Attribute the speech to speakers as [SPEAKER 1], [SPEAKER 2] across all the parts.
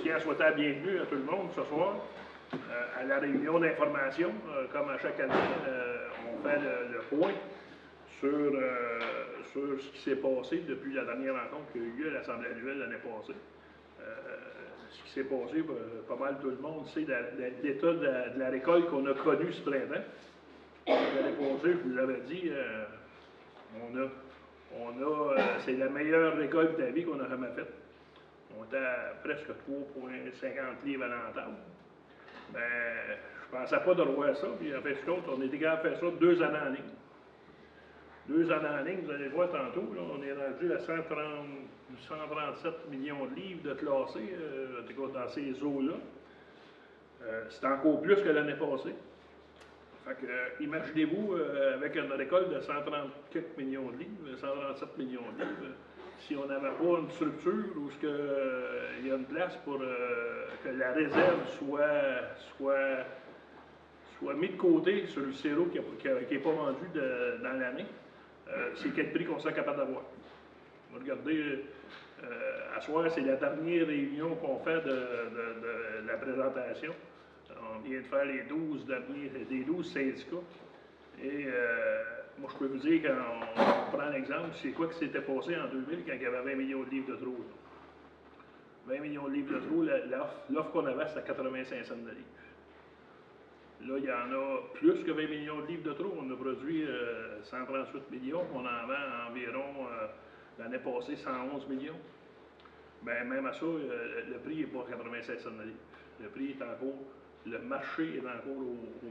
[SPEAKER 1] tiens à souhaiter la bienvenue à tout le monde ce soir à la réunion d'information. Comme à chaque année, on fait le point sur ce qui s'est passé depuis la dernière rencontre qu'il y a eu à l'Assemblée annuelle l'année passée. Ce qui s'est passé, pas mal tout le monde sait l'état de la récolte qu'on a connue ce printemps. L'année passée, je vous l'avais dit, c'est la meilleure récolte de la vie qu'on a jamais faite. On était à presque 3,50 livres à l'entente. Ben, je ne pensais pas de revoir ça, puis en fait, on était capable de faire ça 2 années en ligne. 2 années en ligne, vous allez voir tantôt, là, on est rendu à 137 millions de livres de classés, en tout cas dans ces eaux-là. C'est encore plus que l'année passée. Fait que, imaginez-vous, avec une récolte de 130 quelques millions de livres, 137 millions de livres, si on n'avait pas une structure où il y a une place pour que la réserve soit mise de côté sur le sirop qui n'est pas vendu dans l'année, c'est quel prix qu'on sera capable d'avoir. Regardez, à soir, c'est la dernière réunion qu'on fait de la présentation. On vient de faire les 12 syndicats. Et moi, je peux vous dire, quand on prend l'exemple, c'est quoi qui s'était passé en 2000 quand il y avait 20 millions de livres de trop. 20 millions de livres de trop, l'offre qu'on avait, c'était 85 cents de livre. Là, il y en a plus que 20 millions de livres de trop. On a produit 138 millions, on en vend environ, l'année passée, 111 millions. Bien, même à ça, le prix n'est pas 85 cents de livre. Le prix est encore, le marché est encore au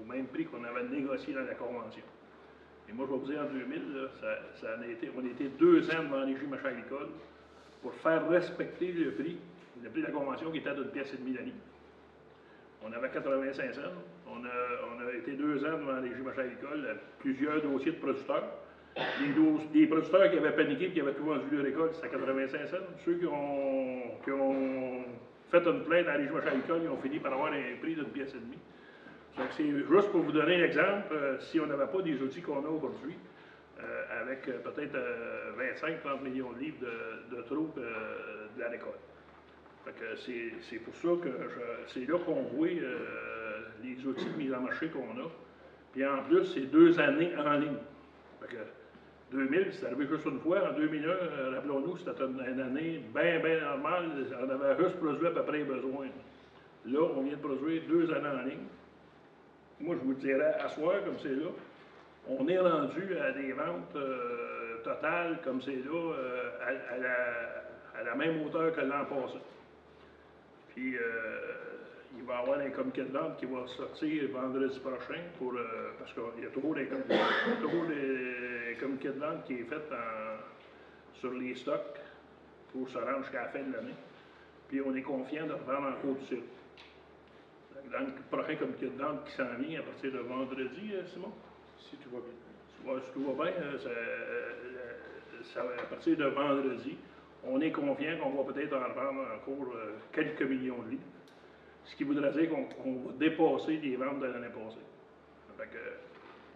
[SPEAKER 1] même prix qu'on avait négocié dans la convention. Et moi, je vais vous dire, en 2000, là, on a été 2 ans devant les juges agricoles pour faire respecter le prix de la convention qui était d'une pièce et demie la livre. On avait 85 cents. On a été 2 ans devant les juges agricoles, plusieurs dossiers de producteurs. Les producteurs qui avaient paniqué et qui avaient tout vendu leur récolte, c'était 85 cents. Ceux qui ont fait une plainte à les juges agricoles, ils ont fini par avoir un prix d'une pièce et demie. C'est juste pour vous donner un exemple, si on n'avait pas des outils qu'on a aujourd'hui, avec peut-être 25-30 millions de livres de trop de la récolte. C'est pour ça que c'est là qu'on voit les outils de mise en marché qu'on a. Puis en plus, c'est 2 années en ligne. Fait que 2000, c'est arrivé juste une fois. En 2001, rappelons-nous, c'était une année bien normale. On avait juste produit à peu près besoin. Là, on vient de produire 2 années en ligne. Moi, je vous dirais, à soir, comme c'est là, on est rendu à des ventes totales, comme c'est là, à la même hauteur que l'an passé. Puis, il va y avoir un communiqué de vente qui va sortir vendredi prochain, parce qu'il y a toujours des communiqués de vente qui est fait sur les stocks pour se rendre jusqu'à la fin de l'année. Puis, on est confiant de revendre en cours du sirop. Dans le prochain communiqué de vente qui s'en vient à partir de vendredi, Simon?
[SPEAKER 2] Si tout va bien.
[SPEAKER 1] Ouais, si tout va bien, à partir de vendredi, on est confiant qu'on va peut-être en revendre encore quelques millions de livres. Ce qui voudrait dire qu'on va dépasser les ventes de l'année passée. Fait que,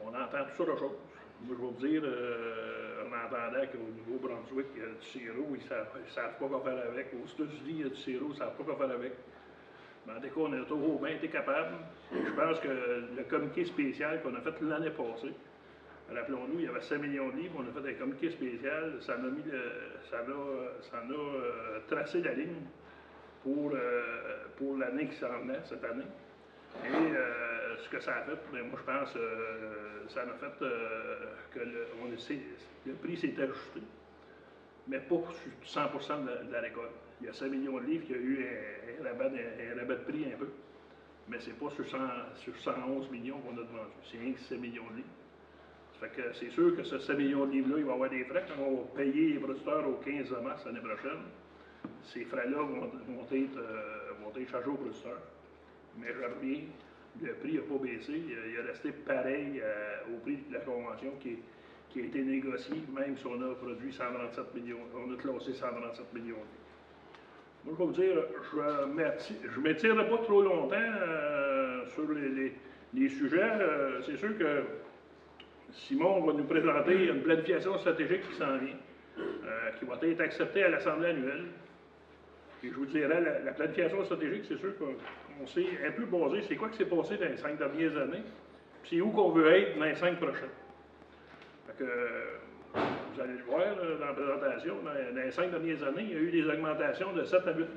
[SPEAKER 1] on entend toutes sortes de choses. Moi, je vais vous dire, en entendant qu'au Nouveau-Brunswick, il y a du sirop, ils ne savent pas quoi faire avec. Aux États-Unis, il y a du sirop, ils ne savent pas quoi faire avec. Mais en tout cas, on a toujours bien été capable. Je pense que le communiqué spécial qu'on a fait l'année passée, rappelons-nous, il y avait 5 millions de livres, on a fait un communiqué spécial, ça a tracé la ligne pour l'année qui s'en venait, cette année. Et ce que ça a fait, bien, moi je pense, ça a fait que le prix s'est ajusté, mais pas sur 100% de la récolte. Il y a 5 millions de livres qui a eu un rabat de prix un peu, mais c'est pas sur 111 millions qu'on a vendu, c'est rien que 5 millions de livres. Ça fait que c'est sûr que ce 5 millions de livres-là, il va y avoir des frais quand on va payer les producteurs au 15 mars l'année prochaine. Ces frais-là vont être chargés aux producteurs. Mais je reviens, le prix n'a pas baissé, il est resté pareil au prix de la convention qui a été négocié, même si on a produit 137 millions, on a classé 137 millions. Moi, je vais vous dire, je ne m'étirerai pas trop longtemps sur les sujets. C'est sûr que Simon va nous présenter une planification stratégique qui s'en vient, qui va être acceptée à l'Assemblée annuelle. Et je vous dirais, la planification stratégique, c'est sûr qu'on s'est un peu basé, c'est quoi qui s'est passé dans les 5 dernières années, puis c'est où qu'on veut être dans les 5 prochaines. Fait que, vous allez le voir là, dans la présentation, dans les 5 dernières années, il y a eu des augmentations de 7 à 8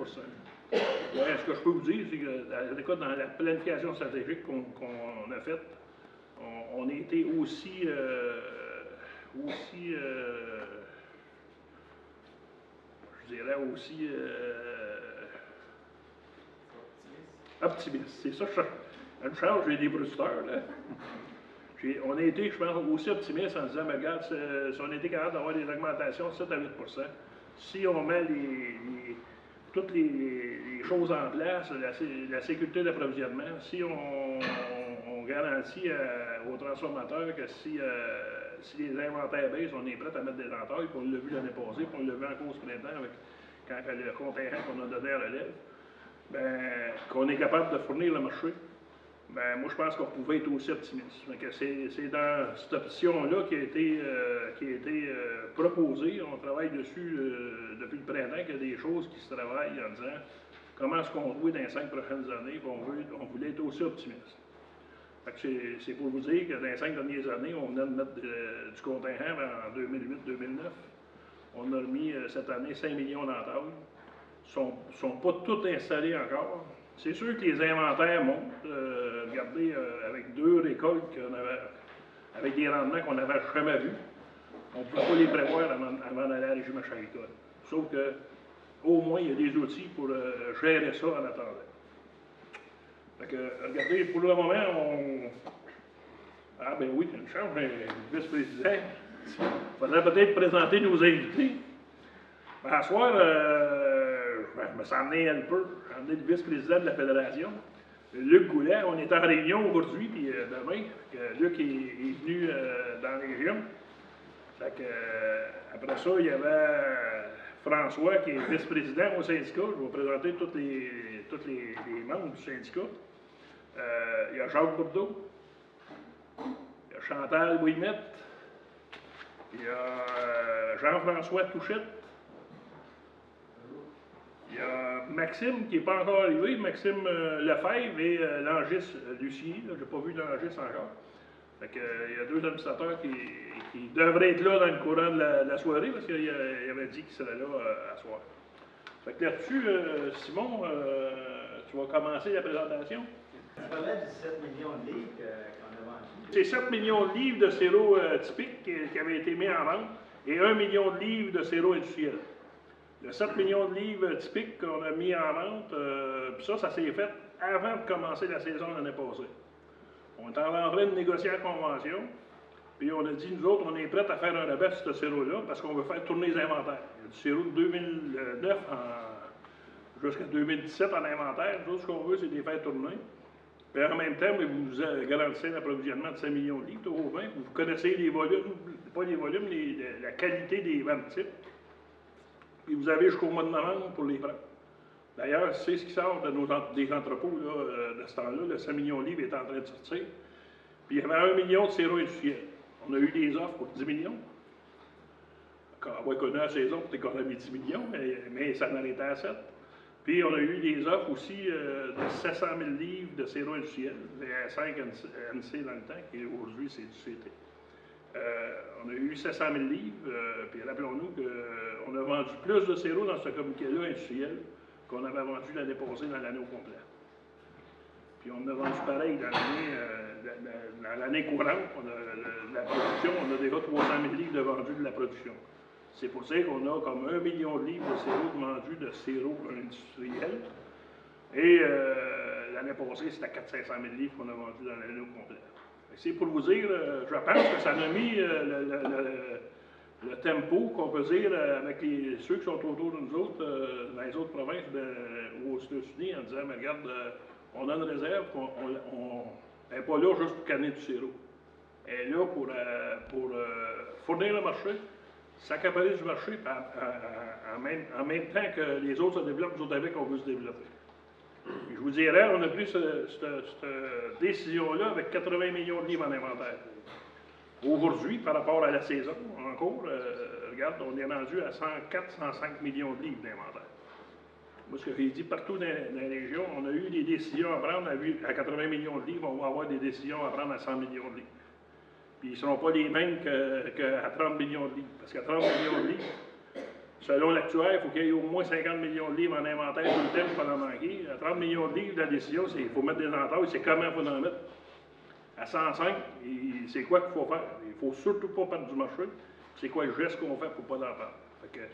[SPEAKER 1] ce que je peux vous dire, c'est que dans la planification stratégique qu'on a faite, on a été aussi je dirais aussi optimiste. C'est ça, une chance, j'ai des brusteurs, là. On a été, je pense, aussi optimiste en disant, mais regarde, si on était capable d'avoir des augmentations de 7 à 8 si on met toutes les choses en place, la sécurité d'approvisionnement, si on garantit aux transformateurs que si les inventaires baissent, on est prêt à mettre des entailles, puis on l'a vu l'année passée, puis on l'a vu encore ce printemps quand le contingent qu'on a donné à relève, ben, qu'on est capable de fournir le marché. Ben, moi, je pense qu'on pouvait être aussi optimiste. C'est dans cette option-là qui a été proposée. On travaille dessus depuis le printemps, qu'il y a des choses qui se travaillent en disant comment est-ce qu'on doit dans les 5 prochaines années, puis on voulait être aussi optimiste. C'est pour vous dire que dans les 5 dernières années, on venait de mettre du contingent en 2008-2009. On a remis cette année 5 millions d'entailles. Ils ne sont pas tous installés encore. C'est sûr que les inventaires montent. Regardez, avec 2 récoltes avec des rendements qu'on n'avait jamais vus, on ne peut pas les prévoir avant d'aller à la régime agricole. Sauf qu'au moins, il y a des outils pour gérer ça en attendant. Fait que, regardez, pour le moment, Ah ben oui, une chance, un vice-président. Il faudrait peut-être présenter nos invités. Ben, à soir, je me suis emmené un peu. J'ai emmené le vice-président de la Fédération, Luc Goulet. On est en réunion aujourd'hui, puis demain. Luc est venu dans la région. Fait que, après ça, il y avait François, qui est vice-président au syndicat. Je vais présenter tous les membres du syndicat. Il y a Jacques Bourdeau. Il y a Chantal Bouillemette. Il y a Jean-François Touchette. Il y a Maxime qui n'est pas encore arrivé, Maxime Lefebvre et Langis Lucier. Je n'ai pas vu Langis encore. Fait que, il y a 2 administrateurs qui devraient être là dans le courant de la soirée parce qu'il avait dit qu'il serait là à soir. Fait que là-dessus, Simon, tu vas commencer la présentation.
[SPEAKER 3] Tu parlais du 7 millions de livres qu'on a vendus.
[SPEAKER 1] C'est 7 millions de livres de sirop typique qui avaient été mis en vente et 1 million de livres de sirop industriel. Le 7 millions de livres typiques qu'on a mis en vente, puis ça s'est fait avant de commencer la saison l'année passée. On est en train de négocier la convention, puis on a dit, nous autres, on est prêts à faire un rabais sur ce sirop-là parce qu'on veut faire tourner les inventaires. Il y a du sirop de 2009 jusqu'à 2017 en inventaire. Nous autres, ce qu'on veut, c'est de les faire tourner. Puis en même temps, vous garantissez l'approvisionnement de 5 millions de livres au vin. Vous connaissez les volumes, pas les volumes, la qualité des ventes types. Puis vous avez jusqu'au mois de novembre pour les prendre. D'ailleurs, c'est ce qui sort des entrepôts là, de ce temps-là. Le 5 millions de livres est en train de sortir. Puis il y avait 1 million de sirop industriel. On a eu des offres pour 10 millions. Quand on a connu la saison, peut-être qu'on a mis 10 millions, mais ça en était à 7. Puis on a eu des offres aussi de 700 000 livres de sirop industriel, les 5 NC dans le temps, qui aujourd'hui c'est du CT. On a eu 700 000 livres, puis rappelons-nous qu'on a vendu plus de sirop dans ce communiqué-là industriel qu'on avait vendu l'année passée dans l'année au complet. Puis on a vendu pareil dans l'année courante, la production, on a déjà 300 000 livres de vendus de la production. C'est pour ça qu'on a comme 1 million de livres de sirop vendus de sirop industriel. Et l'année passée, c'était 400 000 livres qu'on a vendus dans l'année au complet. C'est pour vous dire, je pense que ça a mis le tempo, qu'on peut dire, avec ceux qui sont autour de nous autres, dans les autres provinces ou aux États-Unis, en disant, mais regarde, on a une réserve, on n'est pas là juste pour canner du sirop. Elle est là pour fournir le marché, s'accaparer du marché, en même temps que les autres se développent, nous autres avec, on veut se développer. Et je vous dirais, on a pris cette décision-là avec 80 millions de livres en inventaire. Aujourd'hui, par rapport à la saison en cours, regarde, on est rendu à 104-105 millions de livres d'inventaire. Moi, ce que j'ai dit, partout dans les régions, on a eu des décisions à prendre à 80 millions de livres, on va avoir des décisions à prendre à 100 millions de livres. Puis ils ne seront pas les mêmes qu'à 30 millions de livres. Parce qu'à 30 millions de livres, selon l'actuaire, il faut qu'il y ait au moins 50 millions de livres en inventaire tout le temps pour pas en manquer. À 30 millions de livres, la décision, c'est qu'il faut mettre des entailles, c'est comment il faut en mettre. À 105, c'est quoi qu'il faut faire? Il ne faut surtout pas perdre du marché. C'est quoi le geste qu'on fait pour ne pas en perdre? Fait que,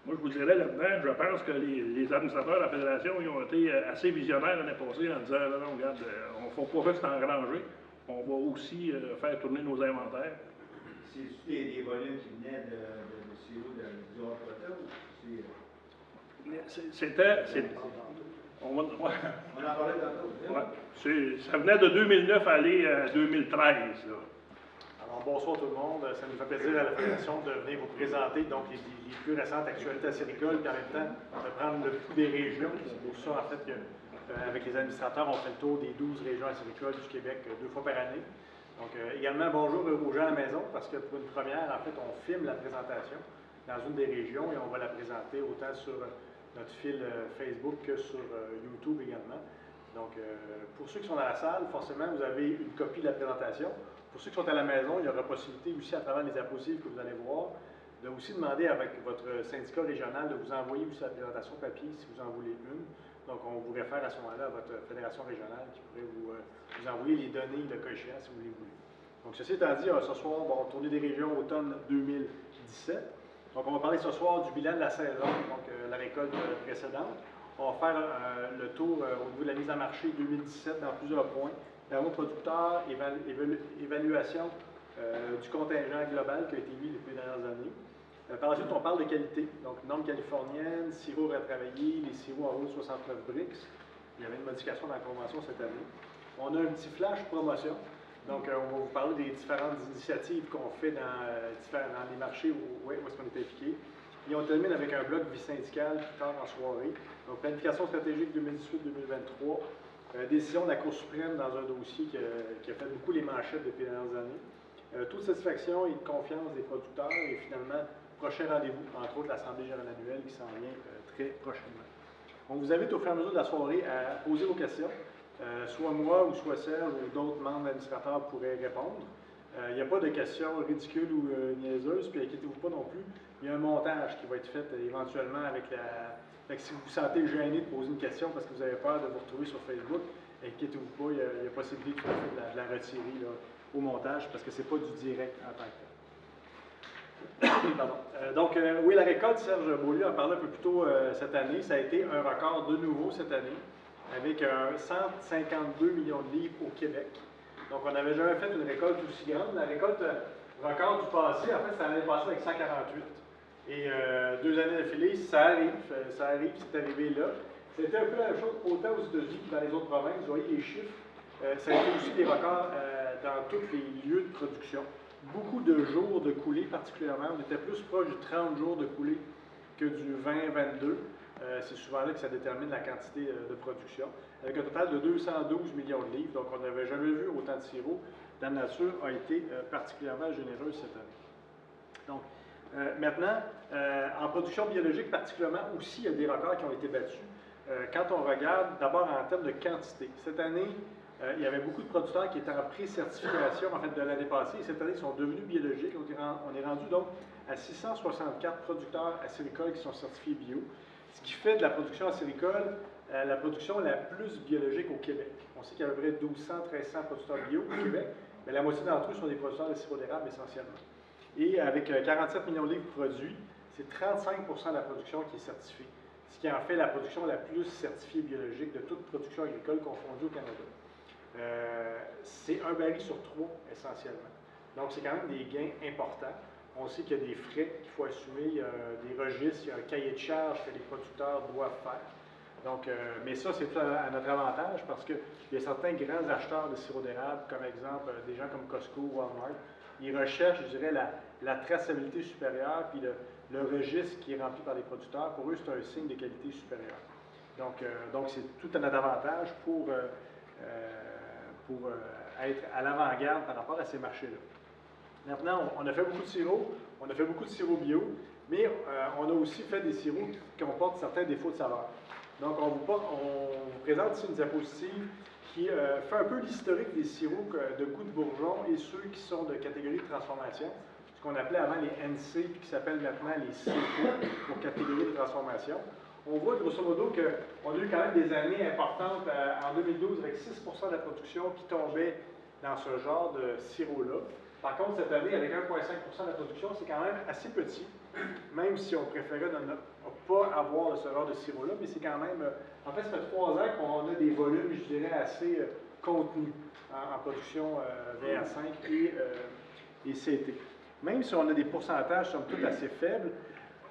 [SPEAKER 1] moi, je vous dirais là-dedans, je pense que les administrateurs de la Fédération ils ont été assez visionnaires l'année passée en disant, non, regarde, on ne faut pas juste engranger, on va aussi faire tourner nos inventaires.
[SPEAKER 3] C'est-tu des volumes qui venaient de sirop du Hors-Potin ou
[SPEAKER 1] C'était... On
[SPEAKER 3] en parlait tantôt.
[SPEAKER 1] Ouais, ça venait de 2009 à aller à 2013. Là.
[SPEAKER 4] Alors, bonsoir tout le monde. Ça nous fait plaisir à la Fédération de venir vous présenter donc, les plus récentes actualités acéricoles, puis en même temps de prendre le pouls des régions. C'est pour ça, en fait, qu'avec les administrateurs, on fait le tour des 12 régions acéricoles du Québec 2 fois par année. Donc, également, bonjour aux gens à la maison, parce que pour une première, en fait, on filme la présentation dans une des régions et on va la présenter autant sur notre fil Facebook que sur YouTube également. Donc, pour ceux qui sont dans la salle, forcément, vous avez une copie de la présentation. Pour ceux qui sont à la maison, il y aura possibilité aussi, à travers les diapositives que vous allez voir, de aussi demander avec votre syndicat régional de vous envoyer aussi la présentation papier si vous en voulez une. Donc, on vous réfère à ce moment-là à votre fédération régionale qui pourrait vous envoyer les données de cas échéant si vous les voulez. Donc, ceci étant dit, ce soir, on va tourner des régions automne 2017. Donc, on va parler ce soir du bilan de la saison, donc la récolte précédente. On va faire le tour au niveau de la mise en marché 2017 dans plusieurs points. Permis producteur, évaluation du contingent global qui a été mis depuis les dernières années. Par la suite, on parle de qualité, donc normes californiennes, sirop retravaillé, les sirops en haut de 69 brix. Il y avait une modification dans la convention cette année. On a un petit flash promotion. Donc, on va vous parler des différentes initiatives qu'on fait dans les marchés où est-ce qu'on est impliqué. Et on termine avec un bloc vie syndical plus tard en soirée. Donc, planification stratégique 2018-2023. Décision de la Cour suprême dans un dossier qui a fait beaucoup les manchettes depuis les dernières années. Taux de satisfaction et de confiance des producteurs et finalement, prochain rendez-vous, entre autres l'Assemblée générale annuelle qui s'en vient très prochainement. On vous invite au fur et à mesure de la soirée à poser vos questions. Soit moi ou soit Serge ou d'autres membres administrateurs pourraient répondre. Il n'y a pas de questions ridicules ou niaiseuses, puis inquiétez-vous pas non plus. Il y a un montage qui va être fait éventuellement avec la... Fait que si vous vous sentez gêné de poser une question parce que vous avez peur de vous retrouver sur Facebook, inquiétez-vous pas, il y a possibilité de la retirer là, au montage parce que ce n'est pas du direct en tant que tel. Pardon. Donc, oui, la récolte, Serge Beaulieu en parlait un peu plus tôt cette année. Ça a été un record de nouveau cette année, avec 152 millions de livres au Québec. Donc, on n'avait jamais fait une récolte aussi grande. La récolte record du passé, en fait, c'est l'année passée avec 148. Et 2 années d'affilée, ça arrive, c'est arrivé là. C'était un peu la même chose autant aux États-Unis que dans les autres provinces. Vous voyez les chiffres. Ça a été aussi des records dans tous les lieux de production. Beaucoup de jours de coulée particulièrement. On était plus proche du 30 jours de coulée que du 20-22. C'est souvent là que ça détermine la quantité de production. Avec un total de 212 millions de livres. Donc on n'avait jamais vu autant de sirop. La nature a été particulièrement généreuse cette année. Donc, maintenant, en production biologique particulièrement aussi, il y a des records qui ont été battus. Quand on regarde d'abord en termes de quantité, cette année, il y avait beaucoup de producteurs qui étaient en pré-certification en fait, de l'année passée. Et cette année, ils sont devenus biologiques. On est rendu donc à 664 producteurs acéricoles qui sont certifiés bio, ce qui fait de la production acéricole la production la plus biologique au Québec. On sait qu'il y a à peu près 1200-1300 producteurs bio au Québec, mais la moitié d'entre eux sont des producteurs de sirop d'érable essentiellement. Et avec 47 millions de livres produits, c'est 35 de la production qui est certifiée, ce qui en fait la production la plus certifiée biologique de toute production agricole confondue au Canada. C'est un baril sur 3 essentiellement. Donc c'est quand même des gains importants. On sait qu'il y a des frais qu'il faut assumer, il y a des registres, il y a un cahier de charges que les producteurs doivent faire. Donc, mais ça, c'est tout à notre avantage parce qu'il y a certains grands acheteurs de sirop d'érable, comme exemple des gens comme Costco ou Walmart, ils recherchent, je dirais, la traçabilité supérieure puis le registre qui est rempli par les producteurs. Pour eux, c'est un signe de qualité supérieure. Donc c'est tout à notre avantage pour être à l'avant-garde par rapport à ces marchés-là. Maintenant, on a fait beaucoup de sirop, on a fait beaucoup de sirop bio, mais on a aussi fait des sirops qui comportent certains défauts de saveur. Donc, on vous présente ici une diapositive qui fait un peu l'historique des sirops de goût de bourgeon et ceux qui sont de catégorie de transformation, ce qu'on appelait avant les NC, puis qui s'appellent maintenant les CP pour catégorie de transformation. On voit grosso modo qu'on a eu quand même des années importantes en 2012 avec 6 de la production qui tombait dans ce genre de sirop-là. Par contre, cette année, avec 1,5 de la production, c'est quand même assez petit, même si on préférait ne pas avoir ce genre de sirop-là, mais c'est quand même... en fait, ça fait 3 ans qu'on a des volumes, je dirais, assez contenus en production VR5 et CT. Même si on a des pourcentages, somme toute, assez faibles,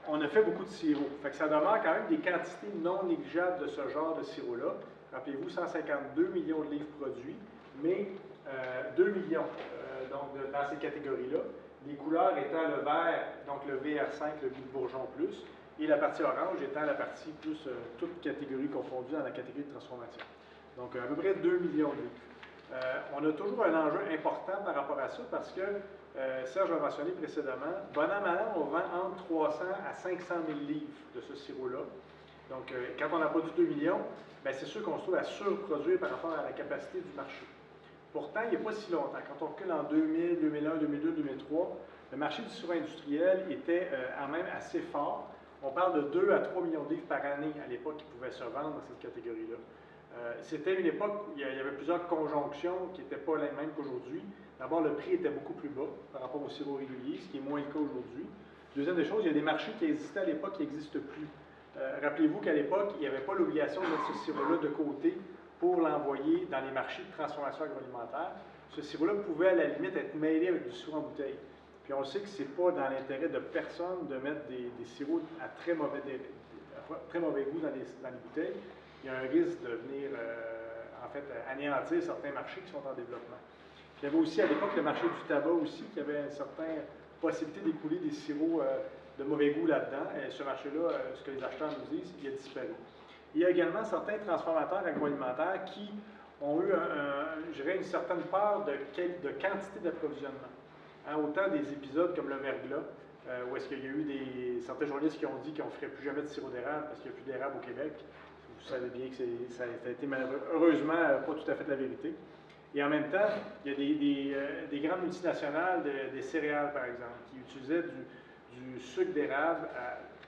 [SPEAKER 4] on a fait beaucoup de sirop. Fait que ça demeure quand même des quantités non négligeables de ce genre de sirop-là. Rappelez-vous, 152 millions de livres produits, mais 2 millions dans ces catégories-là. Les couleurs étant le vert, donc le VR5, le goût de bourgeon plus, et la partie orange étant la partie plus toute catégorie confondue dans la catégorie de transformation. Donc à peu près 2 millions de livres. On a toujours un enjeu important par rapport à ça parce que, Serge l'a mentionné précédemment, bon an, mal an, on vend entre 300 à 500 000 livres de ce sirop-là. Donc quand on a produit 2 millions, c'est sûr qu'on se trouve à surproduire par rapport à la capacité du marché. Pourtant, il n'y a pas si longtemps. Quand on recule en 2000, 2001, 2002, 2003, le marché du sirop industriel était quand même assez fort. On parle de 2 à 3 millions de livres par année à l'époque qui pouvaient se vendre dans cette catégorie-là. C'était une époque où il y avait plusieurs conjonctions qui n'étaient pas les mêmes qu'aujourd'hui. D'abord, le prix était beaucoup plus bas par rapport au sirop régulier, ce qui est moins le cas aujourd'hui. Deuxième des choses, il y a des marchés qui existaient à l'époque qui n'existent plus. Rappelez-vous qu'à l'époque, il n'y avait pas l'obligation de mettre ce sirop-là de côté pour l'envoyer dans les marchés de transformation agroalimentaire. Ce sirop-là pouvait à la limite être mêlé avec du sirop en bouteille. Puis on sait que ce n'est pas dans l'intérêt de personne de mettre des sirops à très mauvais goût dans les bouteilles. Il y a un risque de venir, anéantir certains marchés qui sont en développement. Puis il y avait aussi à l'époque le marché du tabac aussi, qui avait une certaine possibilité d'écouler des sirops de mauvais goût là-dedans. Et ce marché-là, ce que les acheteurs nous disent, il a disparu. Il y a également certains transformateurs agroalimentaires qui ont eu, je dirais, une certaine part de quantité d'approvisionnement. Autant des épisodes comme le verglas, où est-ce qu'il y a eu certains journalistes qui ont dit qu'on ne ferait plus jamais de sirop d'érable parce qu'il n'y a plus d'érable au Québec. Vous savez bien que ça a été heureusement pas tout à fait la vérité. Et en même temps, il y a des grandes multinationales des céréales, par exemple, qui utilisaient du sucre d'érable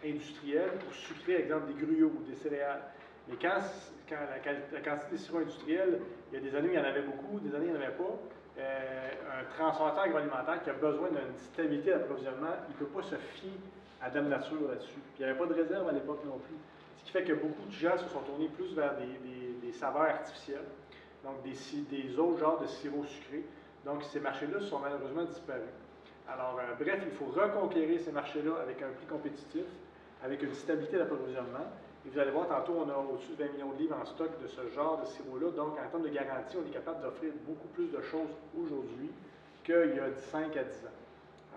[SPEAKER 4] industriel pour sucrer, par exemple, des gruyots ou des céréales. Mais quand la quantité de sirop industriel, il y a des années où il y en avait beaucoup, des années où il n'y en avait pas, un transformateur agroalimentaire qui a besoin d'une stabilité d'approvisionnement, il ne peut pas se fier à Dame Nature là-dessus. Puis il n'y avait pas de réserve à l'époque non plus. Ce qui fait que beaucoup de gens se sont tournés plus vers des saveurs artificielles, donc des autres genres de sirop sucré. Donc ces marchés-là sont malheureusement disparus. Alors bref, il faut reconquérir ces marchés-là avec un prix compétitif, avec une stabilité d'approvisionnement. Et vous allez voir, tantôt, on a au-dessus de 20 millions de livres en stock de ce genre de sirop-là. Donc, en termes de garantie, on est capable d'offrir beaucoup plus de choses aujourd'hui qu'il y a 5 à 10 ans.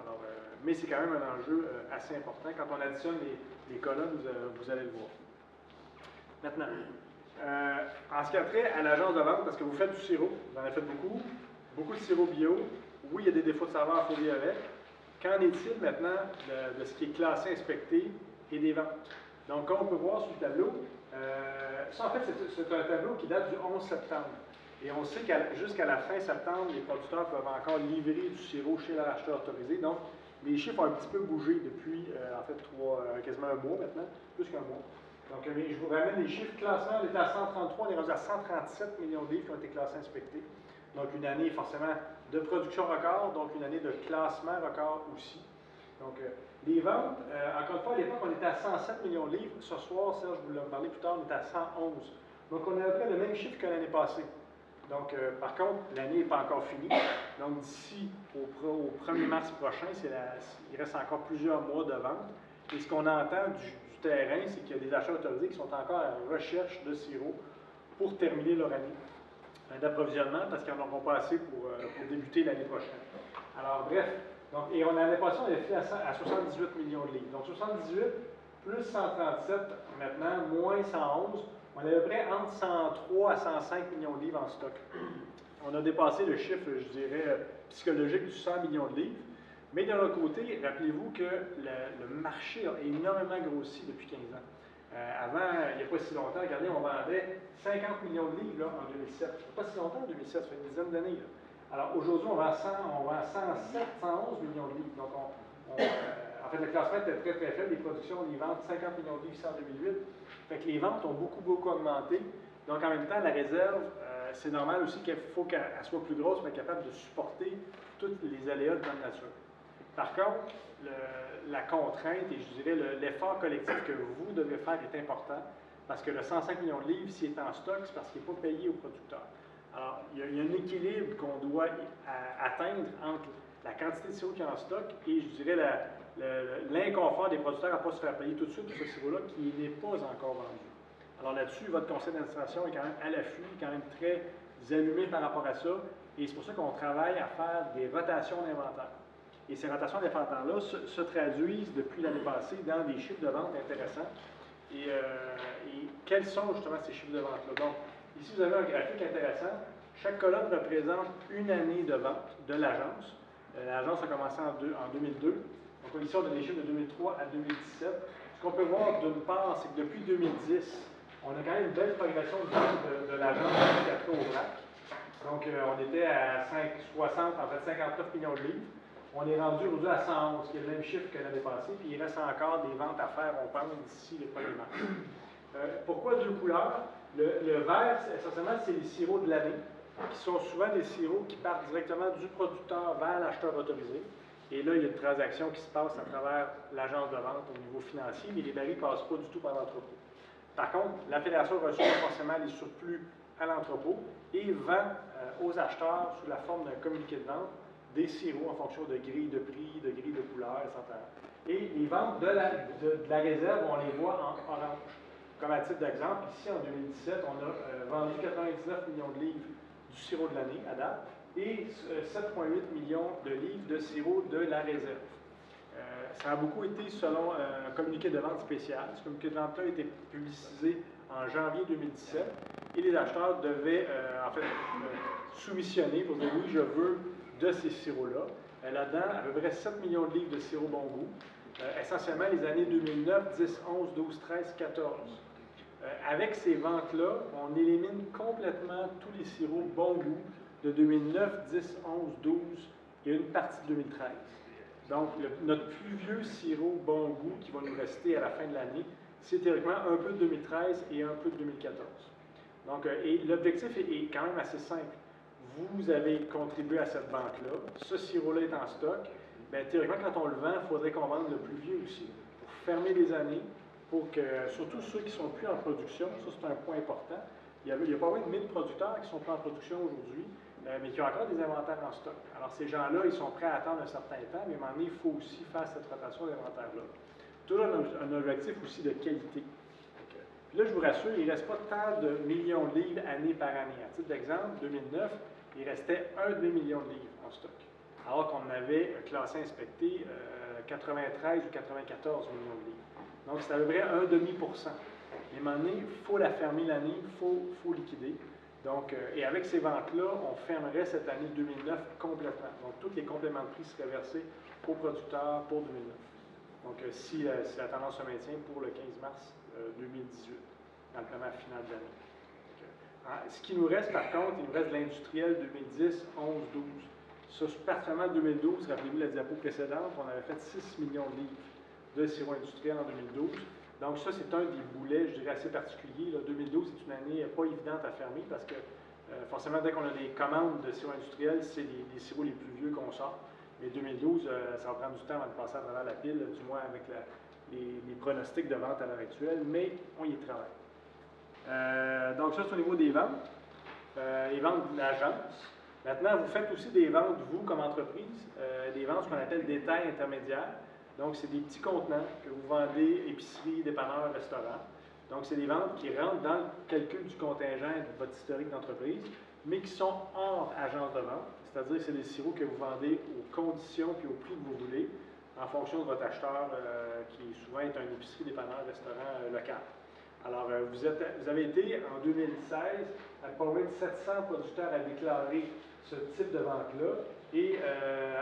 [SPEAKER 4] Alors, mais c'est quand même un enjeu assez important. Quand on additionne les colonnes, vous allez le voir. Maintenant, en ce qui a trait à l'agence de vente, parce que vous faites du sirop, vous en avez fait beaucoup de sirop bio. Oui, il y a des défauts de saveur à fourrer avec. Qu'en est-il maintenant de ce qui est classé, inspecté et des ventes? Donc, comme on peut voir sur le tableau, ça en fait, c'est un tableau qui date du 11 septembre. Et on sait que jusqu'à la fin septembre, les producteurs peuvent encore livrer du sirop chez leur acheteur autorisé. Donc, les chiffres ont un petit peu bougé depuis, quasiment un mois maintenant, plus qu'un mois. Donc, je vous ramène les chiffres. Classement, on était à 133, on est rendu à 137 millions de livres qui ont été classés inspectés. Donc, une année forcément de production record, donc une année de classement record aussi. Donc, les ventes, encore une fois, à l'époque, on était à 107 millions de livres. Ce soir, Serge vous l'a parlé plus tard, on est à 111. Donc, on a à peu près le même chiffre que l'année passée. Donc, par contre, l'année n'est pas encore finie. Donc, d'ici au 1er mars prochain, il reste encore plusieurs mois de vente. Et ce qu'on entend du terrain, c'est qu'il y a des achats autorisés qui sont encore à la recherche de sirop pour terminer leur année d'approvisionnement parce qu'ils n'en auront pas assez pour débuter l'année prochaine. Alors, bref. Donc, et l'année passée, on avait fait à 78 millions de livres. Donc, 78 plus 137, maintenant, moins 111, on est à peu près entre 103 à 105 millions de livres en stock. On a dépassé le chiffre, je dirais, psychologique du 100 millions de livres. Mais d'un autre côté, rappelez-vous que le marché a énormément grossi depuis 15 ans. Avant, il n'y a pas si longtemps, regardez, on vendait 50 millions de livres là, en 2007. Pas si longtemps en 2007, ça fait une dizaine d'années. Alors aujourd'hui, on vend 107, 111 millions de livres. Donc, en fait, le classement était très très faible. Les productions, les ventes, 50 millions de livres ici en 2008. Fait que les ventes ont beaucoup augmenté. Donc, en même temps, la réserve, c'est normal aussi qu'il faut qu'elle soit plus grosse pour être capable de supporter tous les aléas de la nature. Par contre, la contrainte et je dirais l'effort collectif que vous devez faire est important parce que le 105 millions de livres, s'il est en stock, c'est parce qu'il n'est pas payé aux producteurs. Alors, il y a un équilibre qu'on doit atteindre entre la quantité de sirop qui est en stock et, je dirais, l'inconfort des producteurs à ne pas se faire payer tout de suite pour ce sirop-là qui n'est pas encore vendu. Alors là-dessus, votre conseil d'administration est quand même à l'affût, quand même très allumé par rapport à ça, et c'est pour ça qu'on travaille à faire des rotations d'inventaire. Et ces rotations d'inventaire-là se traduisent depuis l'année passée dans des chiffres de vente intéressants. Et quels sont justement ces chiffres de vente-là? Donc, ici, vous avez un graphique intéressant. Chaque colonne représente une année de vente de l'agence. L'agence a commencé en 2002. Donc, ici, on a des chiffres de 2003 à 2017. Ce qu'on peut voir d'une part, c'est que depuis 2010, on a quand même une belle progression de l'agence de au vrac. Donc, on était à 59 millions de livres. On est rendu aujourd'hui à 111, qui est le même chiffre que l'année passée, puis il reste encore des ventes à faire, on pense, d'ici les premiers mois. Pourquoi deux couleurs? Le vert, essentiellement, c'est les sirops de l'année, qui sont souvent des sirops qui partent directement du producteur vers l'acheteur autorisé. Et là, il y a une transaction qui se passe à travers l'agence de vente au niveau financier, mais les barils ne passent pas du tout par l'entrepôt. Par contre, la Fédération reçoit forcément les surplus à l'entrepôt et vend aux acheteurs sous la forme d'un communiqué de vente des sirops en fonction de grilles de prix, de grilles de couleurs, etc. Et les ventes de la réserve, on les voit en orange. Comme à titre d'exemple, ici en 2017, on a vendu 99 millions de livres du sirop de l'année à date et 7,8 millions de livres de sirop de la réserve. Ça a beaucoup été selon un communiqué de vente spécial. Ce communiqué de vente-là a été publicisé en janvier 2017 et les acheteurs devaient en fait soumissionner pour dire oui, je veux de ces sirops-là. Là-dedans, à peu près 7 millions de livres de sirop bon goût, essentiellement les années 2009, 10, 11, 12, 13, 14. Avec ces ventes-là, on élimine complètement tous les sirops bon goût de 2009, 10, 11, 12 et une partie de 2013. Donc, notre plus vieux sirop bon goût qui va nous rester à la fin de l'année, c'est théoriquement un peu de 2013 et un peu de 2014. Donc, et l'objectif est quand même assez simple. Vous avez contribué à cette banque-là, ce sirop-là est en stock. Bien, théoriquement, quand on le vend, il faudrait qu'on vende le plus vieux aussi, pour fermer les années, pour que, surtout ceux qui ne sont plus en production, ça c'est un point important. Il y a pas moins de 1000 producteurs qui sont plus en production aujourd'hui, mais qui ont encore des inventaires en stock. Alors, ces gens-là, ils sont prêts à attendre un certain temps, mais à un moment donné, il faut aussi faire cette rotation d'inventaire-là. Toujours un objectif aussi de qualité. Puis là, je vous rassure, il ne reste pas tant de millions de livres année par année. À titre d'exemple, 2009, il restait 1 demi-million de livres en stock, alors qu'on avait classé, inspecté 93 ou 94 millions de livres. Donc, c'est à peu près 1,5%. Mais à un moment donné, il faut la fermer l'année, il faut liquider. Donc, et avec ces ventes-là, on fermerait cette année 2009 complètement. Donc, tous les compléments de prix seraient versés aux producteurs pour 2009. Donc, si la tendance se maintient pour le 15 mars 2018, dans le paiement final de l'année. Ce qui nous reste, par contre, il nous reste l'industriel 2010, 11, 12. Ça, particulièrement 2012, rappelez-vous la diapo précédente, on avait fait 6 millions de livres de sirop industriel en 2012. Donc ça, c'est un des boulets, je dirais, assez particuliers. Là, 2012, c'est une année pas évidente à fermer parce que, forcément, dès qu'on a des commandes de sirop industriel, c'est les sirops les plus vieux qu'on sort. Mais 2012, ça va prendre du temps avant de passer à travers la pile, du moins avec les pronostics de vente à l'heure actuelle, mais on y travaille. Donc ça, c'est au niveau des ventes. Les ventes de l'agence. Maintenant, vous faites aussi des ventes, vous, comme entreprise, des ventes, ce qu'on appelle détail intermédiaire. Donc, c'est des petits contenants que vous vendez, épicerie, dépanneur, restaurant. Donc, c'est des ventes qui rentrent dans le calcul du contingent de votre historique d'entreprise, mais qui sont hors agence de vente. C'est-à-dire que c'est des sirops que vous vendez aux conditions puis au prix que vous voulez, en fonction de votre acheteur, qui souvent est un épicerie, dépanneur, restaurant local. Alors, vous avez été, en 2016, à pas loin de 700 producteurs à déclarer ce type de vente-là, et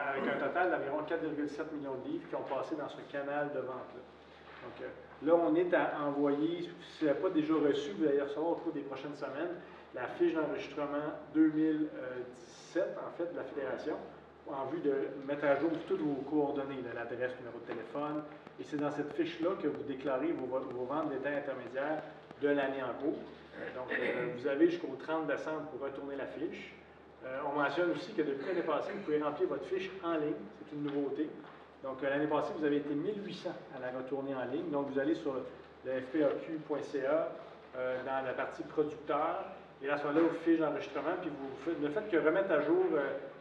[SPEAKER 4] avec un total d'environ 4,7 millions de livres qui ont passé dans ce canal de vente-là. Donc là, on est à envoyer, si vous n'avez pas déjà reçu, vous allez recevoir au cours des prochaines semaines, la fiche d'enregistrement 2017, en fait, de la Fédération, en vue de mettre à jour toutes vos coordonnées, l'adresse, le numéro de téléphone. Et c'est dans cette fiche-là que vous déclarez vos ventes d'état intermédiaire de l'année en cours. Donc, vous avez jusqu'au 30 décembre pour retourner la fiche. On mentionne aussi que depuis l'année passée, vous pouvez remplir votre fiche en ligne. C'est une nouveauté. Donc, l'année passée, vous avez été 1800 à la retourner en ligne. Donc, vous allez sur le fpaq.ca dans la partie producteur. Et là, ce moment-là, vous fiche d'enregistrement, puis ne faites que remettre à jour.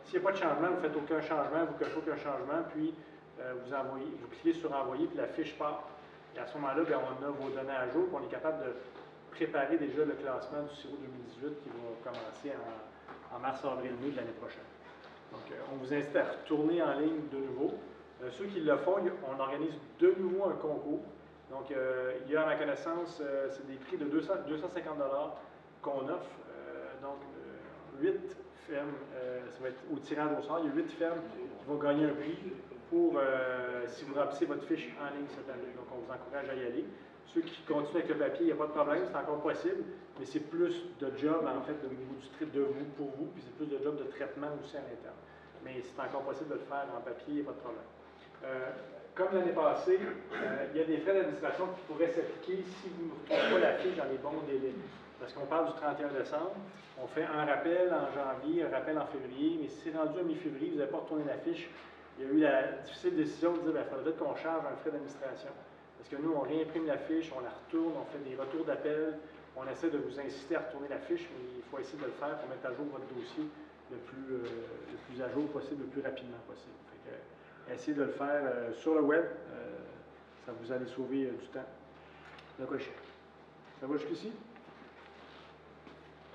[SPEAKER 4] S'il n'y a pas de changement, vous ne faites aucun changement, vous ne cochez aucun changement, puis vous cliquez sur Envoyer, puis la fiche part. Et à ce moment-là, bien, on a vos données à jour, puis on est capable de préparer déjà le classement du sirop 2018 qui va commencer en mars, avril, mai de l'année prochaine. Donc, on vous incite à retourner en ligne de nouveau. Ceux qui le font, on organise de nouveau un concours. Donc, il y a, à ma connaissance, c'est des prix de 250 $ qu'on offre. Donc, 8 fermes, ça va être au tirage au sort, il y a 8 fermes qui vont gagner un prix pour, si vous remplissez votre fiche en ligne cette année. Donc, on vous encourage à y aller. Ceux qui continuent avec le papier, il n'y a pas de problème, c'est encore possible, mais c'est plus de job, en fait, au niveau du trip de vous, pour vous, puis c'est plus de job de traitement aussi à l'interne. Mais c'est encore possible de le faire en papier, il n'y a pas de problème. Comme l'année passée, il y a des frais d'administration qui pourraient s'appliquer si vous ne retrouvez pas la fiche dans les bons délais. Parce qu'on parle du 31 décembre, on fait un rappel en janvier, un rappel en février, mais si c'est rendu à mi-février, vous n'avez pas retourné la fiche, il y a eu la difficile décision de dire qu'il faudrait peut-être qu'on charge un frais d'administration. Parce que nous, on réimprime la fiche, on la retourne, on fait des retours d'appel, on essaie de vous inciter à retourner la fiche, mais il faut essayer de le faire pour mettre à jour votre dossier le plus à jour possible, le plus rapidement possible. Fait que, essayez de le faire sur le web, ça vous allez sauver du temps. Le cocher. Ça va jusqu'ici?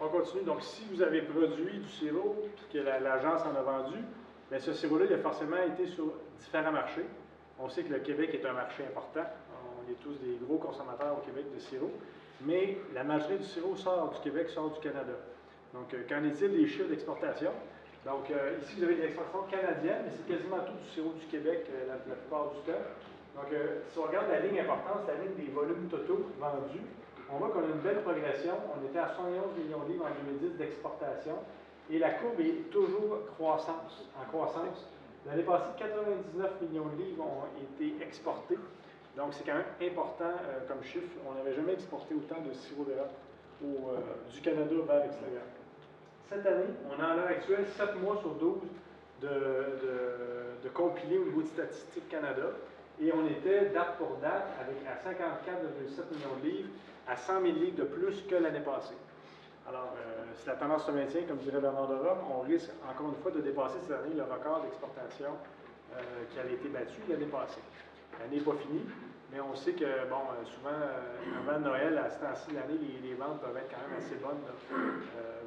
[SPEAKER 4] On continue. Donc, si vous avez produit du sirop et que l'agence en a vendu, bien, ce sirop-là, il a forcément été sur différents marchés. On sait que le Québec est un marché important. On est tous des gros consommateurs au Québec de sirop. Mais la majorité du sirop sort du Québec, sort du Canada. Donc, qu'en est-il des chiffres d'exportation? Donc, ici, vous avez des exportations canadiennes, mais c'est quasiment tout du sirop du Québec la plupart du temps. Donc, si on regarde la ligne importante, c'est la ligne des volumes totaux vendus. On voit qu'on a une belle progression. On était à 111 millions de livres en 2010 d'exportation. Et la courbe est toujours en croissance. L'année passée, 99 millions de livres ont été exportés. Donc, c'est quand même important comme chiffre. On n'avait jamais exporté autant de sirop d'érable du Canada vers l'extérieur. Cette année, on a à l'heure actuelle 7 mois sur 12 de compilés au niveau de Statistique Canada. Et on était, date pour date, à 54,7 millions de livres, à 100 000 livres de plus que l'année passée. Alors, si la tendance se maintient, comme dirait Bernard de Rome, on risque encore une fois de dépasser cette année le record d'exportation qui avait été battu l'année passée. L'année n'est pas finie, mais on sait que, bon, souvent, avant Noël, à ce temps-ci de l'année, les ventes peuvent être quand même assez bonnes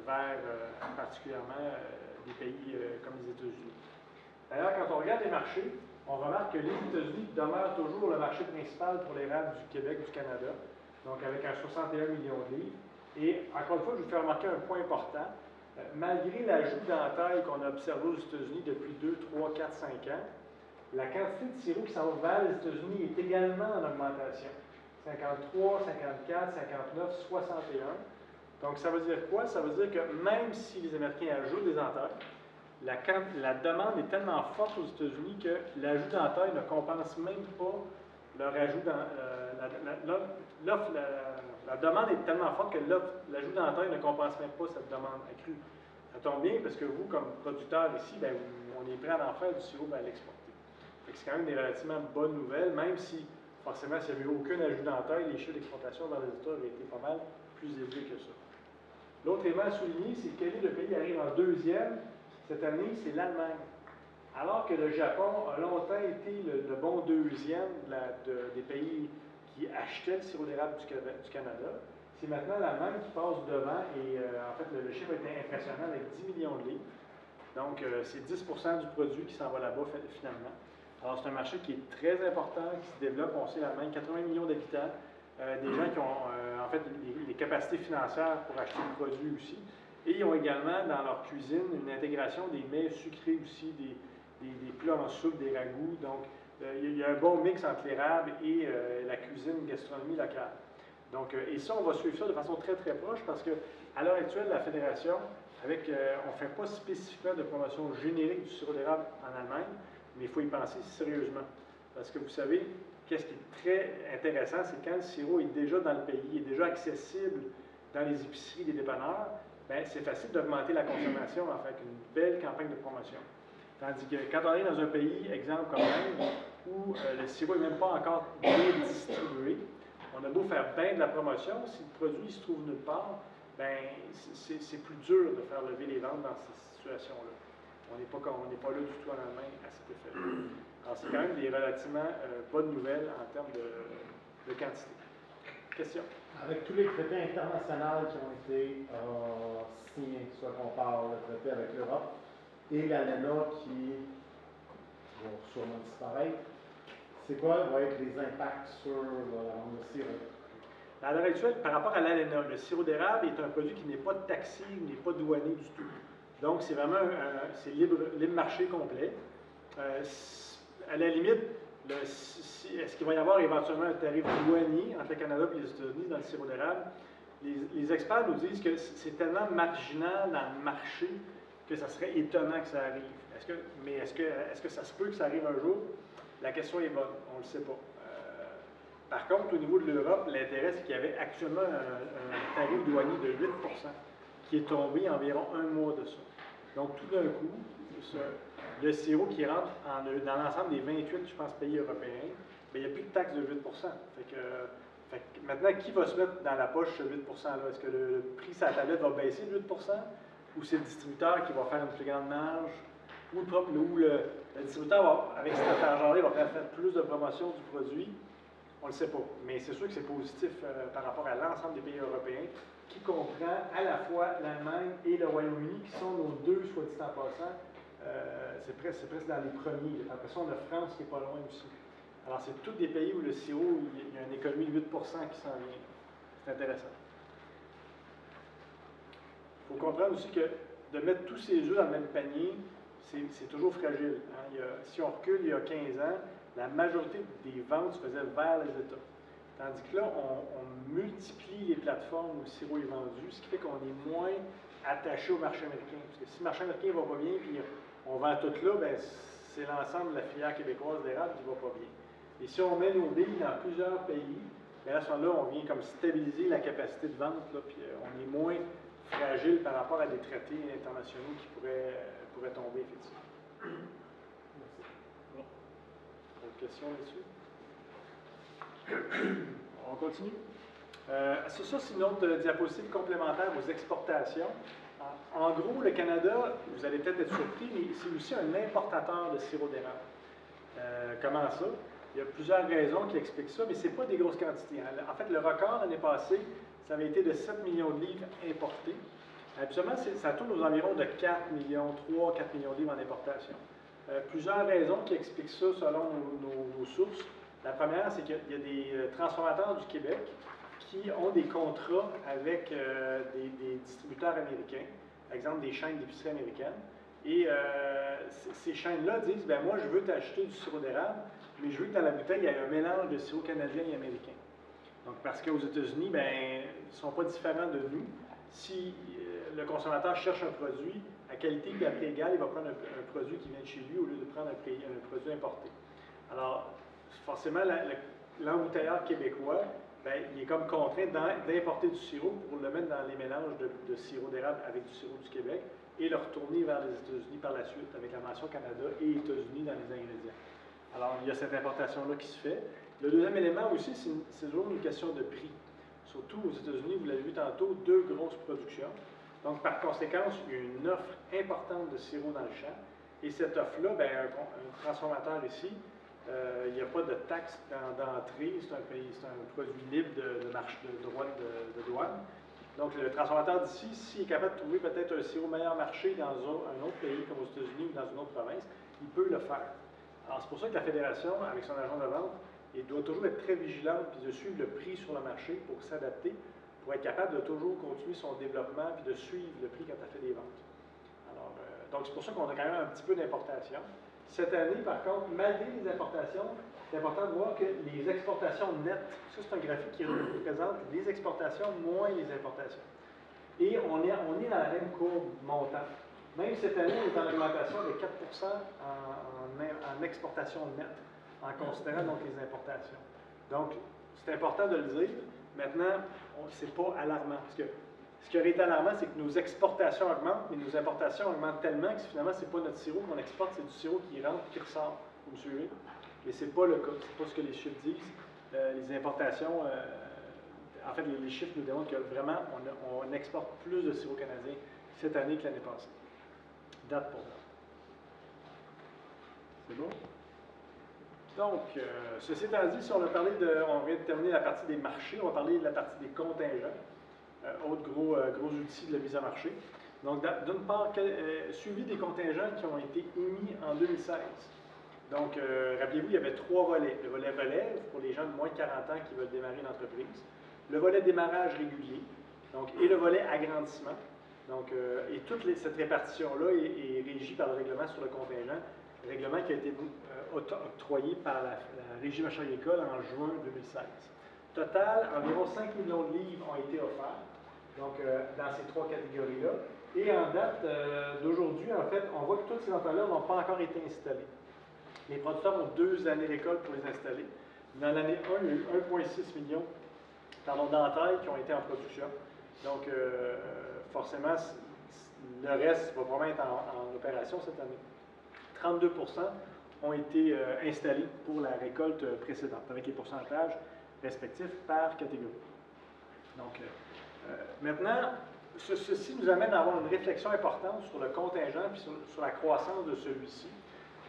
[SPEAKER 4] vers particulièrement des pays comme les États-Unis. D'ailleurs, quand on regarde les marchés, on remarque que les États-Unis demeurent toujours le marché principal pour l'érable du Québec, du Canada, donc avec un 61 millions de livres. Et encore une fois, je vous fais remarquer un point important. Malgré l'ajout d'entailles qu'on a observé aux États-Unis depuis 2, 3, 4, 5 ans, la quantité de sirop qui s'en va vers les États-Unis est également en augmentation. 53, 54, 59, 61. Donc, ça veut dire quoi? Ça veut dire que même si les Américains ajoutent des entailles, la demande est tellement forte aux États-Unis que l'ajout d'entailles ne compense même pas leur ajout la demande est tellement forte que l'ajout d'entailles ne compense même pas cette demande accrue. Ça tombe bien parce que vous, comme producteur ici, bien, on est prêt à en faire du sirop à l'exporter. C'est quand même des relativement bonnes nouvelles, même si, forcément, s'il n'y avait eu aucun ajout d'entailles, les chiffres d'exportation dans les États auraient été pas mal plus élevés que ça. L'autre élément à souligner, c'est que quel est le pays qui arrive en deuxième cette année, c'est l'Allemagne. Alors que le Japon a longtemps été le bon deuxième des pays qui achetaient le sirop d'érable du Canada, c'est maintenant l'Allemagne qui passe devant et en fait le chiffre a été impressionnant avec 10 millions de livres. Donc c'est 10 du produit qui s'en va là-bas finalement. Alors c'est un marché qui est très important, qui se développe. On sait l'Allemagne, 80 millions d'habitants, des gens qui ont en fait les capacités financières pour acheter le produit aussi. Et ils ont également dans leur cuisine une intégration des mets sucrés aussi, des plats en soupe, des ragoûts. Donc, il y a un bon mix entre l'érable et la cuisine gastronomie locale. Donc, et ça, on va suivre ça de façon très, très proche parce qu'à l'heure actuelle, la Fédération, on ne fait pas spécifiquement de promotion générique du sirop d'érable en Allemagne, mais il faut y penser sérieusement. Parce que vous savez, qu'est-ce qui est très intéressant, c'est quand le sirop est déjà dans le pays, est déjà accessible dans les épiceries, les dépanneurs, bien, c'est facile d'augmenter la consommation en fait une belle campagne de promotion. Tandis que quand on est dans un pays, exemple comme l'Inde, où le sirop n'est même pas encore bien distribué, on a beau faire bien de la promotion, si le produit se trouve nulle part, ben c'est plus dur de faire lever les ventes dans ces situations-là. On n'est pas là du tout en Allemagne à cet effet-là. Alors, c'est quand même des relativement bonnes nouvelles en termes de quantité. Question?
[SPEAKER 5] Avec tous les traités internationaux qui ont été signés, soit qu'on parle le traité avec l'Europe et l'ALENA qui vont sûrement disparaître, c'est quoi vont être les impacts sur la vente de sirop?
[SPEAKER 4] À l'heure actuelle, par rapport à l'ALENA, le sirop d'érable est un produit qui n'est pas taxé, n'est pas douané du tout. Donc, c'est vraiment c'est libre marché complet. À la limite, est-ce qu'il va y avoir éventuellement un tarif douanier entre le Canada et les États-Unis dans le sirop d'érable? Les experts nous disent que c'est tellement marginal dans le marché que ça serait étonnant que ça arrive. Mais est-ce que ça se peut que ça arrive un jour? La question est bonne, on ne le sait pas. Par contre, au niveau de l'Europe, l'intérêt, c'est qu'il y avait actuellement un tarif douanier de 8 qui est tombé environ un mois de ça. Donc, tout d'un coup, le sirop qui rentre dans l'ensemble des 28, je pense, pays européens, bien, il n'y a plus de taxe de 8 fait que maintenant, qui va se mettre dans la poche ce 8 %-là? Est-ce que le prix sur la tablette va baisser de 8 ou c'est le distributeur qui va faire une plus grande marge? Ou le distributeur, avec cet argent-là, va faire plus de promotion du produit? On ne le sait pas. Mais c'est sûr que c'est positif par rapport à l'ensemble des pays européens, qui comprend à la fois l'Allemagne et le Royaume-Uni, qui sont nos deux, soit dit en passant, c'est presque dans les premiers. Après ça, on a France qui n'est pas loin aussi. Alors, c'est tous des pays où le sirop, il y a une économie de 8 qui s'en vient. C'est intéressant. Il faut comprendre aussi que de mettre tous ces œufs dans le même panier, c'est toujours fragile. Hein. Si on recule il y a 15 ans, la majorité des ventes se faisaient vers les États. Tandis que là, on multiplie les plateformes où le sirop est vendu, ce qui fait qu'on est moins attaché au marché américain. Parce que si le marché américain ne va pas bien, puis on vend tout là, ben, c'est l'ensemble de la filière québécoise d'érable qui ne va pas bien. Et si on met nos billes dans plusieurs pays, bien à ce moment-là, on vient comme stabiliser la capacité de vente, là, puis on est moins fragile par rapport à des traités internationaux qui pourraient tomber, effectivement. Autre question là-dessus? On continue. Ça, c'est une autre diapositive complémentaire aux exportations. En gros, le Canada, vous allez peut-être être surpris, mais c'est aussi un importateur de sirop d'érable. Comment ça? Il y a plusieurs raisons qui expliquent ça, mais ce n'est pas des grosses quantités. En fait, le record l'année passée, ça avait été de 7 millions de livres importés. Habituellement, ça tourne aux environs de 4 millions, 3-4 millions de livres en importation. Plusieurs raisons qui expliquent ça selon nos sources. La première, c'est qu'il y a des transformateurs du Québec qui ont des contrats avec des distributeurs américains, par exemple des chaînes d'épicerie américaines. Et ces chaînes-là disent, ben moi, je veux t'acheter du sirop d'érable, mais je veux que dans la bouteille, il y ait un mélange de sirop canadien et américain. Donc, parce qu'aux États-Unis, ben, ils ne sont pas différents de nous. Si le consommateur cherche un produit à qualité et à prix égal, il va prendre un produit qui vient de chez lui au lieu de prendre un produit importé. Alors, forcément, l'embouteilleur québécois, ben, il est comme contraint d'importer du sirop pour le mettre dans les mélanges de sirop d'érable avec du sirop du Québec et le retourner vers les États-Unis par la suite avec la mention Canada et États-Unis dans les ingrédients. Alors, il y a cette importation-là qui se fait. Le deuxième élément aussi, c'est toujours une question de prix. Surtout aux États-Unis, vous l'avez vu tantôt, 2 grosses productions. Donc, par conséquent, il y a une offre importante de sirop dans le champ. Et cette offre-là, ben, un transformateur ici, il n'y a pas de taxe d'entrée, c'est un produit libre de douane. Donc, le transformateur d'ici, s'il est capable de trouver peut-être un sirop meilleur marché dans un autre pays, comme aux États-Unis ou dans une autre province, il peut le faire. Alors, c'est pour ça que la Fédération, avec son agent de vente, elle doit toujours être très vigilante puis de suivre le prix sur le marché pour s'adapter, pour être capable de toujours continuer son développement puis de suivre le prix quand elle fait des ventes. Alors, donc, c'est pour ça qu'on a quand même un petit peu d'importation. cette année, par contre, malgré les importations, c'est important de voir que les exportations nettes, ça c'est un graphique qui représente les exportations moins les importations. Et on est dans la même courbe montante. Même cette année, on est en augmentation de 4 en exportation nette, en considérant donc les importations. Donc, c'est important de le dire. Maintenant, ce n'est pas alarmant. Parce que ce qui aurait été alarmant, c'est que nos exportations augmentent, mais nos importations augmentent tellement que finalement, ce n'est pas notre sirop qu'on exporte, c'est du sirop qui rentre et qui ressort. Vous me suivez? Mais ce n'est pas le cas. Ce n'est pas ce que les chiffres disent. Les importations, en fait, les chiffres nous démontrent que vraiment, on exporte plus de sirop canadien cette année que l'année passée. Date pour date. C'est bon? Donc, ceci étant dit, si on a parlé on vient de terminer la partie des marchés, on va parler de la partie des contingents, autre gros outil de la mise en marché. Donc, d'une part, suivi des contingents qui ont été émis en 2016. Donc, rappelez-vous, il y avait 3 volets. Le volet relève pour les gens de moins de 40 ans qui veulent démarrer une entreprise. Le volet démarrage régulier. Donc, et le volet agrandissement. Donc, et toute cette répartition-là est régie par le règlement sur le contingent. Règlement qui a été octroyé par la Régie Marché agricole en juin 2016. Total, environ 5 millions de livres ont été offerts, donc dans ces 3 catégories-là. Et en date d'aujourd'hui, en fait, on voit que tous ces entrants-là n'ont pas encore été installés. Les producteurs ont 2 années récolte pour les installer. Dans l'année 1, il y a eu 1,6 million d'entailles qui ont été en production. Donc, forcément, le reste va probablement être en opération cette année. 32% ont été installés pour la récolte précédente, avec les pourcentages respectifs par catégorie. Donc, maintenant, ceci nous amène à avoir une réflexion importante sur le contingent et sur la croissance de celui-ci.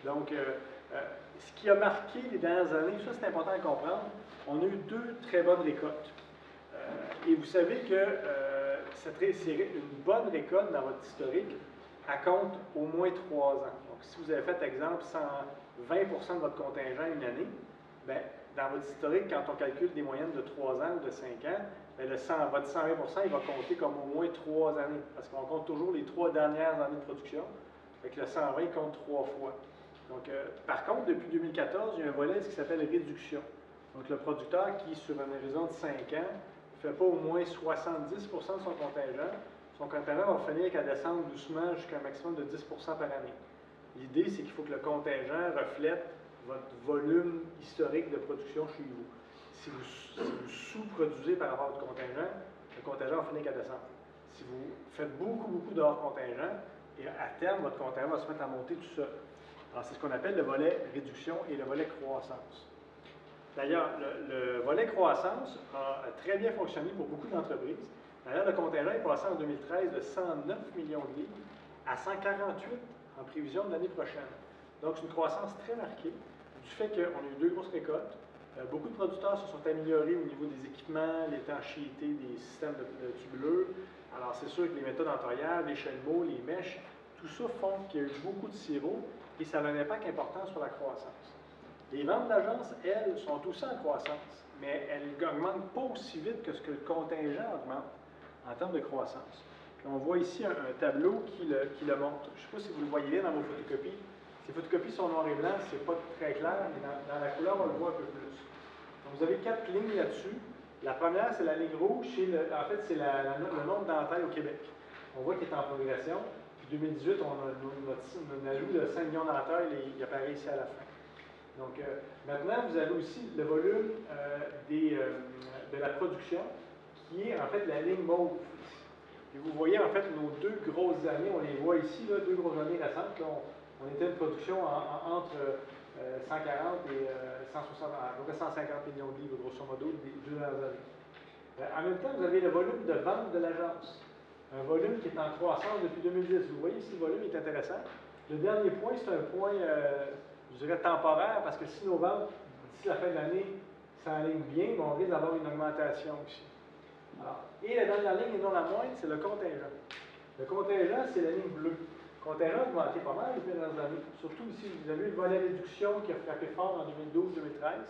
[SPEAKER 4] Donc, ce qui a marqué les dernières années, ça c'est important à comprendre, on a eu 2 très bonnes récoltes. Et vous savez que c'est une bonne récolte dans votre historique, elle compte au moins 3 ans. Donc, si vous avez fait, exemple, 20% de votre contingent une année, bien, dans votre historique, quand on calcule des moyennes de 3 ans ou de 5 ans, bien, votre 120%, il va compter comme au moins 3 années, parce qu'on compte toujours les 3 dernières années de production. Fait que le 120 compte 3 fois. Donc, par contre, depuis 2014, il y a un volet qui s'appelle réduction. Donc, le producteur qui, sur un horizon de 5 ans, ne fait pas au moins 70% de son contingent va finir qu'à descendre doucement jusqu'à un maximum de 10% par année. L'idée, c'est qu'il faut que le contingent reflète votre volume historique de production chez vous. Si vous sous-produisez par rapport à votre contingent, le contingent va finir qu'à descendre. Si vous faites beaucoup de hors contingent, et à terme, votre contingent va se mettre à monter tout seul. Alors, c'est ce qu'on appelle le volet réduction et le volet croissance. D'ailleurs, le volet croissance a très bien fonctionné pour beaucoup d'entreprises. D'ailleurs, le contingent est passé en 2013 de 109 millions de livres à 148 en prévision de l'année prochaine. Donc, c'est une croissance très marquée du fait qu'on a eu 2 grosses récoltes. Beaucoup de producteurs se sont améliorés au niveau des équipements, l'étanchéité des systèmes de tubuleux. Alors, c'est sûr que les méthodes entaillades, les chaînements, les mèches, tout ça font qu'il y a eu beaucoup de sirop et ça a un impact important sur la croissance. Les ventes d'agence, elles, sont aussi en croissance, mais elles n'augmentent pas aussi vite que ce que le contingent augmente en termes de croissance. Puis on voit ici un tableau qui le montre. Je ne sais pas si vous le voyez bien dans vos photocopies. Ces photocopies sont noir et blanc, ce n'est pas très clair, mais dans la couleur, on le voit un peu plus. Donc vous avez 4 lignes là-dessus. La première, c'est la ligne rouge. En fait, c'est le nombre d'entailles au Québec. On voit qu'il est en progression. Puis 2018, on a un ajout de 5 millions d'entailles, il apparaît ici à la fin. Donc, maintenant, vous avez aussi le volume de la production, qui est en fait la ligne mauve. Et vous voyez en fait nos 2 grosses années, on les voit ici, là, 2 grosses années récentes. Là, on était une production entre 140 et 160, à peu près 150 millions de livres, grosso modo, des 2 dernières années. En même temps, vous avez le volume de vente de l'agence. Un volume qui est en croissance depuis 2010. Vous voyez ici, le volume est intéressant. Le dernier point, c'est un point, je dirais, temporaire, parce que si nos ventes, d'ici la fin de l'année, s'enlignent bien, on risque d'avoir une augmentation aussi. Alors, et la dernière ligne, et non la moindre, c'est le contingent. Le contingent, c'est la ligne bleue. Le contingent a augmenté pas mal depuis les dernières années. Surtout ici, vous avez vu le volet réduction qui a frappé fort en 2012-2013,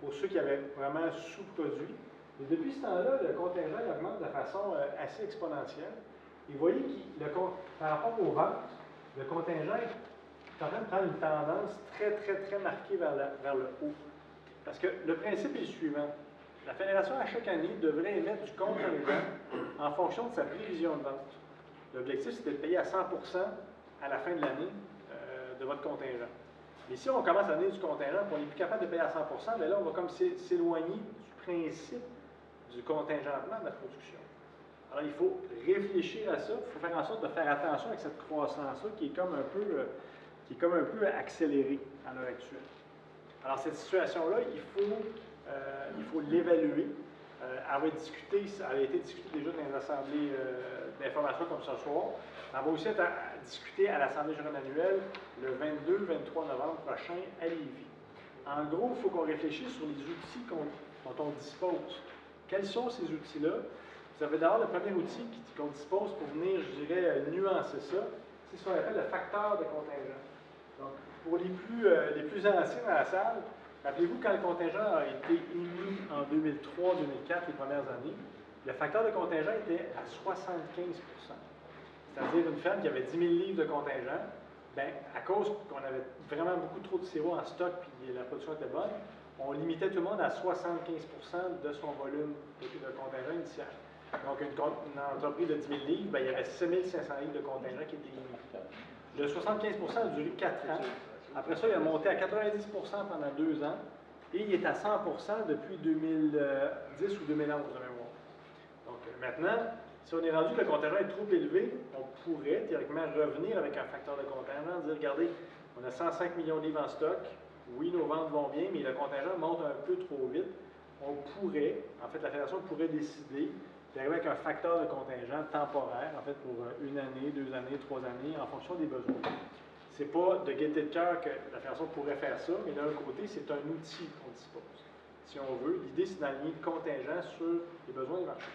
[SPEAKER 4] pour ceux qui avaient vraiment sous-produit. Et depuis ce temps-là, le contingent augmente de façon assez exponentielle. Et vous voyez que par rapport aux ventes, le contingent est est en train de prendre une tendance très, très, très marquée vers le haut. Parce que le principe est le suivant. La Fédération, à chaque année, devrait émettre du contingent en fonction de sa prévision de vente. L'objectif, c'est de payer à 100% à la fin de l'année de votre contingent. Mais si on commence à donner du contingent et on n'est plus capable de payer à 100%, bien là, on va comme s'éloigner du principe du contingentement de la production. Alors, il faut réfléchir à ça, il faut faire en sorte de faire attention avec cette croissance-là qui est comme un peu accélérée à l'heure actuelle. Alors, cette situation-là, il faut l'évaluer. Elle a été discutée déjà dans les assemblées d'information comme ce soir. Elle va aussi être discutée à l'Assemblée générale annuelle le 22-23 novembre prochain à Lévis. En gros, il faut qu'on réfléchisse sur les outils dont on dispose. Quels sont ces outils-là? Vous avez d'abord le premier outil qu'on dispose pour venir, je dirais, nuancer ça. C'est ce qu'on appelle le facteur de contingent. Donc, pour les plus anciens dans la salle, rappelez-vous quand le contingent a été émis en 2003-2004, les premières années, le facteur de contingent était à 75 %. C'est-à-dire une ferme qui avait 10 000 livres de contingent, bien, à cause qu'on avait vraiment beaucoup trop de sirop en stock et la production était bonne, on limitait tout le monde à 75 % de son volume de contingent initial. Donc, une entreprise de 10 000 livres, bien, il y avait 7 500 livres de contingent qui étaient émis. Le 75 % a duré 4 ans. Après ça, il a monté à 90 % pendant 2 ans et il est à 100 % depuis 2010 ou 2011 de mémoire. Donc maintenant, si on est rendu que le contingent est trop élevé, on pourrait théoriquement revenir avec un facteur de contingent, dire regardez, on a 105 millions de livres en stock, oui, nos ventes vont bien, mais le contingent monte un peu trop vite. On pourrait, en fait, la Fédération pourrait décider d'arriver avec un facteur de contingent temporaire, en fait, pour 1 année, 2 années, 3 années, en fonction des besoins. Ce n'est pas de gaieté de cœur que la Fédération pourrait faire ça, mais d'un côté, c'est un outil qu'on dispose. Si on veut, l'idée, c'est d'aligner le contingent sur les besoins du marché.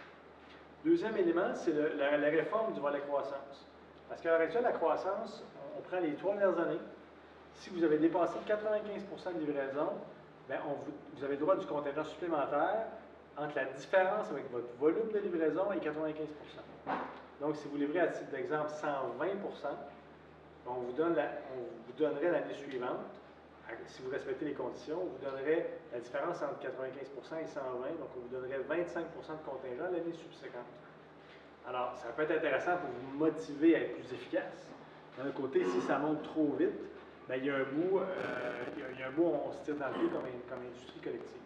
[SPEAKER 4] Deuxième élément, c'est la réforme du volet croissance. Parce qu'à l'heure actuelle, la croissance, on prend les 3 dernières années. Si vous avez dépassé 95 % de livraison, bien, vous avez le droit du contingent supplémentaire entre la différence avec votre volume de livraison et 95 %. Donc, si vous livrez à titre d'exemple 120 %, on vous donnerait l'année suivante, si vous respectez les conditions, on vous donnerait la différence entre 95 % et 120, donc on vous donnerait 25 % de contingent l'année subséquente. Alors, ça peut être intéressant pour vous motiver à être plus efficace. D'un côté, si ça monte trop vite, bien, il y a un bout, on se tire dans le pied comme industrie collective.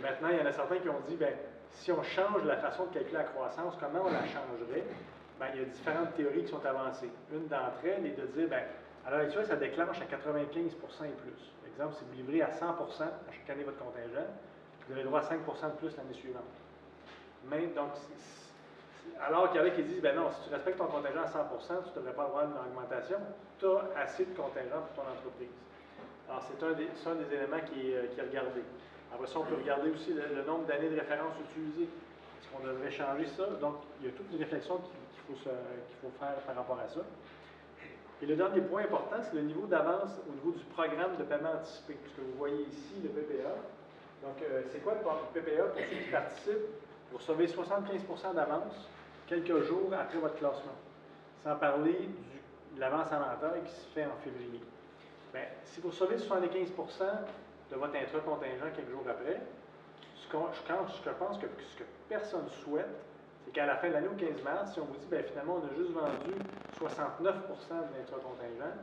[SPEAKER 4] Maintenant, il y en a certains qui ont dit, bien, si on change la façon de calculer la croissance, comment on la changerait? Bien, il y a différentes théories qui sont avancées. Une d'entre elles est de dire, bien, à l'heure actuelle, ça déclenche à 95 % et plus. Par exemple, si vous livrez à 100 % à chaque année votre contingent, vous avez le droit à 5 % de plus l'année suivante. Mais donc, alors qu'il y en a qui disent, ben non, si tu respectes ton contingent à 100 % tu ne devrais pas avoir une augmentation, tu as assez de contingent pour ton entreprise. Alors, c'est un des éléments qui est regardé. Après ça, on peut regarder aussi le nombre d'années de référence utilisées. Est-ce qu'on devrait changer ça? Donc, il y a toute une réflexion qu'il faut faire par rapport à ça. Et le dernier point important, c'est le niveau d'avance au niveau du programme de paiement anticipé. Ce que vous voyez ici, le PPA. Donc, c'est quoi le PPA pour ceux qui participent? Vous recevez 75 % d'avance quelques jours après votre classement, sans parler de l'avance en inventaire qui se fait en février. Bien, si vous recevez 75 % de votre intra-contingent quelques jours après, ce que je pense que ce que personne souhaite, c'est qu'à la fin de l'année, au 15 mars, si on vous dit, bien, finalement, on a juste vendu 69 % de l'intra-contingent,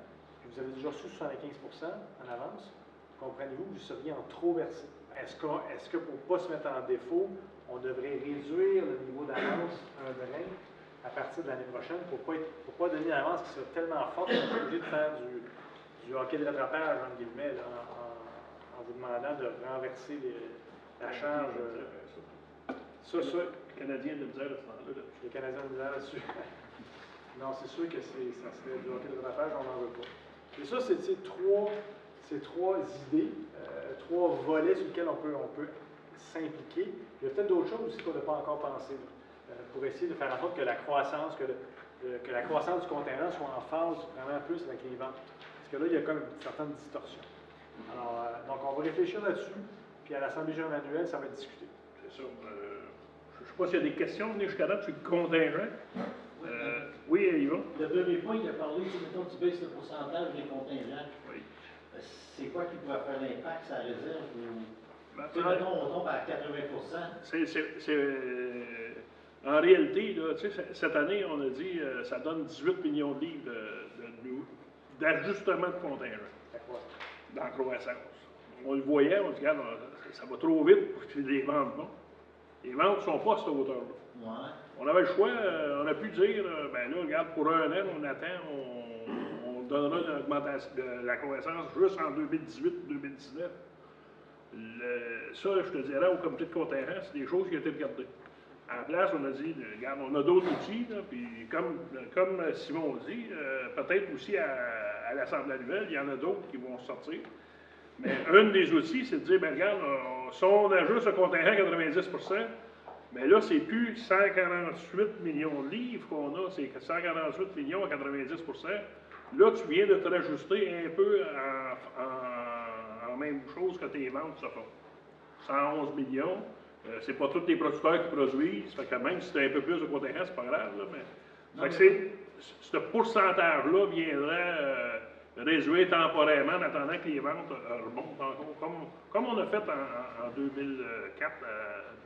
[SPEAKER 4] puis vous avez déjà reçu 75 % en avance, comprenez-vous que vous seriez en trop versé. Est-ce que pour ne pas se mettre en défaut, on devrait réduire le niveau d'avance un brin à partir de l'année prochaine pour ne pas donner une avance qui soit tellement forte qu'on est obligé de faire du hockey de rattrapage, entre guillemets, là, en vous demandant de renverser la charge.
[SPEAKER 1] Les Canadiens de misère à ce moment-là.
[SPEAKER 4] Les Canadiens de misère là-dessus. Non, c'est sûr que ça serait du hockey de rattrapage, on n'en veut pas. Et ça, c'est trois idées, 3 volets sur lesquels on peut s'impliquer. Il y a peut-être d'autres choses aussi qu'on n'a pas encore pensé pour essayer de faire en sorte que la croissance, que la croissance du contingent soit en phase vraiment plus avec les ventes. Parce que là, il y a comme une certaine distorsion. Alors, donc, on va réfléchir là-dessus, puis à l'Assemblée générale annuelle, ça va être discuté.
[SPEAKER 1] C'est ça. Je ne sais pas s'il y a des questions venez jusqu'à là sur le contingent. Oui, Oui, Yvan?
[SPEAKER 6] Le premier point, il a parlé, mettons, tu baisses le pourcentage des contingents.
[SPEAKER 1] Oui.
[SPEAKER 6] C'est quoi qui pourrait faire l'impact sur la réserve?
[SPEAKER 1] Ben,
[SPEAKER 6] Tu sais, mettons, on tombe à 80
[SPEAKER 1] en réalité, là, tu sais, cette année, on a dit ça donne 18 millions de livres d'ajustement de contingent dans la croissance. On le voyait, on dit, regarde, ça va trop vite pour que les ventes pas. Les ventes ne sont pas à cette hauteur-là.
[SPEAKER 6] Ouais.
[SPEAKER 1] On avait le choix, on a pu dire, ben là, regarde, pour un an, on attend, on donnera une augmentation de la croissance juste en 2018-2019. Ça, je te dirais, au comité de contingent, c'est des choses qui ont été regardées. À la place, on a dit, regarde, on a d'autres outils, là, puis comme Simon dit, peut-être aussi à l'Assemblée annuelle, il y en a d'autres qui vont sortir. Mais un des outils, c'est de dire, ben regarde, si on ajuste le contingent à 90%, mais là, c'est plus 148 millions de livres qu'on a, c'est 148 millions à 90%. Là, tu viens de te rajuster un peu en même chose que tes ventes se font. 111 millions. C'est pas tous les producteurs qui produisent, fait que même si tu as un peu plus de contingent, c'est pas grave, là, mais... Fait que ce pourcentage-là viendrait réduire temporairement en attendant que les ventes remontent encore, comme on a fait en 2004,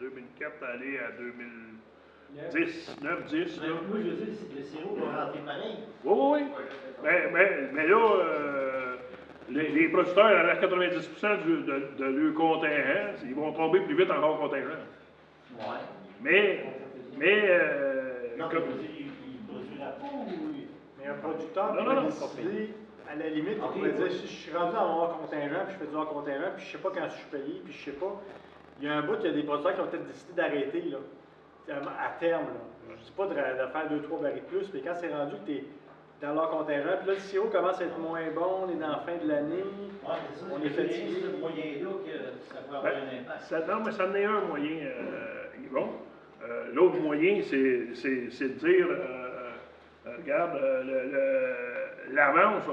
[SPEAKER 1] 2004 aller à 2010, 9, 10.
[SPEAKER 6] Mais
[SPEAKER 1] Là.
[SPEAKER 6] moi, je veux dire, le sirop va rentrer pareil.
[SPEAKER 1] Oui. Mais là, les producteurs, à 90% de leur contingent, ils vont tomber plus vite en hors contingent.
[SPEAKER 6] Ouais. Non, je veux dire, il produit la peau ou...
[SPEAKER 4] Mais un producteur
[SPEAKER 1] Non,
[SPEAKER 4] pourrait
[SPEAKER 1] non,
[SPEAKER 4] décider, à la limite,
[SPEAKER 6] Ok,
[SPEAKER 4] il pourrait dire,
[SPEAKER 6] oui.
[SPEAKER 4] si je suis rendu en hors contingent, puis je fais du hors contingent, puis je sais pas quand je suis payé, puis je sais pas. Il y a un bout, il y a des producteurs qui ont peut-être décidé d'arrêter, là, à terme, là. Je dis pas de faire 2-3 barils de plus, mais quand c'est rendu que tu es dans leur contingent, puis là, le sirop commence à être moins bon, on est dans la fin de l'année,
[SPEAKER 6] Ouais, c'est ça.
[SPEAKER 4] on est fatigué.
[SPEAKER 6] C'est ce moyen-là que ça peut avoir un impact.
[SPEAKER 1] Non, mais ça en est un moyen, Yvon. L'autre moyen, c'est de dire, regarde, l'avance,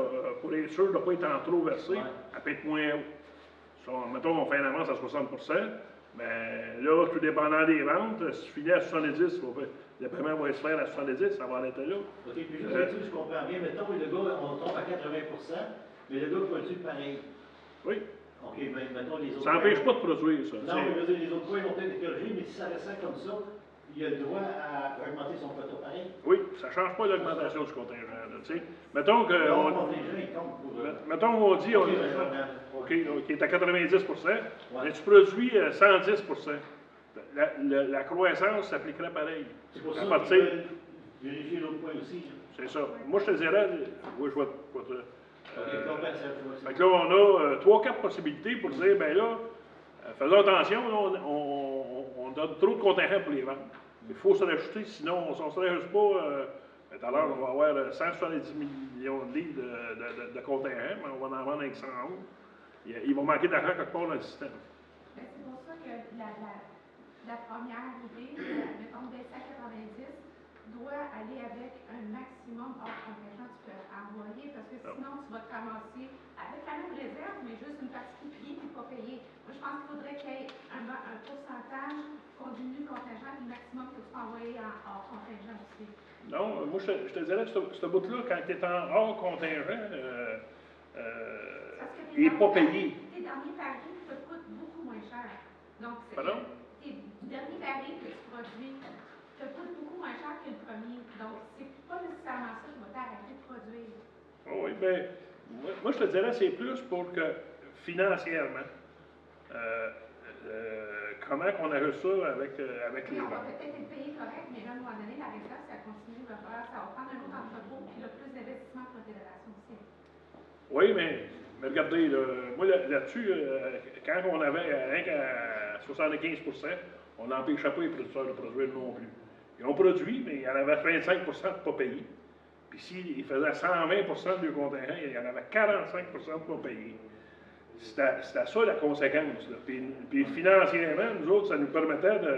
[SPEAKER 1] pour être sûr de ne pas être en trop versé, elle peut être moins haute. Mettons, on fait une avance à 60%, mais là, tout dépendant des ventes, si tu finis à 70, le paiement va se faire à 70, ça va arrêter là.
[SPEAKER 6] OK, puis juste je comprends bien. Mettons, le gars, on tombe à 80%, mais le gars produit pareil.
[SPEAKER 1] Oui.
[SPEAKER 6] OK, mais mettons les autres...
[SPEAKER 1] Ça n'empêche pas de produire, ça.
[SPEAKER 6] Non, mais je veux dire, les autres points vont peut-être être corrigés, mais si ça reste comme ça, il a le droit à augmenter son quota pareil.
[SPEAKER 1] Oui, ça ne change pas l'augmentation du contingent. Là, mettons que...
[SPEAKER 6] Le contingent, il tombe pour...
[SPEAKER 1] Mettons, on dit...
[SPEAKER 6] OK, je comprends.
[SPEAKER 1] OK, qui est à 90 mais tu produis 110 la croissance s'appliquerait pareil.
[SPEAKER 6] C'est pour
[SPEAKER 1] À
[SPEAKER 6] ça
[SPEAKER 1] partir-
[SPEAKER 6] qu'ils veulent vérifier l'autre point aussi.
[SPEAKER 1] C'est ça. Moi, je te dirais... Oui, je vois...
[SPEAKER 6] OK, je comprends, c'est
[SPEAKER 1] Fait que là, on a 3-4 possibilités pour dire, ben là, faisons attention, là, on donne trop de contingent pour les ventes. Il faut se rajouter, sinon, si on ne se rajoute pas, tout à l'heure, on va avoir 170 millions de livres de contingent, mais on va en vendre avec 111. Il va manquer d'argent quelque part dans le système.
[SPEAKER 7] Ben, c'est pour ça que la première idée, mettons baisser à 90, doit aller avec un maximum hors contingent que tu peux envoyer, parce que sinon tu vas te ramasser avec la même réserve, mais juste une partie payée et pas payée. Moi, je pense qu'il faudrait qu'il y ait un pourcentage continu contingent du maximum que tu peux envoyer en hors contingent aussi.
[SPEAKER 1] Non, moi, je te dirais, ce bout-là, quand tu es en hors contingent, il n'est pas payé.
[SPEAKER 7] Tes derniers paris te coûtent beaucoup moins cher. Donc,
[SPEAKER 1] Pardon?
[SPEAKER 7] tes derniers paris que tu produis te coûtent beaucoup moins cher que le premier. Donc, c'est pas nécessairement ça qui va t'arrêter de produire.
[SPEAKER 1] Oh oui, bien, moi, je te dirais, c'est plus pour que, financièrement, comment qu'on ajuste ça avec
[SPEAKER 7] Oui,
[SPEAKER 1] les
[SPEAKER 7] on va
[SPEAKER 1] ventes.
[SPEAKER 7] peut-être être payé correct, mais là, à un moment donné, la réserve, ça continue de faire, ça va prendre un autre entrepôt, puis là, plus d'investissement pour la fédération aussi.
[SPEAKER 1] Oui, mais regardez, moi là-dessus, quand on avait rien qu'à 75 on n'empêchait pas les producteurs de produire non plus. Ils ont produit, mais il y en avait 25 de pas payés. Puis s'ils faisaient 120 de leur contingent, il y en avait 45 de pas payés. C'était ça la conséquence. Là. Puis financièrement, nous autres, ça nous permettait de...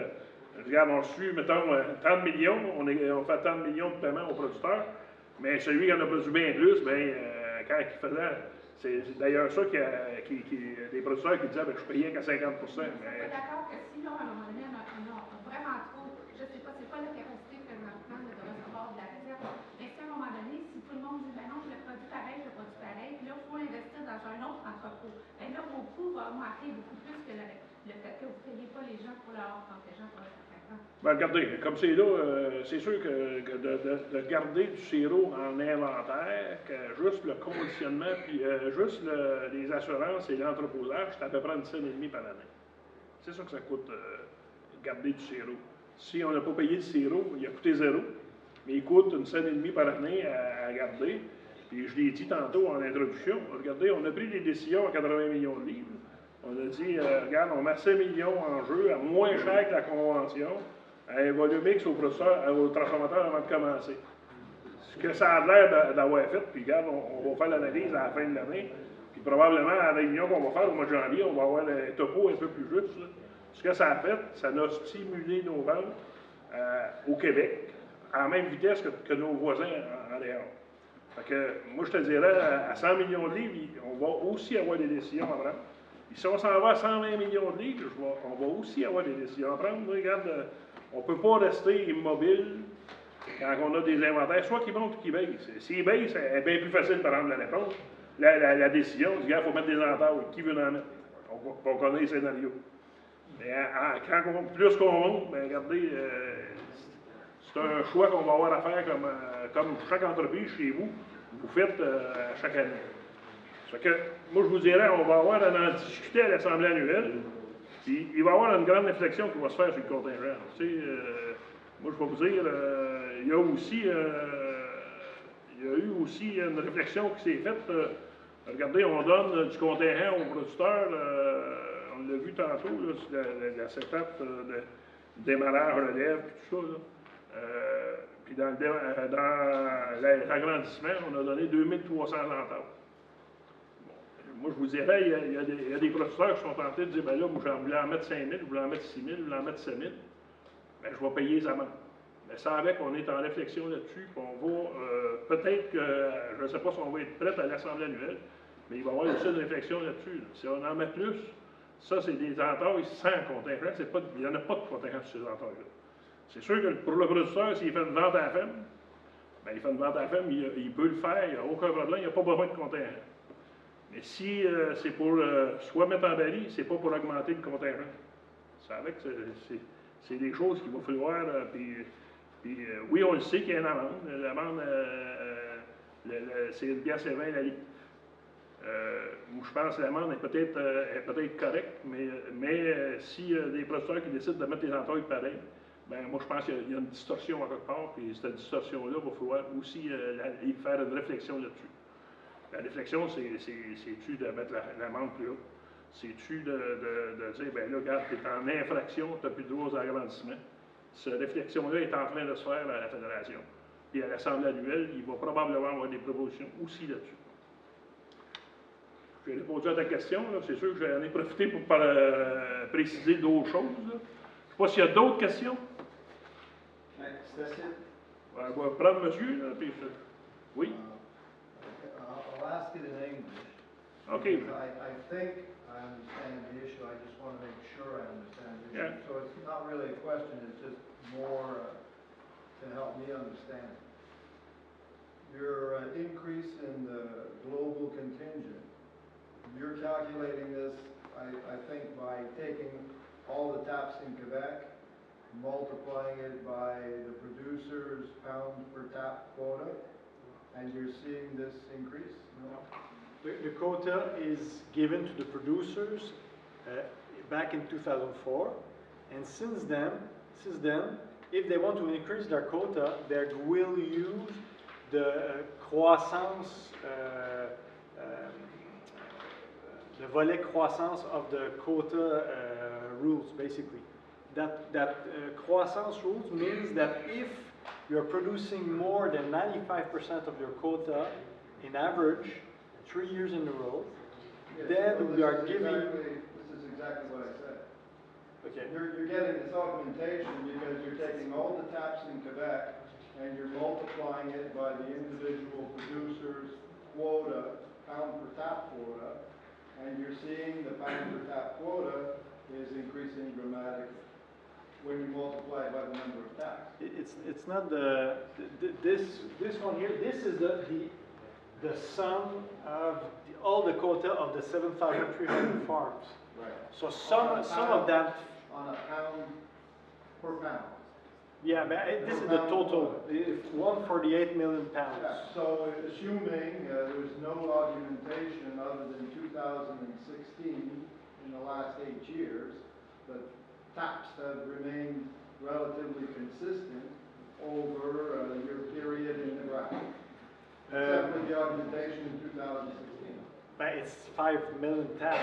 [SPEAKER 1] Regarde, on a reçu, mettons, 30 millions, on fait 30 millions de paiements aux producteurs, mais celui qui en a produit bien plus, bien, quand il faisait... C'est d'ailleurs ça des producteurs qui disaient, ben, je payais qu'à 50
[SPEAKER 7] Je suis
[SPEAKER 1] mais...
[SPEAKER 7] d'accord que si, là, à un moment donné, on a vraiment trop, je ne sais pas, c'est pas la capacité présentement de recevoir de la réserve, mais si à dans un autre entrepôt. Et là, vos coûts vont augmenter beaucoup plus que le fait que vous ne payez pas les gens pour leur contingent pour un certain temps.
[SPEAKER 1] Ben, regardez, comme c'est là, c'est sûr que de garder du sirop en inventaire, que juste le conditionnement, puis juste les assurances et l'entreposage, c'est à peu près une scène et demie par année. C'est ça que ça coûte, garder du sirop. Si on n'a pas payé de sirop, il a coûté zéro, mais il coûte une scène et demie par année à garder. Puis je l'ai dit tantôt en introduction, regardez, on a pris des décisions à 80 millions de livres. On a dit, regarde, on met 5 millions en jeu à moins cher que la convention, à un volume X au transformateur avant de commencer. Ce que ça a l'air d'avoir fait, puis regarde, on va faire l'analyse à la fin de l'année, puis probablement à la réunion qu'on va faire au mois de janvier, on va avoir le topo un peu plus juste. Là. Ce que ça a fait, ça a stimulé nos ventes au Québec à la même vitesse que nos voisins en dehors. Fait que, moi, je te dirais, à 100 millions de livres, on va aussi avoir des décisions à prendre. Et si on s'en va à 120 millions de livres, on va aussi avoir des décisions à prendre. Moi, regarde, on ne peut pas rester immobile quand on a des inventaires, soit qui montent ou qui baissent. S'ils baissent, c'est bien plus facile de prendre la réponse. La décision, il faut mettre des entailles. Qui veut en mettre? On connaît les scénarios. Mais plus qu'on monte, ben, regardez, c'est un choix qu'on va avoir à faire comme chaque entreprise chez vous, vous faites chaque année. Ça fait que, moi, je vous dirais, on va avoir à en discuter à l'Assemblée annuelle, puis il va y avoir une grande réflexion qui va se faire sur le contingent. Tu sais, moi, je vais vous dire, il y a eu aussi une réflexion qui s'est faite. Regardez, on donne du contingent aux producteurs, on l'a vu tantôt, là, sur la setup de démarrage relève, puis tout ça. Là. Puis dans l'agrandissement, on a donné 2300 entailles. Moi, je vous dirais, il y a des producteurs qui sont tentés de dire, ben là, moi, je voulais en mettre 5 000, je voulais en mettre 6 000, je voulais en mettre 7 000. Ben, je vais payer les amendes. Mais ça avec, on est en réflexion là-dessus, puis on va, peut-être que, je ne sais pas si on va être prêt à l'Assemblée annuelle, mais il va y avoir aussi une réflexion là-dessus. Là. Si on en met plus, ça, c'est des entailles sans contingent, il n'y en a pas de contingent sur ces entailles-là. C'est sûr que pour le producteur, s'il fait une vente à la ferme, ben, il fait une vente à la ferme, il peut le faire, il n'y a aucun problème, il n'y a pas besoin de contingent. Mais si c'est pour soit mettre en baril, c'est pas pour augmenter le contingent. C'est avec, c'est des choses qu'il va falloir. Oui, on le sait qu'il y a une amende. L'amende, c'est 1,20 la litre. Je pense que l'amende est peut-être correcte, mais si des producteurs qui décident de mettre les entailles pareilles, ben moi je pense qu'il y a une distorsion à quelque part, puis cette distorsion-là, il va falloir aussi faire une réflexion là-dessus. La réflexion, c'est-tu de mettre l'amende plus haute? C'est-tu de dire, ben là, regarde, tu es en infraction, tu n'as plus de droit aux agrandissements. Cette réflexion-là est en train de se faire à la Fédération. Puis à l'Assemblée annuelle, il va probablement avoir des propositions aussi là-dessus. J'ai répondu à ta question, c'est sûr que j'en ai profité pour préciser d'autres choses. Là. Je ne sais pas s'il y a d'autres questions.
[SPEAKER 3] C'est assez.
[SPEAKER 1] On va prendre monsieur, là, puis oui.
[SPEAKER 8] I'll ask it in English.
[SPEAKER 1] Okay.
[SPEAKER 8] I think I understand the issue. I just want to make sure I understand the issue.
[SPEAKER 1] Yeah.
[SPEAKER 8] So it's not really a question. It's just more to help me understand. Your increase in the global contingent. You're calculating this, I think, by taking all the taps in Quebec, multiplying it by the producer's pound per tap quota, and you're seeing this increase? No?
[SPEAKER 4] The quota is given to the producers back in 2004, and since then, if they want to increase their quota, they will use the croissance, the volet croissance of the quota rules, basically. That croissance rules means that if you're producing more than 95% of your quota in average, 3 years in a row,
[SPEAKER 8] Yes,
[SPEAKER 4] then
[SPEAKER 8] well,
[SPEAKER 4] we are giving...
[SPEAKER 8] This is exactly what I said.
[SPEAKER 4] Okay.
[SPEAKER 8] You're getting this augmentation because you're taking all the taps in Quebec and you're multiplying it by the individual producer's quota, pound per tap quota, and you're seeing the pound per tap quota is increasing dramatically when you multiply it by the number of taps.
[SPEAKER 4] It's not this one here. This is the sum of all the quota of the 7,300 farms.
[SPEAKER 8] Right.
[SPEAKER 4] So some of that,
[SPEAKER 8] On a pound per pound.
[SPEAKER 4] yeah, but this is the total, 148 million pounds.
[SPEAKER 8] Yeah, so assuming there's no augmentation other than 2016 in the last 8 years, the taps have remained relatively consistent over your period in the graph. Except for the augmentation in 2016.
[SPEAKER 4] But it's 5 million taps.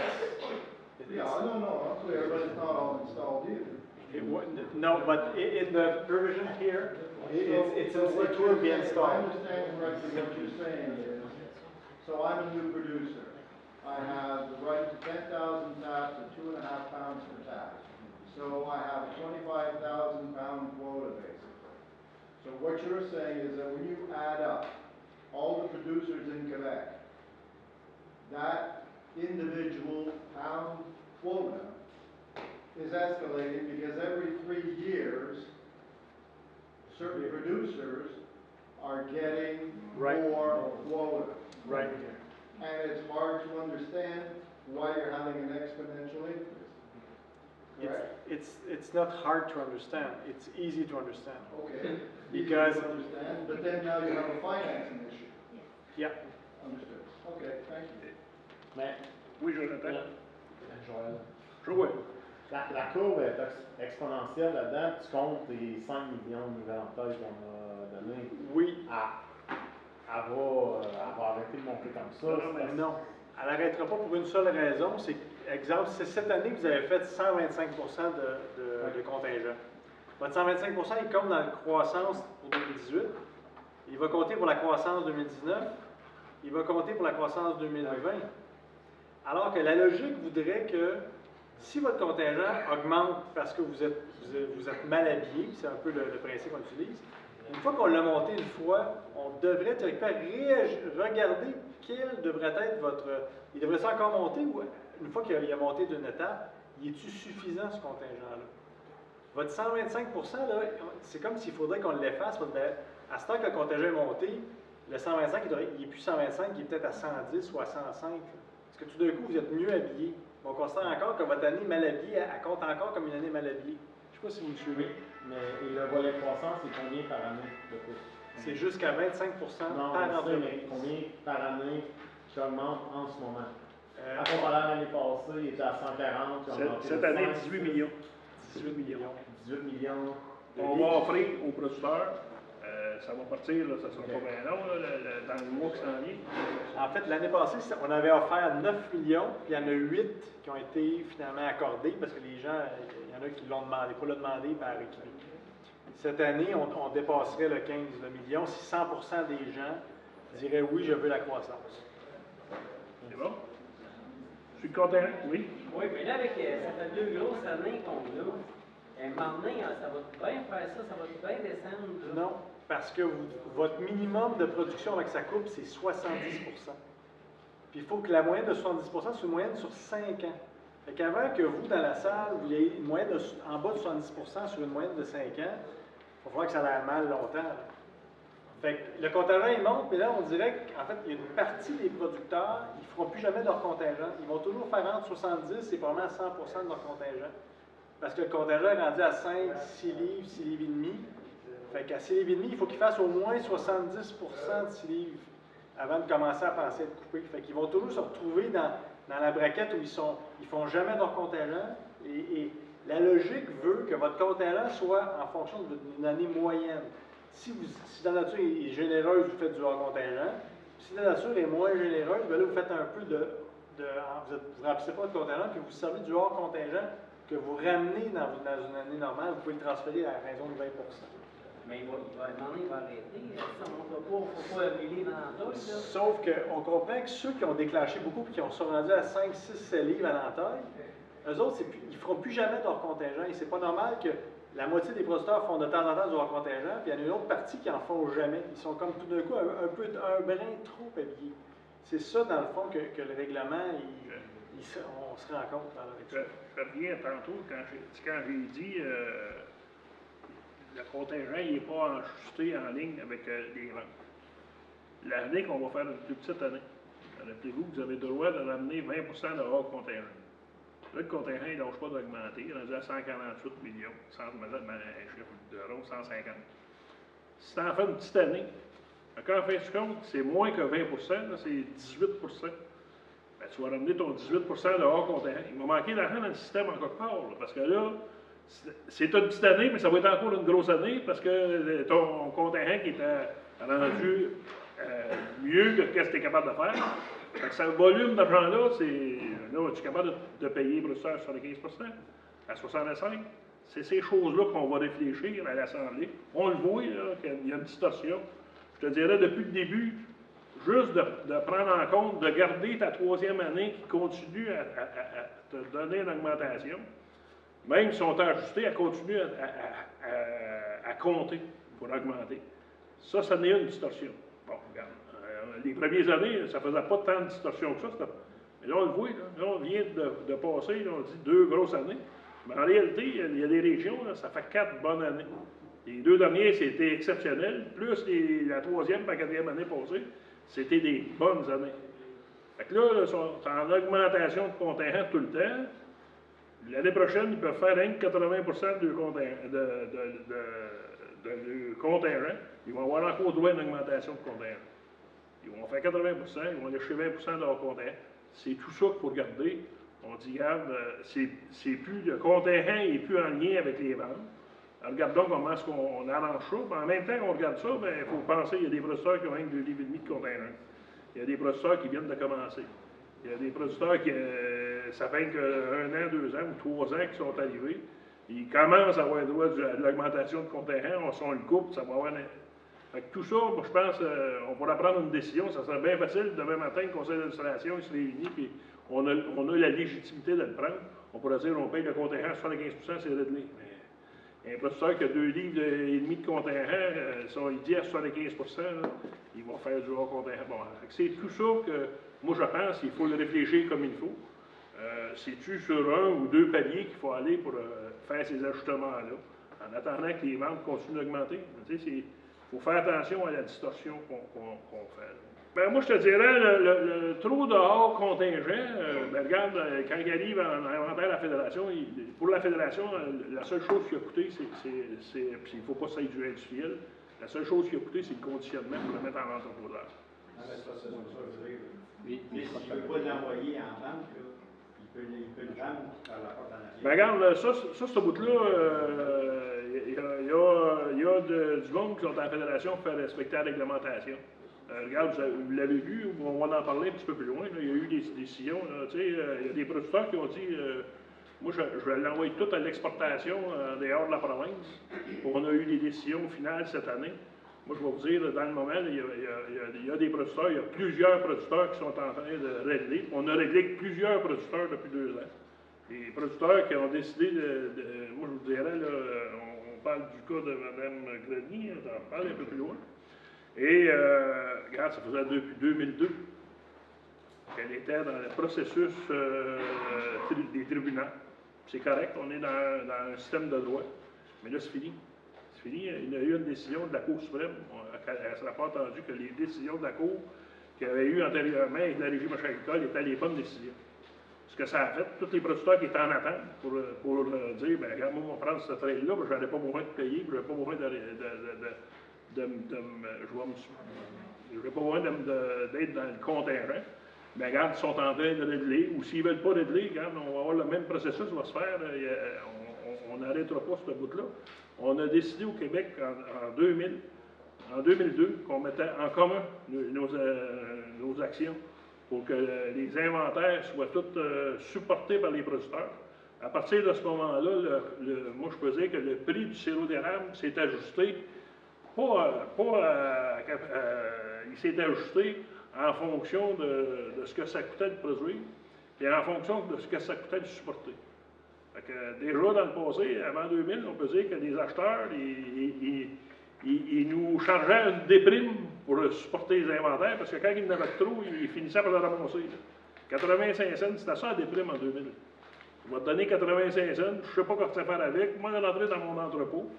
[SPEAKER 8] Yeah, no, I'm clear, but it's not all installed either.
[SPEAKER 4] No, but in the provision here, it will be
[SPEAKER 8] If I
[SPEAKER 4] installed.
[SPEAKER 8] understand correctly, what you're saying is, so I'm a new producer. I have the right to 10,000 taps at 2.5 pounds per tap. So I have a 25,000 pound quota basically. So what you're saying is that when you add up all the producers in Quebec, that individual pound quota is escalating because every 3 years, certain producers are getting
[SPEAKER 4] Right.
[SPEAKER 8] more quota.
[SPEAKER 4] Right.
[SPEAKER 8] And it's hard to understand why you're having an exponential increase. Correct?
[SPEAKER 4] It's not hard to understand. It's easy to understand.
[SPEAKER 8] Okay.
[SPEAKER 4] Because-
[SPEAKER 8] Easy to understand, but then now you have a financing issue.
[SPEAKER 4] Yeah.
[SPEAKER 8] Understood. Okay, thank you.
[SPEAKER 5] Mais,
[SPEAKER 1] Oui, Jonathan.
[SPEAKER 5] Joël,
[SPEAKER 1] Joël.
[SPEAKER 5] la courbe est exponentielle là-dedans, tu comptes les 5 millions de nouvelles emplois qu'on a donnés.
[SPEAKER 4] Oui.
[SPEAKER 5] Elle va arrêter de monter comme ça.
[SPEAKER 1] Non, mais
[SPEAKER 4] Non. Elle n'arrêtera pas pour une seule raison, c'est exemple, c'est cette année que vous avez fait 125% de contingent. Votre 125%, il compte dans la croissance pour 2018, il va compter pour la croissance 2019, il va compter pour la croissance 2020. Alors que la logique voudrait que si votre contingent augmente parce que vous êtes mal habillé, c'est un peu le principe qu'on utilise, une fois qu'on l'a monté une fois, on devrait théoriquement regarder quel devrait être votre... Il devrait encore monter ou une fois qu'il a monté d'une étape, il est-tu suffisant ce contingent-là? Votre 125%, là, c'est comme s'il faudrait qu'on l'efface. À ce temps que le contingent est monté, le 125, il n'est plus 125, il est peut-être à 110 ou à 105. Parce que tout d'un coup, vous êtes mieux habillé. On considère encore que votre année mal habillée, elle compte encore comme une année mal habillée. Je ne sais pas si vous me suivez.
[SPEAKER 5] Mais le volet croissance, c'est combien par année de plus?
[SPEAKER 4] C'est jusqu'à 25%
[SPEAKER 5] Non,
[SPEAKER 4] par
[SPEAKER 5] mais
[SPEAKER 4] entreprise.
[SPEAKER 5] combien par année qui augmente en ce moment? À comparer à l'année passée, il était à 140, qui a augmenté
[SPEAKER 1] Cette
[SPEAKER 5] de
[SPEAKER 1] année,
[SPEAKER 5] 5,
[SPEAKER 1] 18 millions. 18 millions.
[SPEAKER 5] 18 millions. de
[SPEAKER 1] On
[SPEAKER 5] livres.
[SPEAKER 1] va offrir aux producteurs, ça va partir, là, ça ne sera pas bien long, là, dans le mois qui s'en vient.
[SPEAKER 4] En fait, l'année passée, on avait offert 9 millions, puis il y en a 8 qui ont été finalement accordés parce que les gens, il y en a qui l'ont demandé, pas le demander par écrit. Cette année, on dépasserait le 15 millions si 100% des gens diraient oui, je veux la croissance.
[SPEAKER 1] C'est bon? Je suis content, oui?
[SPEAKER 6] Oui, mais là, avec, ça fait 2 grosses années qu'on a. À un moment donné, ça va bien faire ça, ça va bien descendre. Là.
[SPEAKER 4] Non, parce que votre minimum de production avec sa coupe, c'est 70%. Puis il faut que la moyenne de 70%, c'est une moyenne sur 5 ans. Fait qu'avant que vous, dans la salle, vous ayez une moyenne en bas de 70% sur une moyenne de 5 ans, il va falloir que ça aille mal longtemps. Là. Fait que le contingent, il monte, mais là, on dirait qu'en fait, il y a une partie des producteurs, ils ne feront plus jamais leur contingent. Ils vont toujours faire entre 70 et probablement 100% de leur contingent. Parce que le contingent est rendu à 5, 6 livres, 6 livres et demi. Fait qu'à 6 livres et demi, il faut qu'ils fassent au moins 70% de 6 livres avant de commencer à penser à être coupés. Fait qu'ils vont toujours se retrouver dans la braquette où ils font jamais leur contingent. Et la logique veut que votre contingent soit en fonction d'une année moyenne. Si la nature est généreuse, vous faites du hors contingent. Si la nature est moins généreuse, bien là, vous faites un peu vous ne remplissez pas votre contingent, puis vous servez du hors contingent que vous ramenez dans une année normale, vous pouvez le transférer à raison de 20%.
[SPEAKER 6] Mais il va arrêter. Ça, on ne faut pas amuler dans l'entaille.
[SPEAKER 4] Sauf qu'on comprend que ceux qui ont déclenché beaucoup et qui sont rendus à 5, 6, 7 livres à l'entaille, eux autres, ils ne feront plus jamais de leur contingent. Et c'est pas normal que la moitié des producteurs font de temps en temps de leur contingent, puis il y en a une autre partie qui n'en font jamais. Ils sont comme tout d'un coup un brin trop habillés. C'est ça, dans le fond, que le règlement, on se rend compte avec ça.
[SPEAKER 1] Je reviens tantôt quand j'ai dit le contingent n'est pas ajusté en ligne avec les ventes. l'année qu'on va faire une plus petite année. Rappelez-vous que vous avez le droit de ramener 20% de hors contingent. Là, le contingent, il ne lâche pas d'augmenter. Il est rendu à 148 millions. Un chiffre de rond, 150. Si tu en fais une petite année, quand on fait ce compte, c'est moins que 20%, c'est 18%. Ben, tu vas ramener ton 18% de hors contingent. Il va manquer d'argent dans le système en quelque part, là, parce que là, c'est une petite année, mais ça va être encore une grosse année parce que ton contingent qui est rendu mieux que ce que tu es capable de faire. Fait que ce volume d'argent-là, là, tu es capable de payer Bruxelles sur les 15%, à 65%. C'est ces choses-là qu'on va réfléchir à l'Assemblée. On le voit, là, qu'il y a une distorsion. Je te dirais, depuis le début, juste de prendre en compte, de garder ta troisième année qui continue à te donner une augmentation, même si on t'a ajusté, elle continue à compter pour augmenter. Ça n'est une distorsion. Bon, regarde, les premières années, ça ne faisait pas tant de distorsion que ça. Mais là, on le voit, là on vient de passer, là, on dit 2 grosses années. Mais en réalité, il y a des régions, là, ça fait 4 bonnes années. Les 2 dernières, c'était exceptionnel, plus la troisième et la quatrième année passée, c'était des bonnes années. Fait que là, ils sont en augmentation de contingent tout le temps. L'année prochaine, ils peuvent faire rien que 80% du contingent. Ils vont avoir encore droit à une augmentation de contingent. Ils vont faire 80%, ils vont lâcher 20% de leur contingent. C'est tout ça qu'il faut regarder. On dit, regarde, c'est plus, le contingent n'est plus en lien avec les ventes. Alors, regardons comment est-ce qu'on arrange ça. Mais en même temps qu'on regarde ça, il faut penser qu'il y a des producteurs qui ont 2,5 livres de contingent. Il y a des producteurs qui viennent de commencer. Il y a des producteurs qui, ça fait qu'un an, 2 ans ou 3 ans qu'ils sont arrivés. Ils commencent à avoir le droit de l'augmentation de contingent. On le coupe, ça va avoir Fait que tout ça, moi, je pense, on pourra prendre une décision. Ça serait bien facile. Demain matin, le conseil d'administration il se réunit, puis on a la légitimité de le prendre. On pourrait dire on paye le contingent à 75%, c'est réglé. Mais un producteur qui a 2 livres et demi de contingent, il dit à 75%, là, il va faire du hors contingent. Bon, c'est tout ça que, moi, je pense qu'il faut le réfléchir comme il faut. C'est-tu sur 1 ou 2 paliers qu'il faut aller pour faire ces ajustements-là, en attendant que les ventes continuent d'augmenter? Tu sais, il faut faire attention à la distorsion qu'on fait. Ben, moi, je te dirais, le trop de hors contingent, regarde, quand il arrive en inventaire à la fédération, pour la fédération, la seule chose qui a coûté, puis il ne faut pas ça être du industriel, la seule chose qui a coûté, c'est le conditionnement pour le mettre en entreposage.
[SPEAKER 3] Mais s'il ne veut pas l'envoyer en vente, là, il peut le vendre par la porte en arrière.
[SPEAKER 1] Ben, regarde, ce bout-là, il y a du monde qui sont en fédération pour faire respecter la réglementation. Regarde, vous l'avez vu, on va en parler un petit peu plus loin. Là, il y a eu des décisions. Il y a des producteurs qui ont dit moi, je vais l'envoyer tout à l'exportation en dehors de la province. On a eu des décisions finales cette année. Moi, je vais vous dire, dans le moment, il y a des producteurs, il y a plusieurs producteurs qui sont en train de régler. On a réglé plusieurs producteurs depuis 2 ans. Les producteurs qui ont décidé moi, je vous dirais, là, on parle du cas de Mme Grenier, on en parle un peu plus loin. Et, regarde, ça faisait depuis 2002 qu'elle était dans le processus des tribunaux. C'est correct, on est dans un système de droit. Mais là, c'est fini. C'est fini. Il y a eu une décision de la Cour suprême. Elle ne sera pas entendu que les décisions de la Cour qu'il y avait eu antérieurement avec le régime agricole étaient les bonnes décisions. Ce que ça a fait, tous les producteurs qui étaient en attente pour dire, ben regarde, moi, on va prendre ce trail-là, je n'aurais pas besoin de payer, je n'aurais pas besoin d'être dans le contingent. Mais regarde, ils sont en train de régler, ou s'ils ne veulent pas régler, regarde, on va avoir le même processus va se faire, on n'arrêtera pas ce bout-là. On a décidé au Québec en 2002, qu'on mettait en commun nos actions pour que les inventaires soient tous supportés par les producteurs. À partir de ce moment-là, moi je peux dire que le prix du sirop d'érable s'est ajusté, il s'est ajusté en fonction de ce que ça coûtait de produire et en fonction de ce que ça coûtait de supporter. Fait que déjà dans le passé, avant 2000, on peut dire que les acheteurs, ils nous chargeaient une déprime pour supporter les inventaires parce que quand ils en avaient trop, ils finissaient par le ramasser. Là. 85 cents, c'était ça la déprime en 2000. Je vais te donner 85 cents, je ne sais pas quoi faire avec, moi je vais rentrer dans mon entrepôt.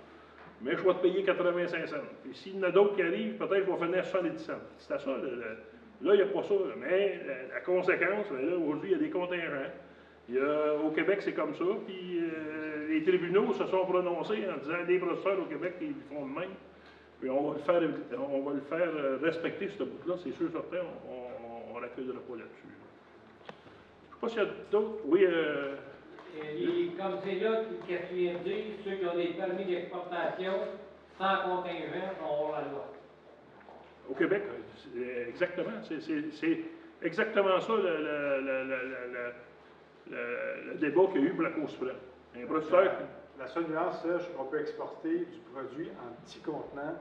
[SPEAKER 1] mais je vais te payer 85 cents. Puis s'il y en a d'autres qui arrivent, peut-être que je vais finir 70 cents. C'était ça. Là, il n'y a pas ça. Mais la conséquence, ben là, aujourd'hui, il y a des contingents. Au Québec, c'est comme ça. Puis les tribunaux se sont prononcés en disant les professeurs au Québec, ils font de même. Puis on va le faire respecter, ce bout-là. C'est sûr, certain, on ne reculera pas là-dessus. Je ne sais pas s'il y a d'autres. Oui.
[SPEAKER 6] Comme c'est là, qu'est-ce que tu viens de dire, ceux qui ont des permis d'exportation sans contingent ont la loi.
[SPEAKER 1] Au Québec, exactement. C'est exactement ça le débat qu'il y a eu pour la Cour suprême. Un professeur.
[SPEAKER 4] La seule nuance, c'est qu'on peut exporter du produit en petits contenants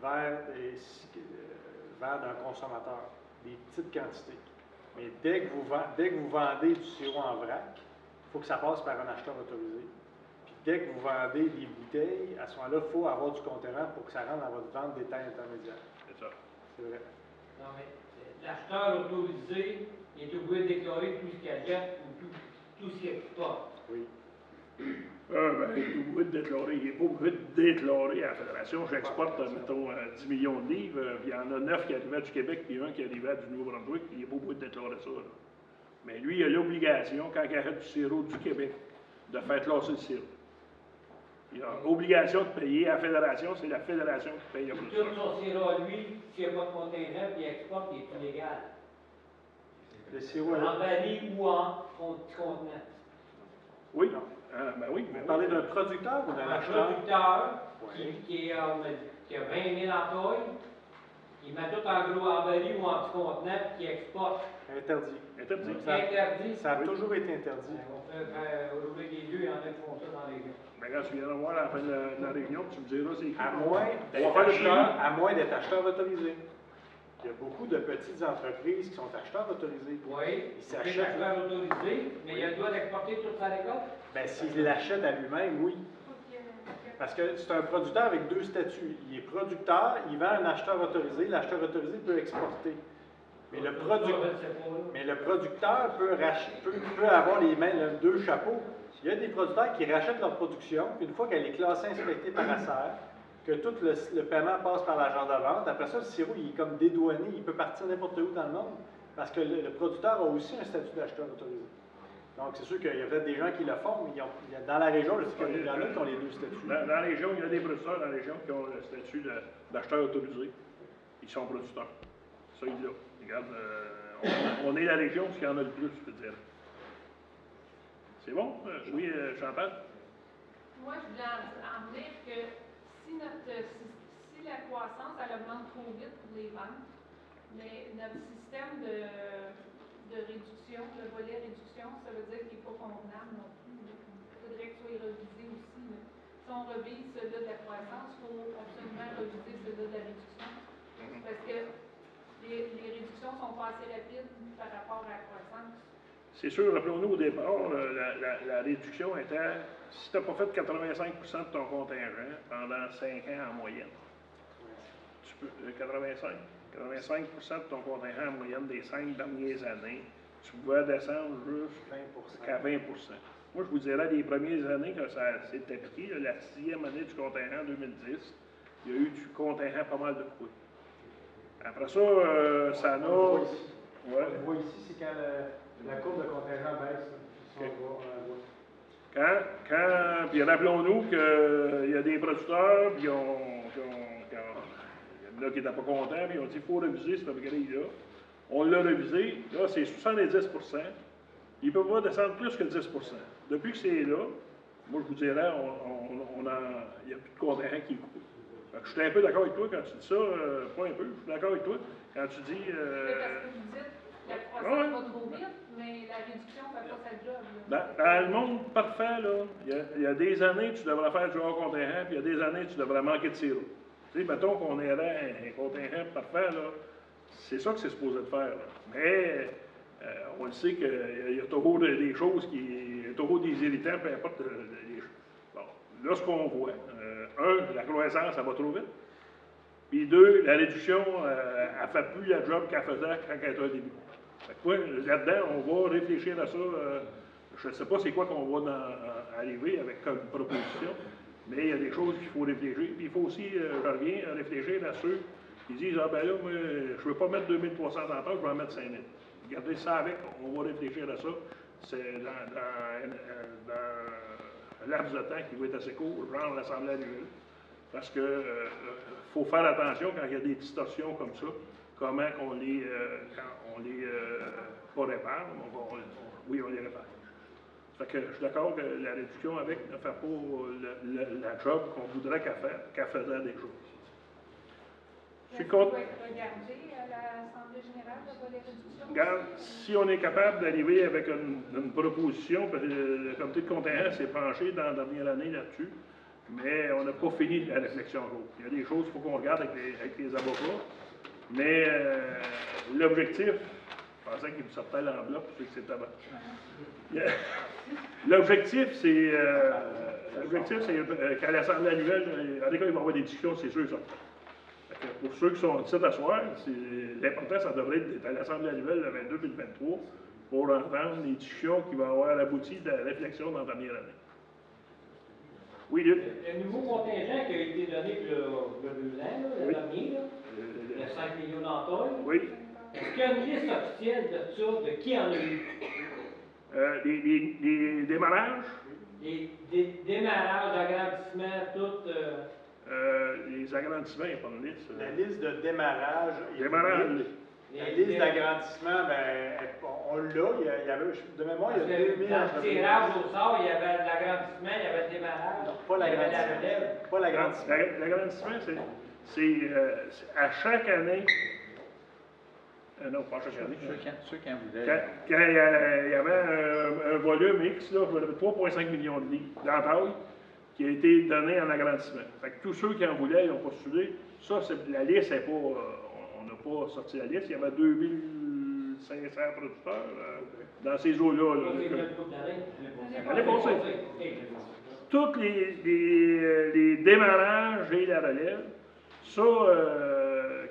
[SPEAKER 4] vers d'un consommateur, des petites quantités. Mais dès que vous vendez du sirop en vrac, il faut que ça passe par un acheteur autorisé. Puis dès que vous vendez des bouteilles, à ce moment-là, il faut avoir du contenant pour que ça rentre dans votre vente détail intermédiaire.
[SPEAKER 1] C'est ça.
[SPEAKER 4] C'est vrai.
[SPEAKER 6] Non, mais l'acheteur autorisé, il est obligé de déclarer tout ce qu'il achète ou tout ce qu'il exporte.
[SPEAKER 4] Oui.
[SPEAKER 1] Il est obligé de déclarer. Il n'est pas obligé de déclarer à la Fédération. J'exporte, mettons, 10 millions de livres, puis il y en a 9 qui arrivaient du Québec, puis un qui arrivait du Nouveau-Brunswick, il n'est pas obligé de déclarer ça. Là. Mais lui, il a l'obligation, quand il achète du sirop du Québec, de faire classer le sirop. Il a l'obligation de payer à la Fédération, c'est la Fédération qui paye le plus.
[SPEAKER 6] Tout son sirop à lui, s'il n'y a pas de contingent, puis il exporte, il est illégal.
[SPEAKER 4] Le sirop
[SPEAKER 6] En baril ou en petit contenant.
[SPEAKER 1] Oui. Ben oui.
[SPEAKER 4] Vous parlez d'un producteur ou d'un
[SPEAKER 6] Un
[SPEAKER 4] acheteur?
[SPEAKER 6] producteur
[SPEAKER 4] Oui.
[SPEAKER 6] qui a 20 000 employés, il met tout en gros en baril ou en petit contenant, puis qui exporte.
[SPEAKER 4] Interdit.
[SPEAKER 1] Interdit.
[SPEAKER 6] C'est interdit.
[SPEAKER 4] Ça a toujours été interdit.
[SPEAKER 6] On peut faire rouler les yeux, il y en a qui font ça dans les yeux.
[SPEAKER 1] Ben, quand tu viendras voir à la fin de la réunion, tu me diras c'est qui.
[SPEAKER 4] À moins d'être acheteur autorisé. Il y a beaucoup de petites entreprises qui sont acheteurs autorisés.
[SPEAKER 6] Oui,
[SPEAKER 4] Ils
[SPEAKER 6] c'est
[SPEAKER 4] s'achètent.
[SPEAKER 6] l'acheteur autorisé, mais il a le droit d'exporter toute sa récolte.
[SPEAKER 4] Bien, s'il l'achète à lui-même, oui. Parce que c'est un producteur avec deux statuts. Il est producteur, il vend à un acheteur autorisé. L'acheteur autorisé peut exporter. Mais le producteur peut avoir les deux chapeaux. Il y a des producteurs qui rachètent leur production, puis une fois qu'elle est classée, inspectée par ACER, que tout le paiement passe par l'agent de vente, après ça, le sirop, il est comme dédouané, il peut partir n'importe où dans le monde, parce que le producteur a aussi un statut d'acheteur autorisé. Donc, c'est sûr qu'il y a peut-être des gens qui le font, mais dans la région, je sais qu'il y en a qui ont les deux statuts.
[SPEAKER 1] Dans la région, il y a des producteurs dans la région qui ont le statut d'acheteur autorisé. Ils sont producteurs. Ça, il est là. Regarde, on est la région qui en a le plus, je peux dire. C'est bon? Oui, Chantal?
[SPEAKER 7] Moi, je voulais en dire que si la croissance, elle augmente trop vite pour les ventes, mais notre système de réduction, le volet réduction, ça veut dire qu'il n'est pas convenable non plus. Il faudrait que ce soit révisé aussi. Là. Si on revise celui de la croissance, il faut absolument reviser celui de la réduction. Parce que les réductions sont pas assez rapides par rapport à la croissance.
[SPEAKER 1] C'est sûr, rappelons-nous au départ, la réduction était, si tu n'as pas fait 85 de ton contingent pendant 5 ans en moyenne, tu peux, 85 de ton contingent en moyenne des 5 dernières années, tu pouvais descendre jusqu'à 20 Moi, je vous dirais, les premières années que ça s'est appliqué, la 6e année du contingent en 2010, il y a eu du contingent pas mal de coups. Après ça, ça n'a...
[SPEAKER 4] On le voit ici, c'est quand la courbe de contingent baisse.
[SPEAKER 1] Puis rappelons-nous qu'il y a des producteurs, puis il y en a qui n'étaient pas contents, puis ils ont dit qu'il faut reviser cette grille-là. On l'a révisé, là c'est 70 il ne peut pas descendre plus que 10 Depuis que c'est là, moi je vous dirais, il n'y a plus de contingent qui coûte. Je suis un peu d'accord avec toi quand tu dis ça, pas un peu, je suis d'accord avec toi quand tu dis...
[SPEAKER 7] Parce que vous dites, la croissance va trop vite, mais la réduction ne fait pas sa job.
[SPEAKER 1] Dans le monde parfait, là, il y a des années tu devrais faire du hors contingent, puis il y a des années tu devrais manquer de sirop. Tu sais, mettons qu'on aurait un contingent parfait, là, c'est ça que c'est supposé de faire. Là. Mais on le sait qu'il y a toujours des choses il y a toujours des irritants, peu importe les choses. Bon, là, ce qu'on voit, la croissance, ça va trop vite. Puis 2, la réduction, elle ne fait plus la job qu'elle faisait quand elle était au début. Fait que, là-dedans, on va réfléchir à ça. Je ne sais pas c'est quoi qu'on va arriver avec comme proposition, Mais il y a des choses qu'il faut réfléchir. Puis il faut aussi, je reviens, réfléchir à ceux qui disent, ah ben là, moi, je ne veux pas mettre 2300 dans je vais en mettre 5000. Regardez ça avec, on va réfléchir à ça. C'est dans un laps de temps qui va être assez court, genre l'Assemblée annuelle. Parce que faut faire attention quand il y a des distorsions comme ça, comment on les, pas répare, oui, on les répare. Fait que je suis d'accord que la réduction avec ne fait pas la job qu'on voudrait qu'elle faisait déjà. Je suis contre.
[SPEAKER 9] Est-ce qu'il va être regardé à l'Assemblée générale, le volet réduction?
[SPEAKER 1] Regarde, si on est capable d'arriver avec une proposition, parce que le comité de contingence s'est penché dans la dernière année là-dessus, mais on n'a pas fini la réflexion. Il y a des choses qu'il faut qu'on regarde avec les avocats, mais l'objectif, je pensais qu'il me sortait l'enveloppe, je sais que c'est avant. L'objectif, c'est qu'à l'Assemblée annuelle, en tout cas, il va y avoir des discussions, c'est sûr et certain. Pour ceux qui sont ici à soir, l'important, ça devrait être à l'Assemblée annuelle le 22 et le 23 pour entendre les discussions qui vont avoir abouti de la réflexion dans la dernière année. Oui, Luc?
[SPEAKER 6] Le nouveau contingent qui a été donné le 2 ans, le dernier, le 5 millions d'entailles.
[SPEAKER 1] Oui.
[SPEAKER 6] Est-ce qu'il y a une liste officielle de ça, de qui en a eu?
[SPEAKER 1] Les démarrages?
[SPEAKER 6] Les démarrages, agrandissements, tout.
[SPEAKER 1] Les agrandissements, il n'y a pas de liste.
[SPEAKER 4] La liste de démarrage.
[SPEAKER 1] Démarrage.
[SPEAKER 4] La liste d'agrandissement, ben, on l'a. Il y avait, de mémoire, il y a 2000.
[SPEAKER 6] Dans le tirage au sort, il y avait l'agrandissement, il y avait le démarrage.
[SPEAKER 4] Non, pas l'agrandissement. Pas l'agrandissement.
[SPEAKER 1] L'agrandissement, c'est à chaque année. Non, pas chaque année.
[SPEAKER 2] Ceux qui en voulaient.
[SPEAKER 1] Quand il y avait un volume X, là, 3,5 millions de livres d'entailles, qui a été donné en agrandissement. Fait que tous ceux qui en voulaient, ils ont postulé. Ça, la liste n'est pas. On n'a pas sorti la liste. Il y avait 2500 producteurs dans ces eaux-là. L'année passée. Tous les démarrages et la relève, ça,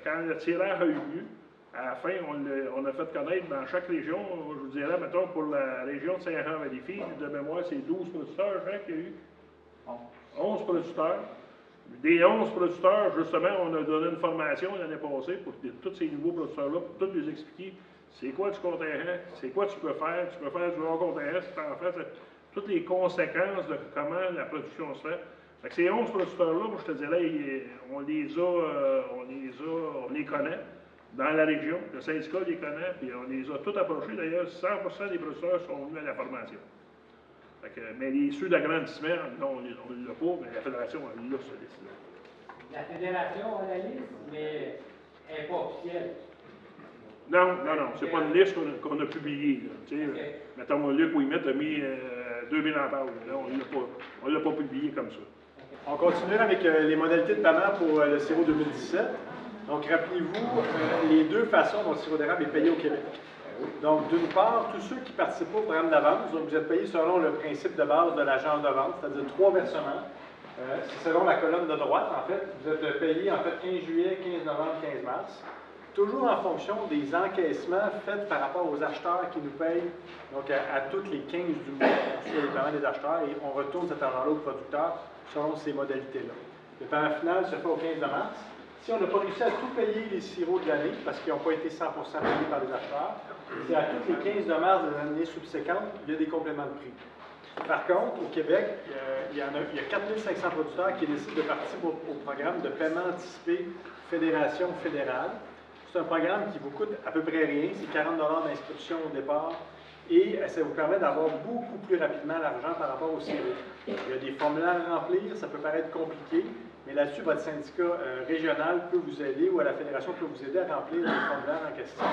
[SPEAKER 1] quand le tirage a eu lieu, à la fin, on a fait connaître dans chaque région, je vous dirais, mettons, pour la région de Saint-Jean-Vallée-Fille, de mémoire, c'est 12 producteurs, Jean, qu'il y a eu. 11 producteurs. Des 11 producteurs, justement, on a donné une formation l'année passée pour tous ces nouveaux producteurs-là, pour tous les expliquer c'est quoi du contingent, c'est quoi tu peux faire du hors contingent, si tu en fais, toutes les conséquences de comment la production se fait. Fait que ces 11 producteurs-là, moi je te dirais, on les connaît dans la région, le syndicat les connaît, puis on les a tous approchés. D'ailleurs, 100% des producteurs sont venus à la formation. Mais les ceux d'agrandissement, non, on ne l'a pas, mais la Fédération, elle l'a, cette liste-là.
[SPEAKER 6] La Fédération a la liste, mais elle n'est pas officielle.
[SPEAKER 1] Non, c'est pas une liste qu'on a publiée. Mettons, Luc Ouimet a mis 2000 ampères. Là, on ne l'a pas publié comme ça.
[SPEAKER 4] On continue avec les modalités de paiement pour le sirop 2017. Donc, rappelez-vous les deux façons dont le sirop d'érable est payé au Québec. Donc, d'une part, tous ceux qui participent au programme d'avance, donc vous êtes payés selon le principe de base de l'agence de vente, c'est-à-dire 3 versements. C'est selon la colonne de droite, en fait. Vous êtes payés, en fait, 15 juillet, 15 novembre, 15 mars. Toujours en fonction des encaissements faits par rapport aux acheteurs qui nous payent, donc à toutes les 15 du mois, sur les paiements des acheteurs, et on retourne cet argent-là aux producteurs selon ces modalités-là. Le paiement final se fait au 15 mars. Si on n'a pas réussi à tout payer les sirops de l'année, parce qu'ils n'ont pas été 100% payés par les acheteurs, c'est à toutes les 15 de mars de l'année subséquente, il y a des compléments de prix. Par contre, au Québec, il y a 4500 producteurs qui décident de participer au programme de paiement anticipé Fédération fédérale. C'est un programme qui vous coûte à peu près rien, c'est 40 $ d'inscription au départ, et ça vous permet d'avoir beaucoup plus rapidement l'argent par rapport au sirop. Il y a des formulaires à remplir, ça peut paraître compliqué, mais là-dessus, votre syndicat régional peut vous aider ou à la fédération peut vous aider à remplir les formulaires en question.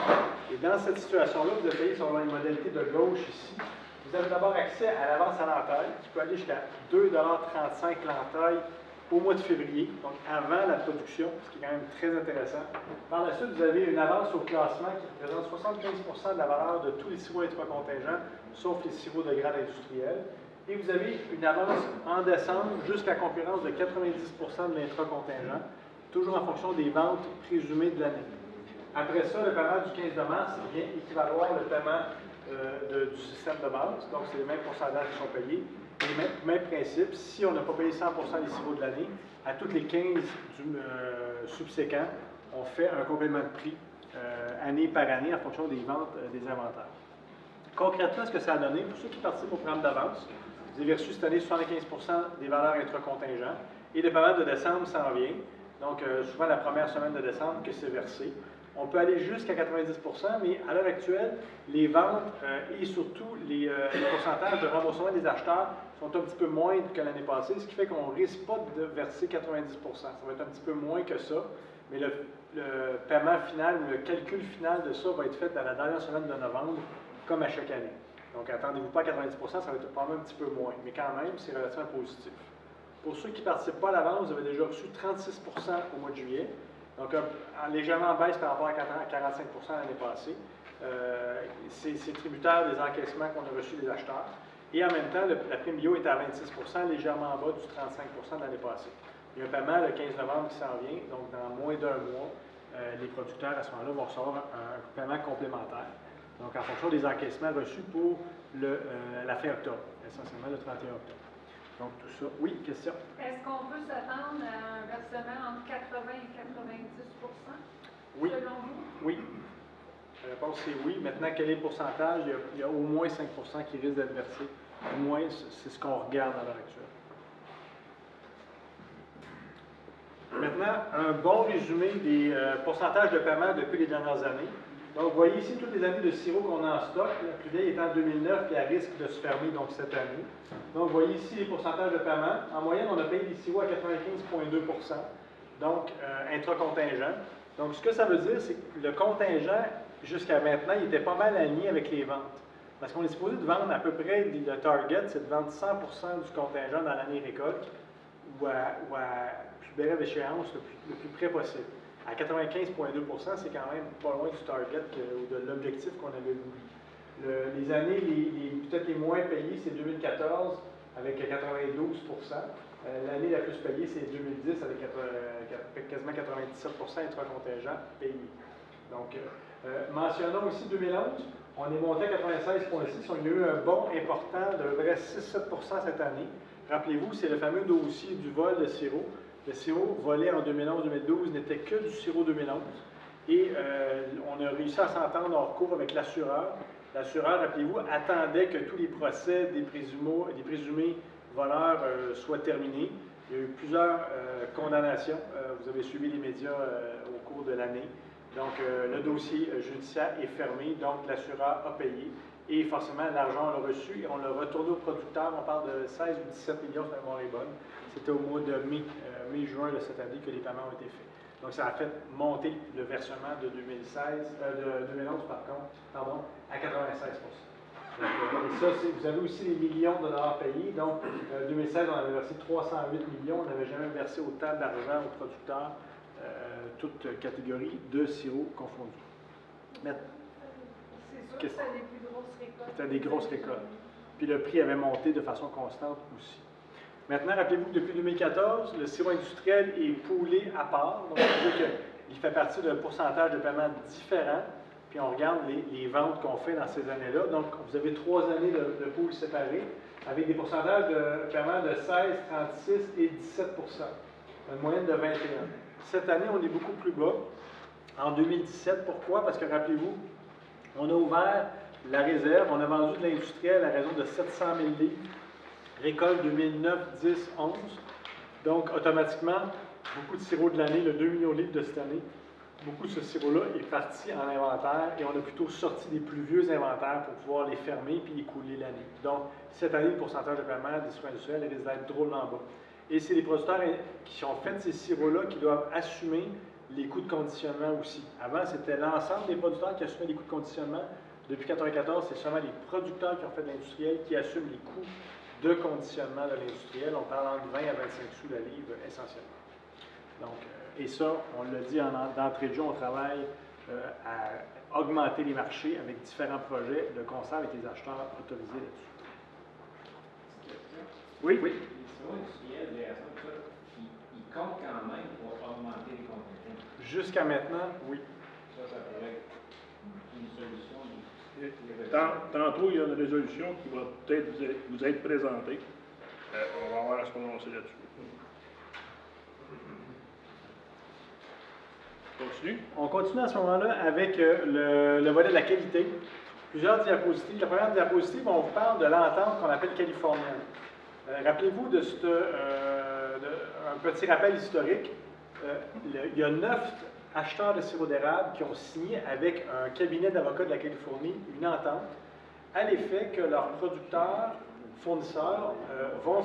[SPEAKER 4] Et dans cette situation-là, vous êtes payé selon une modalité de gauche ici. Vous avez d'abord accès à l'avance à l'entaille, qui peut aller jusqu'à 2,35 $ l'entaille au mois de février, donc avant la production, ce qui est quand même très intéressant. Par la suite, vous avez une avance au classement qui représente 75% de la valeur de tous les sirops intracontingents, sauf les sirops de grade industriel. Et vous avez une avance en décembre jusqu'à concurrence de 90% de l'intracontingent, toujours en fonction des ventes présumées de l'année. Après ça, le paiement du 15 mars vient équivaloir le paiement du système de base, donc c'est les mêmes pourcentages qui sont payés. Et même principe, si on n'a pas payé 100% des sirops de l'année, à toutes les 15 subséquents, on fait un complément de prix année par année en fonction des ventes des inventaires. Concrètement, ce que ça a donné, pour ceux qui participent au programme d'avance, vous avez reçu cette année 75% des valeurs intracontingents et le paiement de décembre s'en vient. Donc, souvent la première semaine de décembre que c'est versé. On peut aller jusqu'à 90%, mais à l'heure actuelle, les ventes et surtout les pourcentages de remboursement des acheteurs sont un petit peu moindres que l'année passée, ce qui fait qu'on ne risque pas de verser 90%. Ça va être un petit peu moins que ça, mais le paiement final ou le calcul final de ça va être fait dans la dernière semaine de novembre, comme à chaque année. Donc, attendez-vous pas à 90%, ça va être probablement un petit peu moins, mais quand même, c'est relativement positif. Pour ceux qui ne participent pas à l'avance, vous avez déjà reçu 36% au mois de juillet, donc légèrement en baisse par rapport à 45% l'année passée. C'est tributaire des encaissements qu'on a reçus des acheteurs. Et en même temps, la prime bio est à 26%, légèrement en bas du 35% de l'année passée. Il y a un paiement le 15 novembre qui s'en vient, donc dans moins d'un mois, les producteurs à ce moment-là vont recevoir un paiement complémentaire. Donc en fonction des encaissements reçus pour la fin octobre, essentiellement le 31 octobre. Donc tout ça. Oui, question?
[SPEAKER 9] Est-ce qu'on peut s'attendre à un versement entre 80 et 90%?
[SPEAKER 4] Oui.
[SPEAKER 9] Selon vous?
[SPEAKER 4] Oui. La réponse c'est oui. Maintenant, quel est le pourcentage? Il y a au moins 5% qui risque d'être versé. Au moins, c'est ce qu'on regarde à l'heure actuelle. Maintenant, un bon résumé des pourcentages de paiement depuis les dernières années. Donc, vous voyez ici toutes les années de sirop qu'on a en stock. La plus vieille est en 2009 et elle risque de se fermer donc cette année. Donc, vous voyez ici les pourcentages de paiement. En moyenne, on a payé des sirops à 95,2%, donc intracontingent. Donc, ce que ça veut dire, c'est que le contingent, jusqu'à maintenant, il était pas mal aligné avec les ventes. Parce qu'on est supposé de vendre à peu près, le target, c'est de vendre 100% du contingent dans l'année récolte ou à plus brève échéance, le plus près possible. À 95,2%, c'est quand même pas loin du target ou de l'objectif qu'on avait voulu. Les années peut-être les moins payées, c'est 2014 avec 92%. L'année la plus payée, c'est 2010 avec quasiment 97% intracontingent payé. Donc, mentionnons aussi 2011, on est monté à 96,6%. On a eu un bond important de vrai 6-7% cette année. Rappelez-vous, c'est le fameux dossier du vol de sirop. Le sirop volé en 2011-2012 n'était que du sirop 2011. Et on a réussi à s'entendre hors cours avec l'assureur. L'assureur, rappelez-vous, attendait que tous les procès des présumés voleurs soient terminés. Il y a eu plusieurs condamnations. Vous avez suivi les médias au cours de l'année. Donc, le dossier judiciaire est fermé. Donc, l'assureur a payé. Et forcément, l'argent, on l'a reçu et on l'a retourné au producteur. On parle de 16 ou 17 millions, si la mémoire est bonne. C'était au mois de mai-juin de cette année que les paiements ont été faits. Donc, ça a fait monter le versement de 2011 à 96%. Donc, et ça, vous avez aussi les millions de dollars payés. Donc, 2016, on avait versé 308 millions. On n'avait jamais versé autant d'argent aux producteurs, toutes catégories de sirop confondus.
[SPEAKER 9] C'est sûr que c'était des plus grosses récoltes.
[SPEAKER 4] C'était des grosses récoltes. Puis le prix avait monté de façon constante aussi. Maintenant, rappelez-vous que depuis 2014, le sirop industriel est poolé à part. Donc, ça veut dire qu'il fait partie d'un pourcentage de paiement différent. Puis on regarde les ventes qu'on fait dans ces années-là. Donc, vous avez 3 années de pool séparés avec des pourcentages de paiement de 16, 36 et 17 une moyenne de 21. Cette année, on est beaucoup plus bas. En 2017, pourquoi? Parce que rappelez-vous, on a ouvert la réserve, on a vendu de l'industriel à raison de 700 000 livres, récolte 2009, 10, 11. Donc, automatiquement, beaucoup de sirop de l'année, le 2 millions de livres de cette année, beaucoup de ce sirop-là est parti en inventaire et on a plutôt sorti des plus vieux inventaires pour pouvoir les fermer puis écouler l'année. Donc, cette année, le pourcentage de paiement des sirops industriels risque d'être drôlement bas. Et c'est les producteurs qui ont fait ces sirops-là qui doivent assumer les coûts de conditionnement aussi. Avant, c'était l'ensemble des producteurs qui assumaient les coûts de conditionnement. Depuis 1994, c'est seulement les producteurs qui ont fait de l'industriel qui assument les coûts de conditionnement de l'industriel. On parle entre 20 à 25 sous la livre essentiellement. Donc, et ça, on l'a dit d'entrée de jeu, on travaille à augmenter les marchés avec différents projets de concert avec les acheteurs autorisés là-dessus. Oui, oui.
[SPEAKER 6] Les sirops industriels, ils comptent quand même pour augmenter les contingents.
[SPEAKER 4] Jusqu'à maintenant, oui.
[SPEAKER 6] Ça pourrait être une solution.
[SPEAKER 1] Tantôt, il y a une résolution qui va peut-être vous être présentée. On va avoir à se prononcer là-dessus. Continue.
[SPEAKER 4] On continue à ce moment-là avec le volet de la qualité. Plusieurs diapositives. La première diapositive, on vous parle de l'entente qu'on appelle californienne. Rappelez-vous de un petit rappel historique. Il y a 9 acheteurs de sirop d'érable qui ont signé avec un cabinet d'avocats de la Californie une entente à l'effet que leurs producteurs, fournisseurs, vont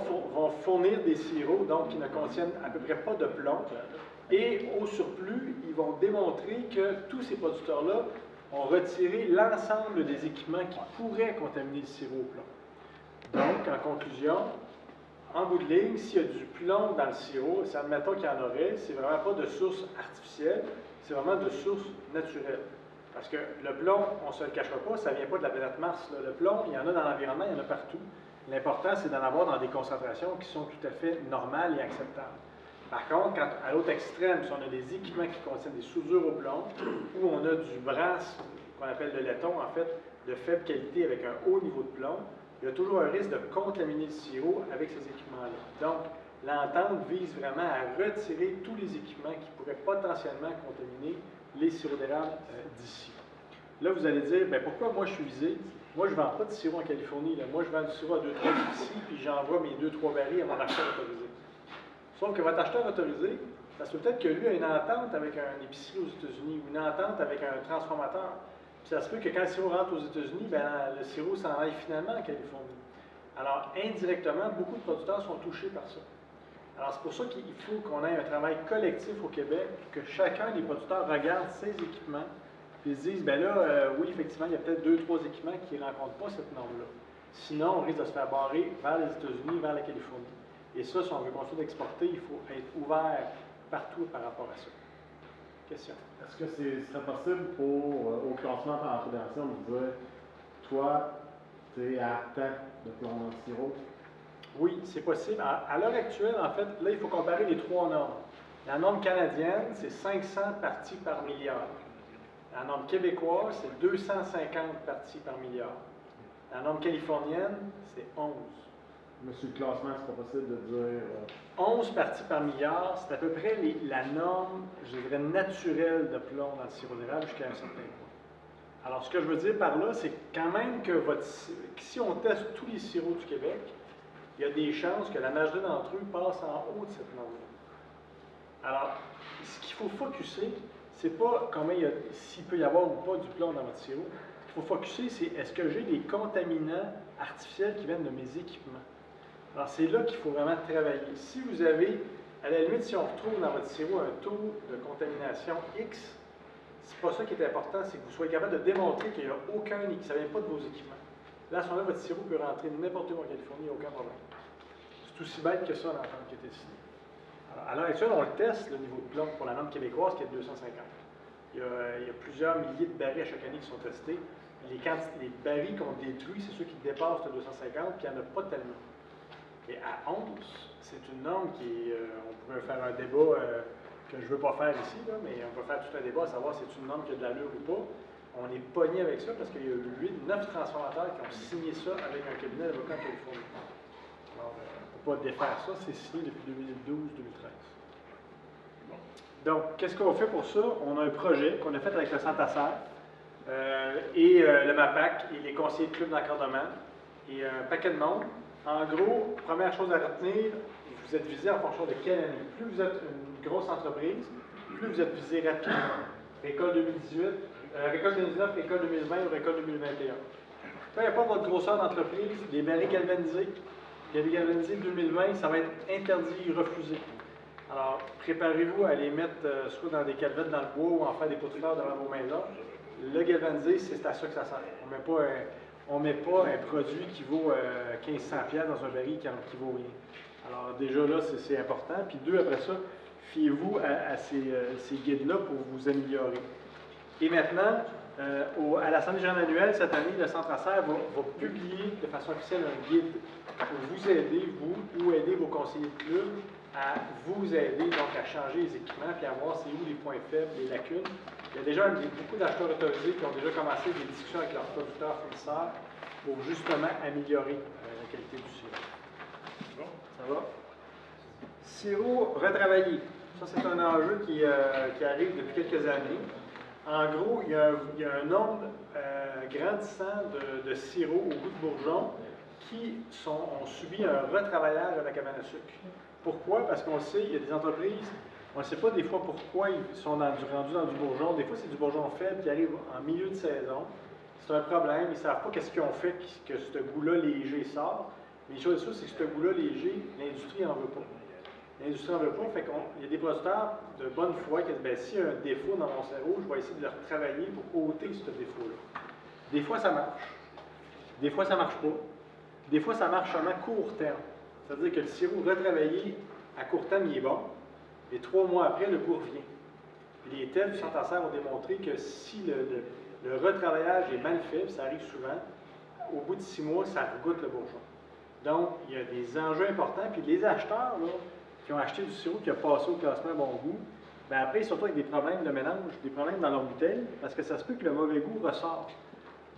[SPEAKER 4] fournir des sirops donc, qui ne contiennent à peu près pas de plomb. Et au surplus, ils vont démontrer que tous ces producteurs-là ont retiré l'ensemble des équipements qui pourraient contaminer le sirop au plomb. Donc, en conclusion, en bout de ligne, s'il y a du plomb dans le sirop, admettons qu'il y en aurait, c'est vraiment pas de source artificielle, c'est vraiment de source naturelle. Parce que le plomb, on ne se le cachera pas, ça ne vient pas de la planète Mars. Là. Le plomb, il y en a dans l'environnement, il y en a partout. L'important, c'est d'en avoir dans des concentrations qui sont tout à fait normales et acceptables. Par contre, quand, à l'autre extrême, si on a des équipements qui contiennent des soudures au plomb, ou on a du brass, qu'on appelle le laiton, en fait, de faible qualité avec un haut niveau de plomb, il y a toujours un risque de contaminer le sirop avec ces équipements-là. Donc, l'entente vise vraiment à retirer tous les équipements qui pourraient potentiellement contaminer les sirops d'érable d'ici. Là, vous allez dire, bien, pourquoi moi je suis visé? Moi, je ne vends pas de sirop en Californie. Là. Moi, je vends du sirop à 2-3 ici, puis j'envoie mes 2-3 barils à mon acheteur autorisé. Sauf que votre acheteur autorisé, ça se peut peut-être que lui a une entente avec un épicerie aux États-Unis ou une entente avec un transformateur. Puis ça se peut que quand le sirop rentre aux États-Unis, ben, le sirop s'en aille finalement en Californie. Alors, indirectement, beaucoup de producteurs sont touchés par ça. Alors, c'est pour ça qu'il faut qu'on ait un travail collectif au Québec, que chacun des producteurs regarde ses équipements et se dise, bien là, oui, effectivement, il y a peut-être 2-3 équipements qui ne rencontrent pas cette norme-là. Sinon, on risque de se faire barrer vers les États-Unis, vers la Californie. Et ça, si on veut continuer d'exporter, il faut être ouvert partout par rapport à ça. Question?
[SPEAKER 5] Est-ce que ce serait possible au classement par appréhension de dire, toi, tu es à temps de plomb dans le sirop?
[SPEAKER 4] Oui, c'est possible. À l'heure actuelle, en fait, là, il faut comparer les 3 normes. La norme canadienne, c'est 500 parties par milliard. La norme québécoise, c'est 250 parties par milliard. La norme californienne, c'est 11.
[SPEAKER 5] Monsieur le classement, c'est pas possible de dire...
[SPEAKER 4] 11 parties par milliard, c'est à peu près la norme, je dirais, naturelle de plomb dans le sirop d'érable jusqu'à un certain point. Alors, ce que je veux dire par là, c'est quand même que si on teste tous les sirops du Québec, il y a des chances que la majorité d'entre eux passent en haut de cette norme-là. Alors, ce qu'il faut focusser, c'est pas s'il peut y avoir ou pas du plomb dans votre sirop. Ce qu'il faut focusser, c'est est-ce que j'ai des contaminants artificiels qui viennent de mes équipements. Alors, c'est là qu'il faut vraiment travailler. Si vous avez, à la limite, si on retrouve dans votre sirop un taux de contamination X, c'est pas ça qui est important, c'est que vous soyez capable de démontrer qu'il n'y a aucun, et que ça ne vient pas de vos équipements. Là, à ce moment-là, votre sirop peut rentrer n'importe où en Californie, il n'y a aucun problème. C'est aussi bête que ça, l'entente qui a été signée. Alors, à l'heure actuelle, on le teste, le niveau de plomb, pour la norme québécoise, qui est de 250. Il y a plusieurs milliers de barils à chaque année qui sont testés. Les barils qu'on détruit, c'est ceux qui dépassent le 250, puis il n'y en a pas tellement. Et à 11, c'est une norme qui est, on pourrait faire un débat que je ne veux pas faire ici, là, mais on peut faire tout un débat à savoir si c'est une norme qui a de l'allure ou pas. On est pogné avec ça parce qu'il y a eu 9 transformateurs qui ont signé ça avec un cabinet d'avocats en Californie. Alors, on ne peut pas défaire ça, c'est signé depuis 2012-2013. Donc, qu'est-ce qu'on fait pour ça? On a un projet qu'on a fait avec le Centre Acer et le MAPAC et les conseillers de club d'encadrement et un paquet de monde. En gros, première chose à retenir, vous êtes visé en fonction de quelle année. Plus vous êtes une grosse entreprise, plus vous êtes visé rapidement. Récolte 2018, récolte 2019, récolte 2020 ou récolte 2021. Peu importe votre grosseur d'entreprise, les barils galvanisés 2020, ça va être interdit, refusé. Alors, préparez-vous à les mettre soit dans des calvettes dans le bois ou en faire des pots de fleurs devant vos maisons. Le galvanisé, c'est à ça que ça sert. On ne met pas un produit qui vaut 1500$ dans un baril qui vaut rien. Alors déjà là, c'est important. Puis 2, après ça, fiez-vous à ces guides-là pour vous améliorer. Et maintenant, à l'Assemblée générale annuelle, cette année, le Centre Acer va publier de façon officielle un guide pour vous aider, vous, ou aider vos conseillers de club à vous aider donc à changer les équipements puis à voir c'est où les points faibles, les lacunes. Il y a déjà beaucoup d'acheteurs autorisés qui ont déjà commencé des discussions avec leurs producteurs fournisseurs pour justement améliorer la qualité du sirop. Bon, ça va? Sirop retravaillé. Ça, c'est un enjeu qui arrive depuis quelques années. En gros, il y a un nombre grandissant de sirops au goût de bourgeon qui ont subi un retravaillage à la cabane à sucre. Pourquoi? Parce qu'on sait, il y a des entreprises, on ne sait pas des fois pourquoi ils sont rendus dans du bourgeon. Des fois, c'est du bourgeon faible qui arrive en milieu de saison. C'est un problème. Ils ne savent pas qu'est-ce qu'ils ont fait que ce goût-là léger sort. Mais une chose est sûre, c'est que ce goût-là léger, l'industrie n'en veut pas. L'industrie n'en veut pas. Fait qu'il y a des producteurs de bonne foi qui disent, bien, s'il y a un défaut dans mon sirop, je vais essayer de le retravailler pour ôter ce défaut-là. Des fois, ça marche. Des fois, ça ne marche pas. Des fois, ça marche seulement à court terme. C'est-à-dire que le sirop retravaillé, à court terme, il est bon. Et 3 mois après, le goût revient. Et les tests du Centre Acer ont démontré que si le retravaillage est mal fait, ça arrive souvent, au bout de 6 mois, ça regoute le bourgeon. Donc, il y a des enjeux importants. Puis les acheteurs là, qui ont acheté du sirop qui a passé au classement bon goût, bien après, surtout avec des problèmes de mélange, des problèmes dans leur bouteille, parce que ça se peut que le mauvais goût ressort.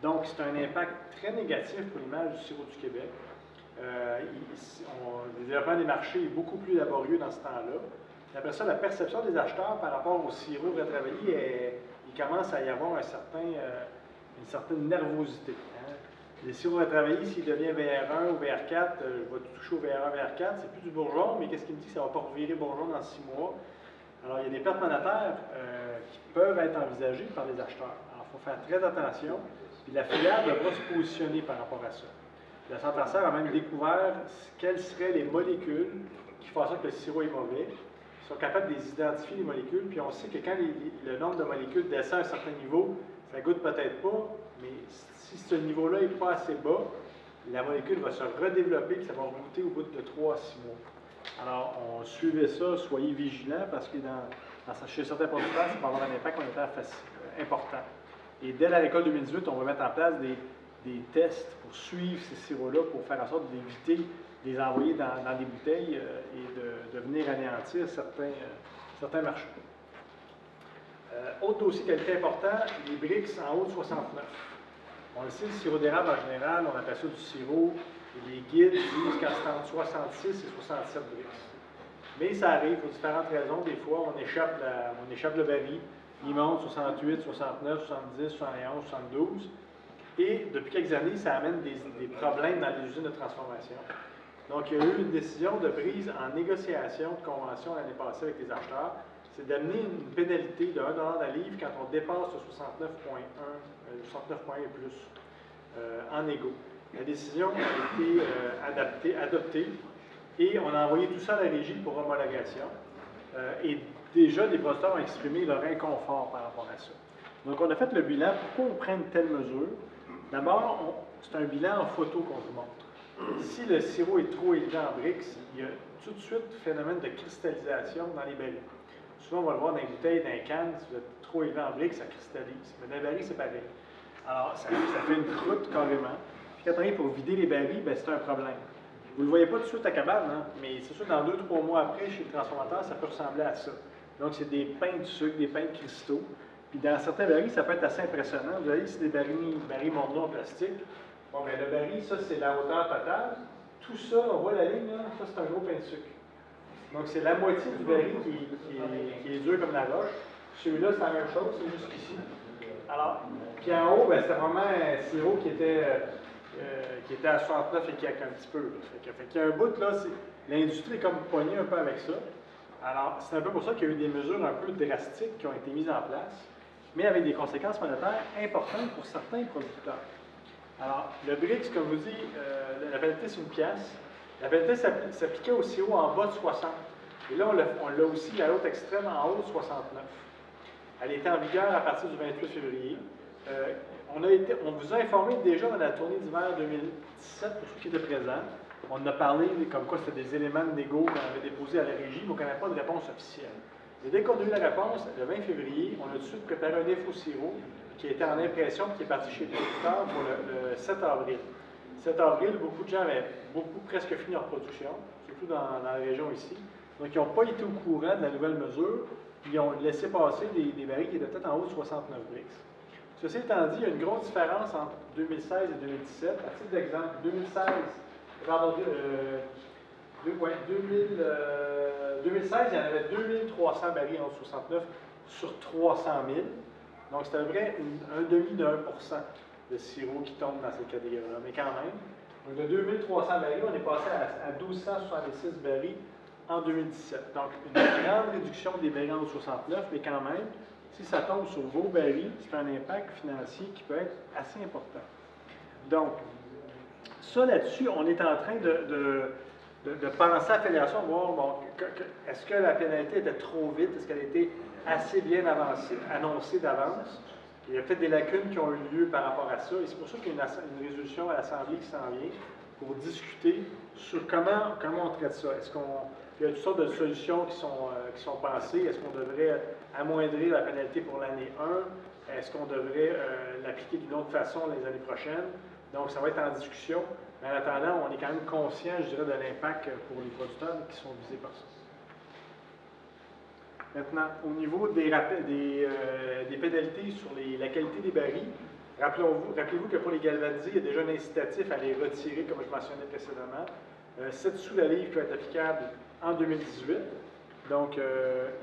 [SPEAKER 4] Donc, c'est un impact très négatif pour l'image du sirop du Québec. Le développement des marchés est beaucoup plus laborieux dans ce temps-là. Après ça, la perception des acheteurs par rapport au sirop retravaillé, il commence à y avoir une certaine nervosité. Hein. Les sirops retravaillés, s'il devient VR1 ou VR4, je vais toucher au VR1, VR4, c'est plus du bourgeon, mais qu'est-ce qui me dit que ça ne va pas revirer bourgeon dans 6 mois? Alors, il y a des pertes monétaires qui peuvent être envisagées par les acheteurs. Alors, il faut faire très attention. Puis la filière devra se positionner par rapport à ça. Le Centre Acer a même découvert quelles seraient les molécules qui font en sorte que le sirop est mauvais. Ils sont capables de les identifier, les molécules, puis on sait que quand le nombre de molécules descend à un certain niveau, ça goûte peut-être pas, mais si ce niveau-là n'est pas assez bas, la molécule va se redévelopper et ça va remonter au bout de 3 à 6 mois. Alors, on suivait ça, soyez vigilants, parce que chez certains producteurs, ça peut avoir un impact monétaire important. Et dès la récolte 2018, on va mettre en place des tests pour suivre ces sirops-là, pour faire en sorte d'éviter de les envoyer dans des bouteilles et de venir anéantir certains marchés. Autre dossier qualité important, les Brix en haut de 69. On le sait, le sirop d'érable en général, on appelle ça du sirop, et les guides disent qu'en c'est entre 66 et 67 Brix. Mais ça arrive pour différentes raisons. Des fois, on échappe le baril. Il monte 68, 69, 70, 71, 72. Et depuis quelques années, ça amène des problèmes dans les usines de transformation. Donc, il y a eu une décision de prise en négociation de convention l'année passée avec les acheteurs. C'est d'amener une pénalité de 1 $ la livre quand on dépasse le 69,1 et plus en égo. La décision a été adoptée et on a envoyé tout ça à la régie pour homologation. Et déjà, les producteurs ont exprimé leur inconfort par rapport à ça. Donc, on a fait le bilan. Pourquoi on prend une telle mesure? D'abord, c'est un bilan en photo qu'on vous montre. Si le sirop est trop élevé en Brix, il y a tout de suite phénomène de cristallisation dans les barils. Souvent, on va le voir dans les bouteilles, dans les cannes, si vous êtes trop élevé en Brix, ça cristallise. Mais dans les barils, c'est pareil. Alors, ça fait une croûte carrément. Puis quand on arrive pour vider les barils, ben, c'est un problème. Vous ne le voyez pas tout de suite à cabane, hein? Mais c'est sûr que dans 2-3 mois après, chez le transformateur, ça peut ressembler à ça. Donc, c'est des pains de sucre, des pains de cristaux. Puis dans certains barils, ça peut être assez impressionnant. Vous voyez, c'est des barils Mondeau en plastique. Bon, bien, le baril, ça, c'est la hauteur totale. Tout ça, on voit la ligne, là, ça, c'est un gros pain de sucre. Donc, c'est la moitié du baril qui est dur comme la roche. Celui-là, c'est la même chose, c'est jusqu'ici. Alors, puis en haut, ben, c'était vraiment un sirop qui était à 69 et qui a un petit peu. Fait qu'il y a un bout, là, l'industrie est comme poignée un peu avec ça. Alors, c'est un peu pour ça qu'il y a eu des mesures un peu drastiques qui ont été mises en place, mais avec des conséquences monétaires importantes pour certains producteurs. Alors, le Brix, comme je vous dis, la pénalité, c'est 1 pièce. La pénalité s'appliquait au sirop en bas de 60. Et là, on l'a aussi à l'autre extrême, en haut de 69. Elle était en vigueur à partir du 28 février. On vous a informé déjà dans la tournée d'hiver 2017, pour ceux qui étaient présents. On en a parlé comme quoi c'était des éléments de négo qu'on avait déposés à la régie, mais on n'avait pas de réponse officielle. Et dès qu'on a eu la réponse, le 20 février, on a tout de suite préparé un info sirop qui était en impression et qui est parti chez le producteur pour le 7 avril. 7 avril, beaucoup de gens avaient presque fini leur production, surtout dans la région ici. Donc, ils n'ont pas été au courant de la nouvelle mesure. Ils ont laissé passer des barils qui étaient peut-être en haut de 69 brix. Ceci étant dit, il y a une grosse différence entre 2016 et 2017. À titre d'exemple, 2016, il y en avait 2300 barils en 69 sur 300 000. Donc, c'est à peu près un demi de 1% de sirop qui tombe dans cette catégorie-là. Mais quand même, donc de 2300 barils, on est passé à 1266 barils en 2017. Donc, une grande réduction des barils en 69, mais quand même, si ça tombe sur vos barils, c'est un impact financier qui peut être assez important. Donc, ça là-dessus, on est en train de penser à la fédération, voir bon, est-ce que la pénalité était trop vite, est-ce qu'elle était assez bien annoncée d'avance. Il y a peut-être des lacunes qui ont eu lieu par rapport à ça, et c'est pour ça qu'il y a une résolution à l'Assemblée qui s'en vient pour discuter sur comment on traite ça. Il y a toutes sortes de solutions qui sont pensées. Est-ce qu'on devrait amoindrir la pénalité pour l'année 1? Est-ce qu'on devrait l'appliquer d'une autre façon les années prochaines? Donc, ça va être en discussion. Mais en attendant, on est quand même conscient, je dirais, de l'impact pour les producteurs qui sont visés par ça. Maintenant, au niveau des pénalités sur la qualité des barils, rappelez-vous que pour les galvanisés, il y a déjà un incitatif à les retirer, comme je mentionnais précédemment. 7 sous la livre peut être applicable en 2018. Donc,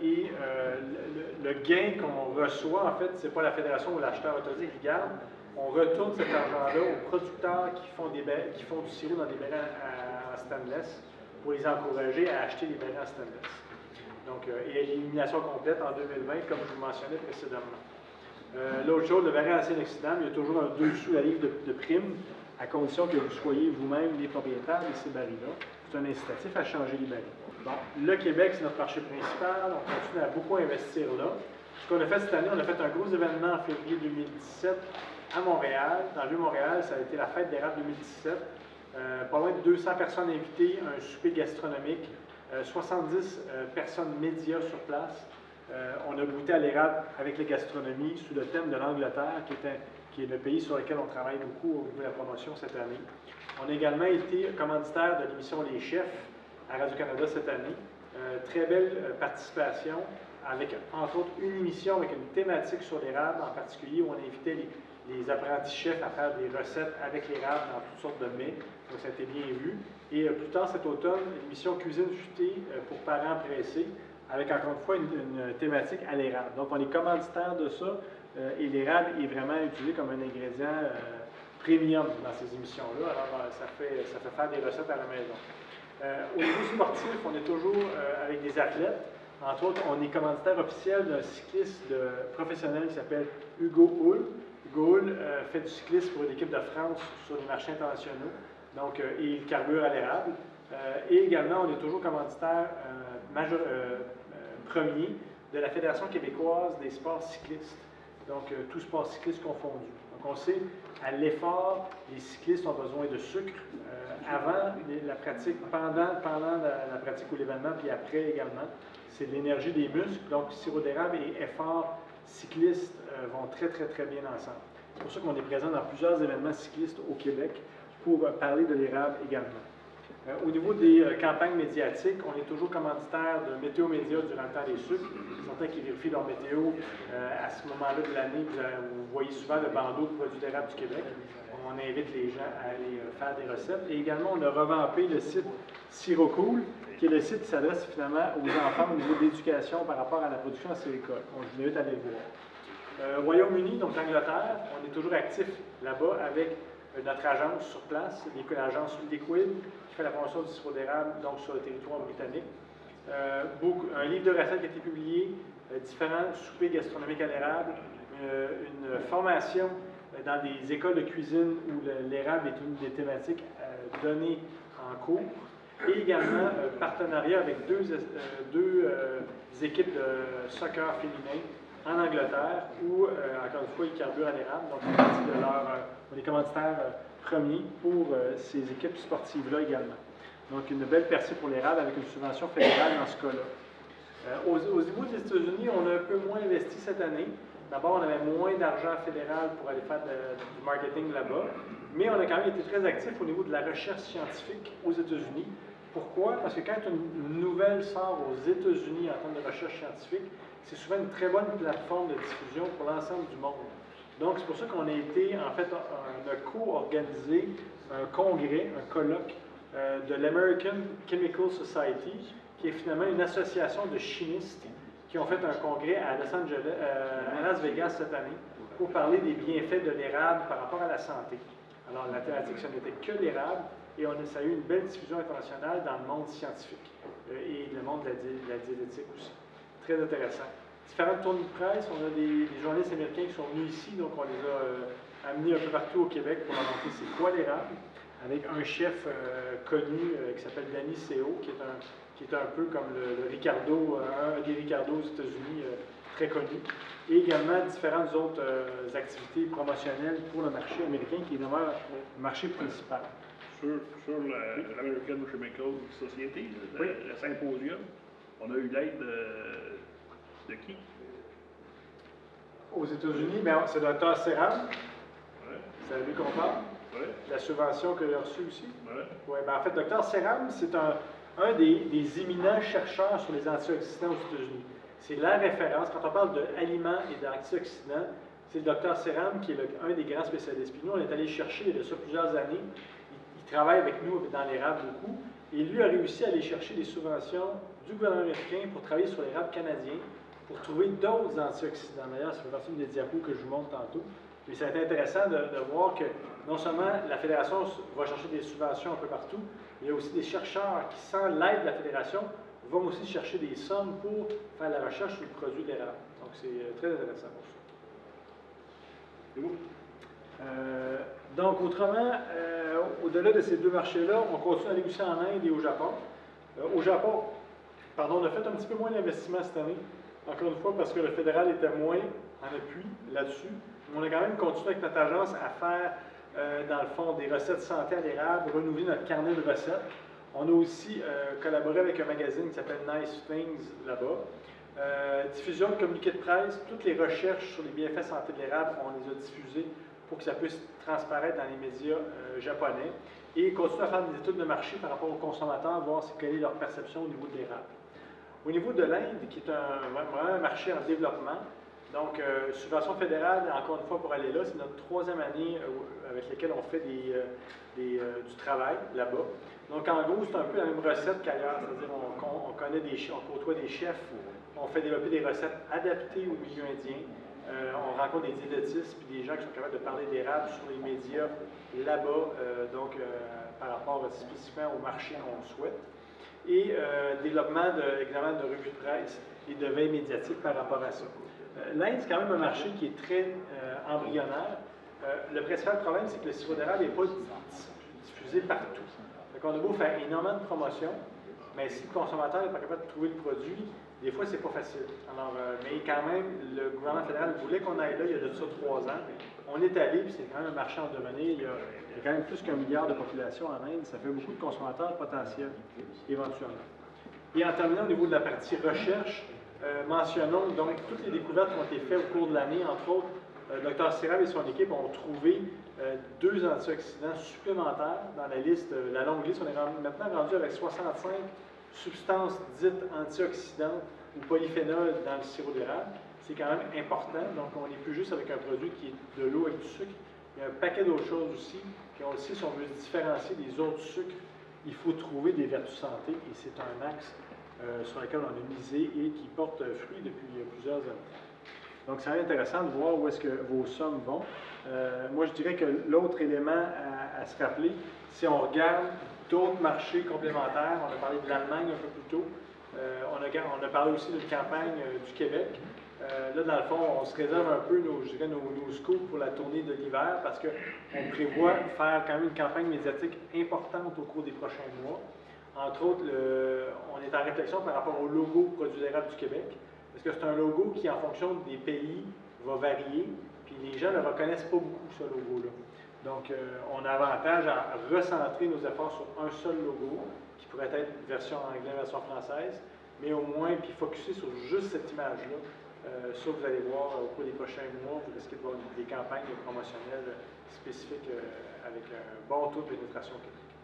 [SPEAKER 4] le gain qu'on reçoit, en fait, ce n'est pas la fédération ou l'acheteur autorisé qui garde. On retourne cet argent-là aux producteurs qui font du sirop dans des barils en stainless pour les encourager à acheter des barils en stainless. Donc, et l'élimination complète en 2020, comme je vous mentionnais précédemment. L'autre chose, le baril en ancien oxydable, il y a toujours un 2 sous la livre de prime, à condition que vous soyez vous-même les propriétaires de ces barils-là. C'est un incitatif à changer les barils. Bon, le Québec, c'est notre marché principal. On continue à beaucoup investir là. Ce qu'on a fait cette année, on a fait un gros événement en février 2017 à Montréal. Dans le Vieux-Montréal, ça a été la fête d'érable 2017. Pas loin de 200 personnes invitées, un souper gastronomique, 70 personnes médias sur place. On a goûté à l'érable avec la gastronomie sous le thème de l'Angleterre, qui est le pays sur lequel on travaille beaucoup au niveau de la promotion cette année. On a également été commanditaire de l'émission Les Chefs à Radio-Canada cette année. Très belle participation, avec entre autres une émission avec une thématique sur l'érable en particulier, où on invitait les apprentis chefs à faire des recettes avec l'érable dans toutes sortes de mets. Donc ça a été bien vu. Et plus tard cet automne, une émission cuisine futée pour parents pressés, avec encore une fois une thématique à l'érable. Donc on est commanditaire de ça, et l'érable est vraiment utilisé comme un ingrédient premium dans ces émissions-là. Alors ça fait faire des recettes à la maison. Au niveau sportif, on est toujours avec des athlètes. Entre autres, on est commanditaire officiel d'un cycliste professionnel qui s'appelle Hugo Hull. Hugo Hull fait du cyclisme pour l'équipe de France sur les marchés internationaux. Donc, il carbure à l'érable. Et également, on est toujours commanditaire premier de la Fédération québécoise des sports cyclistes. Donc, tout sport cycliste confondu. Donc, on sait, à l'effort, les cyclistes ont besoin de sucre avant la pratique, pendant la pratique ou l'événement, puis après également. C'est de l'énergie des muscles. Donc, sirop d'érable et effort cycliste vont très, très, très bien ensemble. C'est pour ça qu'on est présent dans plusieurs événements cyclistes au Québec pour parler de l'érable également. Au niveau des campagnes médiatiques, on est toujours commanditaire de Météo Média durant le temps des sucres. Certains qui vérifient leur météo à ce moment-là de l'année, vous voyez souvent le bandeau de produits d'érable du Québec. On invite les gens à aller faire des recettes. Et également, on a revampé le site Sirocool, qui est le site qui s'adresse finalement aux enfants au niveau de l'éducation par rapport à la production en siricole. On vous invite à aller le voir. Royaume-Uni, donc l'Angleterre, on est toujours actif là-bas avec notre agence sur place, l'agence Liquid, qui fait la promotion du sirop d'érable donc sur le territoire britannique. Un livre de recettes qui a été publié, différents soupers gastronomiques à l'érable, une formation dans des écoles de cuisine où l'érable est une des thématiques données en cours, et également un partenariat avec deux équipes de soccer féminin en Angleterre, où, encore une fois, ils carburent à l'érable. Donc, on est commanditaires premiers pour ces équipes sportives-là également. Donc, une belle percée pour l'érable avec une subvention fédérale dans ce cas-là. Au niveau des États-Unis, on a un peu moins investi cette année. D'abord, on avait moins d'argent fédéral pour aller faire du marketing là-bas, mais on a quand même été très actifs au niveau de la recherche scientifique aux États-Unis Pourquoi? Parce que quand une nouvelle sort aux États-Unis en termes de recherche scientifique, c'est souvent une très bonne plateforme de diffusion pour l'ensemble du monde. Donc, c'est pour ça qu'on a été, en fait, on a co-organisé un congrès, un colloque de l'American Chemical Society, qui est finalement une association de chimistes qui ont fait un congrès à Los Angeles, à Las Vegas cette année, pour parler des bienfaits de l'érable par rapport à la santé. Alors, la thématique, ce n'était que l'érable, et ça a eu une belle diffusion internationale dans le monde scientifique et le monde de la diététique aussi. Très intéressant. Différentes tournées de presse, on a des journalistes américains qui sont venus ici, donc on les a amenés un peu partout au Québec pour leur montrer c'est quoi l'érable, avec un chef connu qui s'appelle Danny Seo, qui est un peu comme le Ricardo, un des Ricardo aux États-Unis, très connu, et également différentes autres activités promotionnelles pour le marché américain, qui demeure le marché principal.
[SPEAKER 1] Sur l'American Chemical Society, le symposium, on a eu l'aide de qui?
[SPEAKER 4] Aux États-Unis, c'est Dr. Serram.
[SPEAKER 1] Ouais.
[SPEAKER 4] C'est à lui qu'on parle.
[SPEAKER 1] Ouais.
[SPEAKER 4] La subvention qu'il a reçue aussi.
[SPEAKER 1] Ouais.
[SPEAKER 4] Oui, en fait, Dr. Serram, c'est un des éminents chercheurs sur les antioxydants aux États-Unis. C'est la référence. Quand on parle d'aliments et d'antioxydants, c'est le Dr. Serram qui est un des grands spécialistes. Puis nous, on est allé chercher, il y a de ça plusieurs années. Il travaille avec nous dans l'érable beaucoup. Et lui a réussi à aller chercher des subventions du gouvernement américain pour travailler sur l'érable canadien, pour trouver d'autres antioxydants. D'ailleurs, ça fait partie des diapos que je vous montre tantôt. Mais ça a été intéressant de voir que non seulement la Fédération va chercher des subventions un peu partout, mais il y a aussi des chercheurs qui, sans l'aide de la Fédération, vont aussi chercher des sommes pour faire la recherche sur le produit de l'érable. Donc, c'est très intéressant pour ça.
[SPEAKER 1] C'est où?
[SPEAKER 4] Donc, autrement, au-delà de ces deux marchés-là, on continue à aller aussi en Inde et au Japon. Au Japon, on a fait un petit peu moins d'investissement cette année, encore une fois parce que le fédéral était moins en appui là-dessus. On a quand même continué avec notre agence à faire, dans le fond, des recettes santé à l'érable, renouveler notre carnet de recettes. On a aussi collaboré avec un magazine qui s'appelle Nice Things là-bas. Diffusion de communiqués de presse, toutes les recherches sur les bienfaits santé de l'érable, on les a diffusées pour que ça puisse transparaître dans les médias japonais. Et continuer à faire des études de marché par rapport aux consommateurs, voir quelle est leur perception au niveau de l'érable. Au niveau de l'Inde, qui est vraiment un marché en développement, donc subvention fédérale, encore une fois pour aller là, c'est notre troisième année avec laquelle on fait du travail là-bas. Donc en gros, c'est un peu la même recette qu'ailleurs, c'est-à-dire on côtoie des chefs, on fait développer des recettes adaptées au milieu indien. On rencontre des diététistes puis des gens qui sont capables de parler d'érable sur les médias là-bas, par rapport spécifiquement au marché qu'on souhaite. Et développement de revues de presse et de veille médiatique par rapport à ça. L'Inde, c'est quand même un marché qui est très embryonnaire. Le principal problème, c'est que le sirop d'érable n'est pas diffusé partout. Donc, on a beau faire énormément de promotion, mais si le consommateur n'est pas capable de trouver le produit, des fois, c'est pas facile. Alors, mais quand même, le gouvernement fédéral voulait qu'on aille là il y a de ça 3 ans. On est allé, puis c'est quand même un marché en devenir. Il y a quand même plus qu'1 milliard de population en Inde. Ça fait beaucoup de consommateurs potentiels, éventuellement. Et en terminant au niveau de la partie recherche, mentionnons donc toutes les découvertes qui ont été faites au cours de l'année. Entre autres, Dr. Serram et son équipe ont trouvé 2 antioxydants supplémentaires dans la liste, la longue liste. On est maintenant rendu avec 65 substances dites antioxydantes ou polyphénols dans le sirop d'érable. C'est quand même important. Donc, on n'est plus juste avec un produit qui est de l'eau avec du sucre. Il y a un paquet d'autres choses aussi. Puis aussi, si on veut se différencier des autres sucres, il faut trouver des vertus santé. Et c'est un axe sur lequel on a misé et qui porte fruit depuis plusieurs années. Donc, c'est intéressant de voir où est-ce que vos sommes vont. Moi, je dirais que l'autre élément à se rappeler, si on regarde d'autres marchés complémentaires, on a parlé de l'Allemagne un peu plus tôt, on a parlé aussi d'une campagne du Québec. Là, dans le fond, on se réserve un peu nos scoops pour la tournée de l'hiver parce qu'on prévoit faire quand même une campagne médiatique importante au cours des prochains mois. Entre autres, on est en réflexion par rapport au logo Produits d'érable du Québec, parce que c'est un logo qui, en fonction des pays, va varier, puis les gens ne le reconnaissent pas beaucoup, ce logo-là. Donc, on a avantage à recentrer nos efforts sur un seul logo, qui pourrait être version anglaise, version française, mais au moins, puis focusser sur juste cette image-là. Ça, vous allez voir au cours des prochains mois, vous risquez de voir des campagnes promotionnelles spécifiques avec un bon taux de pénétration publique.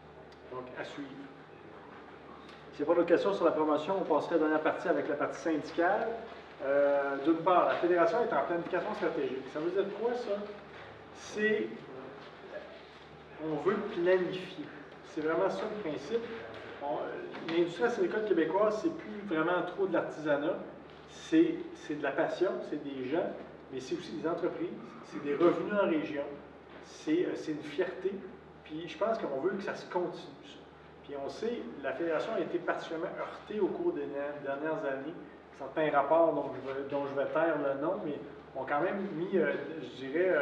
[SPEAKER 4] Donc, à suivre. S'il n'y a pas d'autres questions sur la promotion, on passerait à la dernière partie avec la partie syndicale. D'une part, la fédération est en planification stratégique. Ça veut dire quoi, ça? C'est... On veut planifier. C'est vraiment ça le principe. L'industrie acéricole québécoise, c'est plus vraiment trop de l'artisanat. C'est de la passion, c'est des gens, mais c'est aussi des entreprises, c'est des revenus en région, c'est une fierté. Puis je pense qu'on veut que ça se continue, ça. Puis on sait, la Fédération a été particulièrement heurtée au cours des dernières années. Certains rapports dont je vais taire le nom, mais ont quand même mis, je dirais,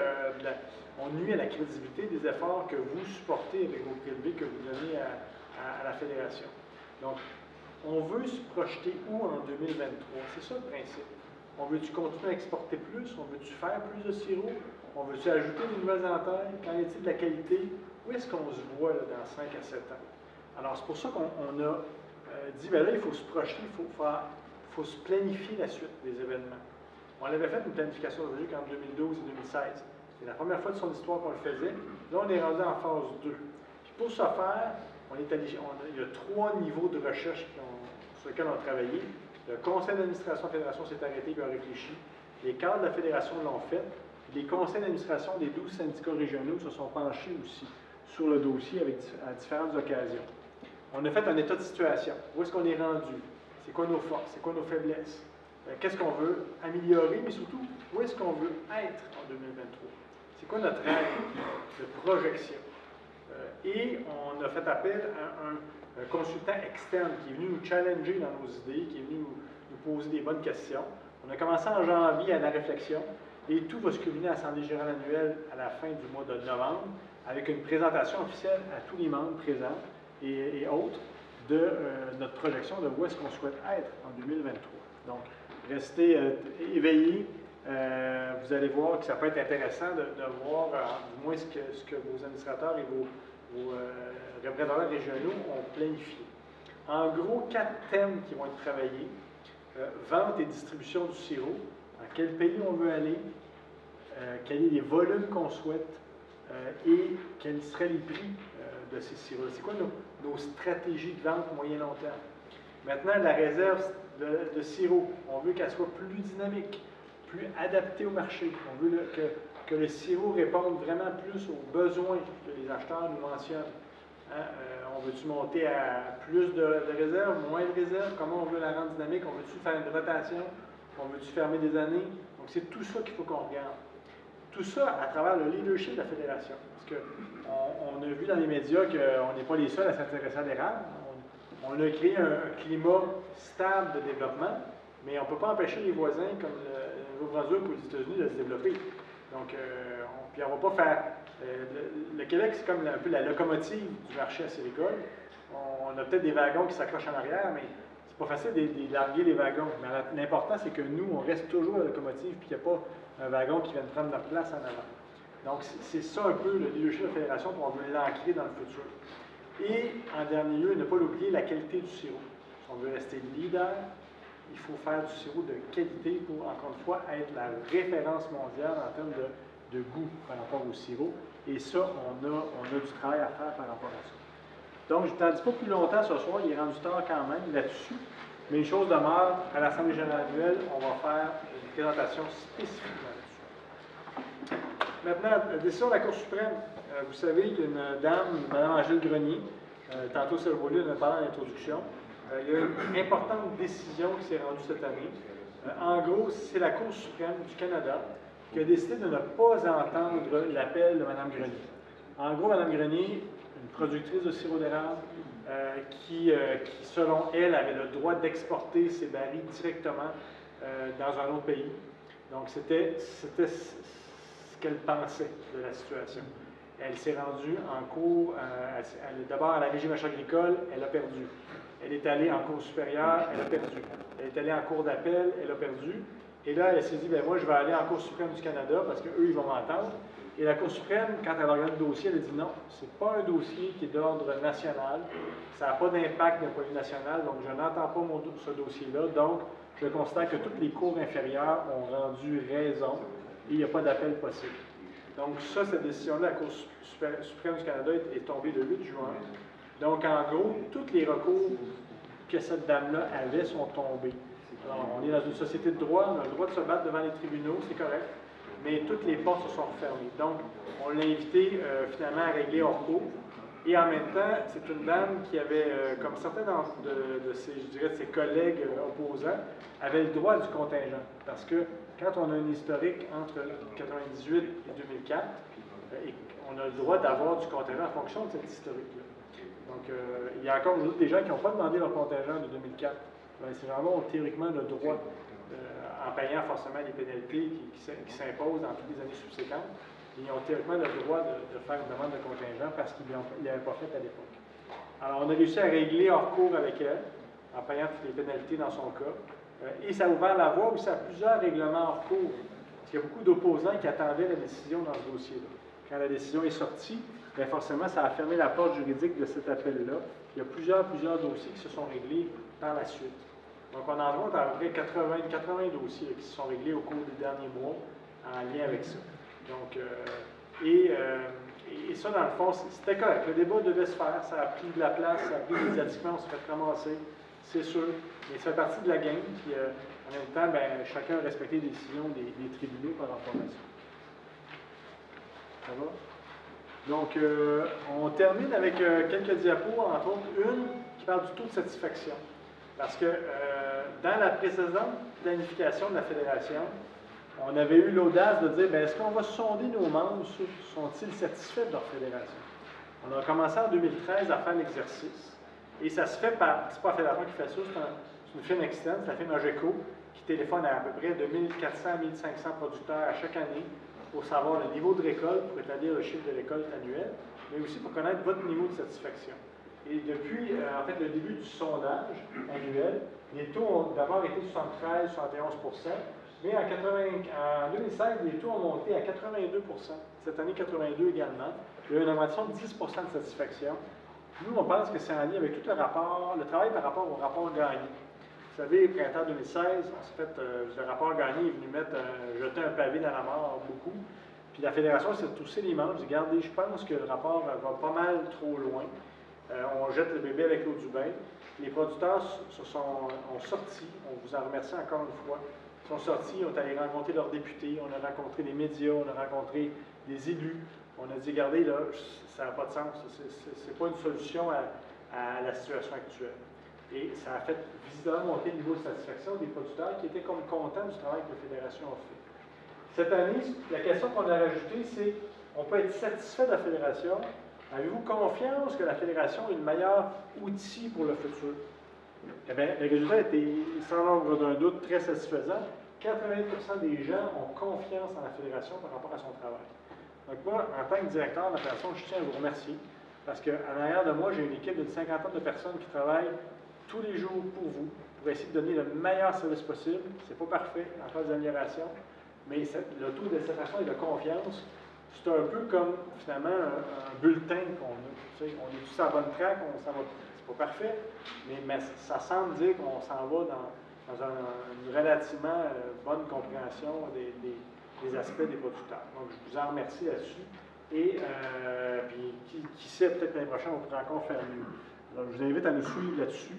[SPEAKER 4] on nuit à la crédibilité des efforts que vous supportez avec vos prélevés que vous donnez à la Fédération. Donc, on veut se projeter où en 2023? C'est ça le principe. On veut-tu continuer à exporter plus? On veut-tu faire plus de sirop? On veut-tu ajouter de nouvelles entailles? Qu'en est-il de la qualité? Où est-ce qu'on se voit là, dans 5 à 7 ans? Alors, c'est pour ça qu'on a dit, bien là, il faut se projeter, il faut se planifier la suite des événements. On avait fait une planification stratégique en 2012 et 2016. C'est la première fois de son histoire qu'on le faisait. Là, on est rendu en phase 2. Puis pour ce faire, il y a 3 niveaux de recherche sur lesquels on a travaillé. Le conseil d'administration de la Fédération s'est arrêté et a réfléchi. Les cadres de la Fédération l'ont fait. Les conseils d'administration des 12 syndicats régionaux se sont penchés aussi sur le dossier à différentes occasions. On a fait un état de situation. Où est-ce qu'on est rendu? C'est quoi nos forces? C'est quoi nos faiblesses? Qu'est-ce qu'on veut améliorer, mais surtout, où est-ce qu'on veut être en 2023? C'est quoi notre rêve de projection? Et on a fait appel à un consultant externe qui est venu nous challenger dans nos idées, qui est venu nous poser des bonnes questions. On a commencé en janvier à la réflexion et tout va se culminer à l'Assemblée générale annuelle à la fin du mois de novembre avec une présentation officielle à tous les membres présents et autres de notre projection de où est-ce qu'on souhaite être en 2023. Donc, restez éveillés. Vous allez voir que ça peut être intéressant de voir du moins ce que vos administrateurs et vos représentants régionaux ont planifié. En gros, 4 thèmes qui vont être travaillés. Vente et distribution du sirop. Dans quel pays on veut aller. Quels sont les volumes qu'on souhaite. Et quels seraient les prix de ces sirops. C'est quoi nos stratégies de vente moyen-long terme? Maintenant, la réserve de sirop, on veut qu'elle soit plus dynamique, plus adaptée au marché. On veut que le sirop réponde vraiment plus aux besoins que les acheteurs nous mentionnent. On veut-tu monter à plus de réserves, moins de réserves? Comment on veut la rendre dynamique? On veut-tu faire une rotation? On veut-tu fermer des années? Donc, c'est tout ça qu'il faut qu'on regarde. Tout ça à travers le leadership de la Fédération. Parce qu'on a vu dans les médias qu'on n'est pas les seuls à s'intéresser à l'érable. On a créé un climat stable de développement, mais on ne peut pas empêcher les voisins comme le Nouveau-Brunswick ou les États-Unis de se développer. Donc, puis on ne va pas faire... le Québec, c'est comme un peu la locomotive du marché acéricole. On a peut-être des wagons qui s'accrochent en arrière, mais c'est pas facile de larguer les wagons. Mais l'important, c'est que nous, on reste toujours la locomotive, puis qu'il n'y a pas un wagon qui vient de prendre notre place en avant. Donc, c'est ça un peu le leadership de la Fédération qu'on veut l'ancrer dans le futur. Et, en dernier lieu, ne pas l'oublier, la qualité du sirop. Si on veut rester leader, il faut faire du sirop de qualité pour, encore une fois, être la référence mondiale en termes de goût par rapport au sirop. Et ça, on a du travail à faire par rapport à ça. Donc, je ne t'en dis pas plus longtemps ce soir, il est rendu tard quand même là-dessus. Mais une chose demeure, à l'Assemblée générale annuelle, on va faire une présentation spécifique là-dessus. Maintenant, la décision de la Cour suprême. Vous savez qu'il y a une dame, Mme Angèle Grenier, tantôt c'est revenu, elle a parlé en introduction. Il y a une importante décision qui s'est rendue cette année. En gros, c'est la Cour suprême du Canada qui a décidé de ne pas entendre l'appel de Mme Grenier. En gros, Mme Grenier, une productrice de sirop d'érable, qui, selon elle, avait le droit d'exporter ses barils directement dans un autre pays. Donc, c'était ce qu'elle pensait de la situation. Elle s'est rendue en cours, d'abord à la Régie marché agricole, elle a perdu. Elle est allée en cour supérieure, elle a perdu. Elle est allée en cour d'appel, elle a perdu. Et là, elle s'est dit, bien moi, je vais aller en Cour suprême du Canada parce qu'eux, ils vont m'entendre. Et la Cour suprême, quand elle a regardé le dossier, elle a dit non, c'est pas un dossier qui est d'ordre national. Ça n'a pas d'impact d'un point de vue national, donc je n'entends pas ce dossier-là. Donc, je constate que toutes les cours inférieures ont rendu raison et il n'y a pas d'appel possible. Donc, ça, cette décision-là, la Cour suprême du Canada est tombée le 8 juin. Donc, en gros, tous les recours que cette dame-là avait sont tombés. Alors, on est dans une société de droit, on a le droit de se battre devant les tribunaux, c'est correct, mais toutes les portes se sont refermées. Donc, on l'a invité finalement à régler hors cours. Et en même temps, c'est une dame qui avait, comme certains de ses collègues opposants, avait le droit du contingent. Parce que quand on a un historique entre 1998 et 2004, on a le droit d'avoir du contingent en fonction de cet historique-là. Donc, il y a encore aujourd'hui des gens qui n'ont pas demandé leur contingent de 2004. Ben, ces gens-là ont théoriquement le droit, en payant forcément les pénalités qui s'imposent dans toutes les années subséquentes, ils ont théoriquement le droit de faire une demande de contingent parce qu'ils ne l'avaient pas fait à l'époque. Alors, on a réussi à régler hors cours avec elle, en payant toutes les pénalités dans son cas. Et ça a ouvert la voie aussi à plusieurs règlements hors cours. Parce qu'il y a beaucoup d'opposants qui attendaient la décision dans ce dossier-là. Quand la décision est sortie, bien forcément, ça a fermé la porte juridique de cet appel-là. Il y a plusieurs dossiers qui se sont réglés par la suite. Donc, on en compte à peu près 80 dossiers qui se sont réglés au cours des derniers mois en lien avec ça. Donc, et ça, dans le fond, c'était correct. Le débat devait se faire, ça a pris de la place, ça a pris médiatiquement, on s'est fait ramasser, c'est sûr. Mais ça fait partie de la game, puis en même temps, ben, chacun a respecté les décisions des tribunaux par rapport à ça. Ça va? Donc, on termine avec quelques diapos, entre autres, une qui parle du taux de satisfaction. Parce que dans la précédente planification de la Fédération, on avait eu l'audace de dire, bien, est-ce qu'on va sonder nos membres, sont-ils satisfaits de leur fédération? On a commencé en 2013 à faire l'exercice, et ça se fait par, c'est pas la fédération qui fait ça, c'est une firme externe, c'est la firme AGECO, qui téléphone à peu près de 1400 à 1500 producteurs à chaque année pour savoir le niveau de récolte, pour établir le chiffre de récolte annuel, mais aussi pour connaître votre niveau de satisfaction. Et depuis, en fait, le début du sondage annuel, les taux ont d'abord été 73-71%, mais en 2016, les taux ont monté à 82%. Cette année, 82 également. Il y a eu une augmentation de 10% de satisfaction. Nous, on pense que c'est en lien avec tout le travail par rapport au rapport gagné. Vous savez, printemps 2016, on s'est fait, le rapport gagné est venu jeter un pavé dans la mort, beaucoup. Puis la Fédération s'est toussé les manches. Regardez, je pense que le rapport va pas mal trop loin. On jette le bébé avec l'eau du bain. Les producteurs ont sorti, on vous en remercie encore une fois, sont sortis, on est allé rencontrer leurs députés, on a rencontré les médias, on a rencontré les élus. On a dit, regardez, là, ça n'a pas de sens, c'est pas une solution à la situation actuelle. Et ça a fait visiblement monter le niveau de satisfaction des producteurs qui étaient comme contents du travail que la Fédération a fait. Cette année, la question qu'on a rajoutée, c'est, on peut être satisfait de la Fédération. Avez-vous confiance que la Fédération est le meilleur outil pour le futur? Eh bien, le résultat était, sans l'ombre d'un doute, très satisfaisant. 80% des gens ont confiance en la Fédération par rapport à son travail. Donc moi, en tant que directeur de la Fédération, je tiens à vous remercier parce qu'en arrière de moi, j'ai une équipe d'une cinquantaine de personnes qui travaillent tous les jours pour vous, pour essayer de donner le meilleur service possible. C'est pas parfait, en phase d'amélioration, mais le taux de satisfaction et de confiance, c'est un peu comme, finalement, un bulletin qu'on a. Tu sais, on est tous à la bonne track, c'est pas parfait, mais ça semble dire qu'on s'en va dans une relativement bonne compréhension des aspects des producteurs. Donc, je vous en remercie là-dessus. Et puis, qui sait, peut-être l'année prochaine, on pourra encore faire mieux. Donc, je vous invite à nous suivre là-dessus.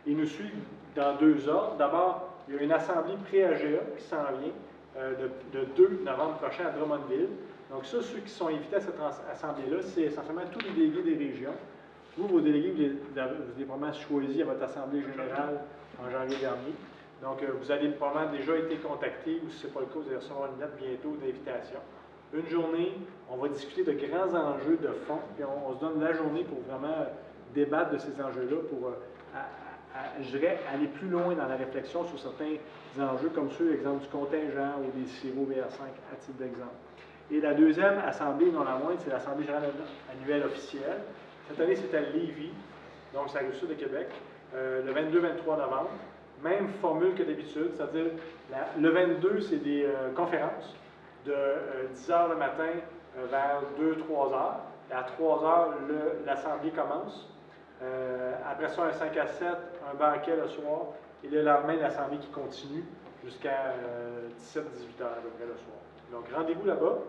[SPEAKER 4] Et nous suivre dans deux ordres. D'abord, il y a une assemblée pré-AGA qui s'en vient le 2 novembre prochain à Drummondville. Donc, ça, ceux qui sont invités à cette assemblée-là, c'est essentiellement tous les délégués des régions. Vous, vos délégués, vous avez probablement choisi à votre assemblée générale en janvier dernier. Donc, vous avez probablement déjà été contactés, ou si ce n'est pas le cas, vous allez recevoir une lettre bientôt d'invitation. Une journée, on va discuter de grands enjeux de fond, puis on se donne la journée pour vraiment débattre de ces enjeux-là, pour, je dirais, aller plus loin dans la réflexion sur certains enjeux, comme ceux, exemple, du contingent ou des sirops VR5, à titre d'exemple. Et la deuxième assemblée, non la moindre, c'est l'Assemblée générale annuelle officielle. Cette année, c'est à Lévis, donc c'est à la Rive-Sud de Québec, le 22-23 novembre. Même formule que d'habitude, c'est-à-dire le 22, c'est des conférences de 10 h le matin vers 2-3 h. Et à 3 h, l'Assemblée commence. Après ça, un 5 à 7, un banquet le soir. Et le lendemain, l'Assemblée qui continue jusqu'à 17-18 h à peu près le soir. Donc, rendez-vous là-bas.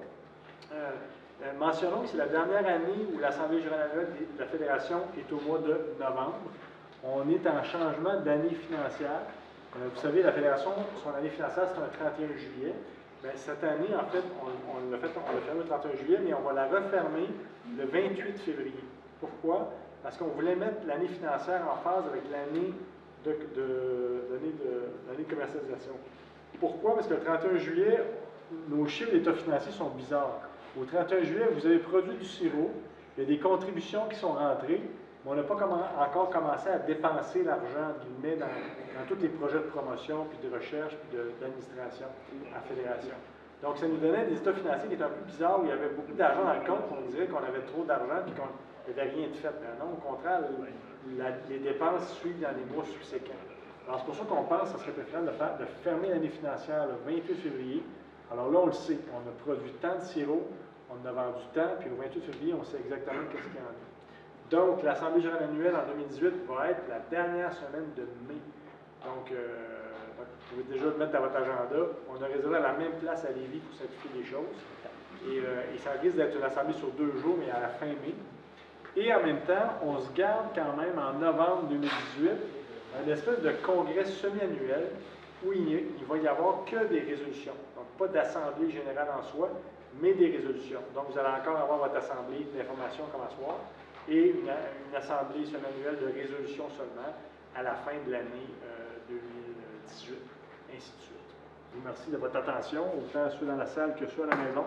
[SPEAKER 4] Mentionnons que c'est la dernière année où l'Assemblée générale de la Fédération est au mois de novembre. on est en changement d'année financière. Vous savez, la Fédération, son année financière, c'est un 31 juillet. Bien, cette année, en fait, on l'a fermé le 31 juillet, mais on va la refermer le 28 février. Pourquoi? Parce qu'on voulait mettre l'année financière en phase avec l'année de commercialisation. Pourquoi? Parce que le 31 juillet, nos chiffres d'état financier sont bizarres. Au 31 juillet, vous avez produit du sirop, il y a des contributions qui sont rentrées, mais on n'a pas encore commencé à dépenser l'argent, dans tous les projets de promotion, puis de recherche, puis d'administration à Fédération. Donc, ça nous donnait des états financiers qui étaient un peu bizarres, où il y avait beaucoup d'argent dans le compte, on dirait qu'on avait trop d'argent, puis qu'on n'avait rien de fait. Mais non, au contraire, les dépenses suivent dans les mois subséquents. Alors, c'est pour ça qu'on pense que ça serait préférable de fermer l'année financière le 28 février. Alors là, on le sait, on a produit tant de sirop, on en a vendu tant, puis le 28 février, on sait exactement ce qu'il y en a. Donc, l'Assemblée générale annuelle en 2018 va être la dernière semaine de mai. Donc, vous pouvez déjà le mettre dans votre agenda. On a réservé à la même place à Lévis pour simplifier les choses. Et ça risque d'être une assemblée sur 2 jours, mais à la fin mai. Et en même temps, on se garde quand même en novembre 2018 une espèce de congrès semi-annuel où il va y avoir que des résolutions. Donc, pas d'assemblée générale en soi, mais des résolutions. Donc, vous allez encore avoir votre assemblée d'information comme à soir et une assemblée semi-annuelle de résolution seulement à la fin de l'année 2018, ainsi de suite. Je vous remercie de votre attention, autant ceux dans la salle que ceux à la maison.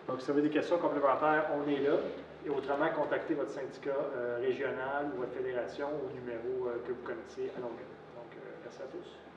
[SPEAKER 4] Donc, si vous avez des questions complémentaires, on est là. Et autrement, contactez votre syndicat régional ou votre fédération au numéro que vous connaissez à longueur. Donc, merci à tous.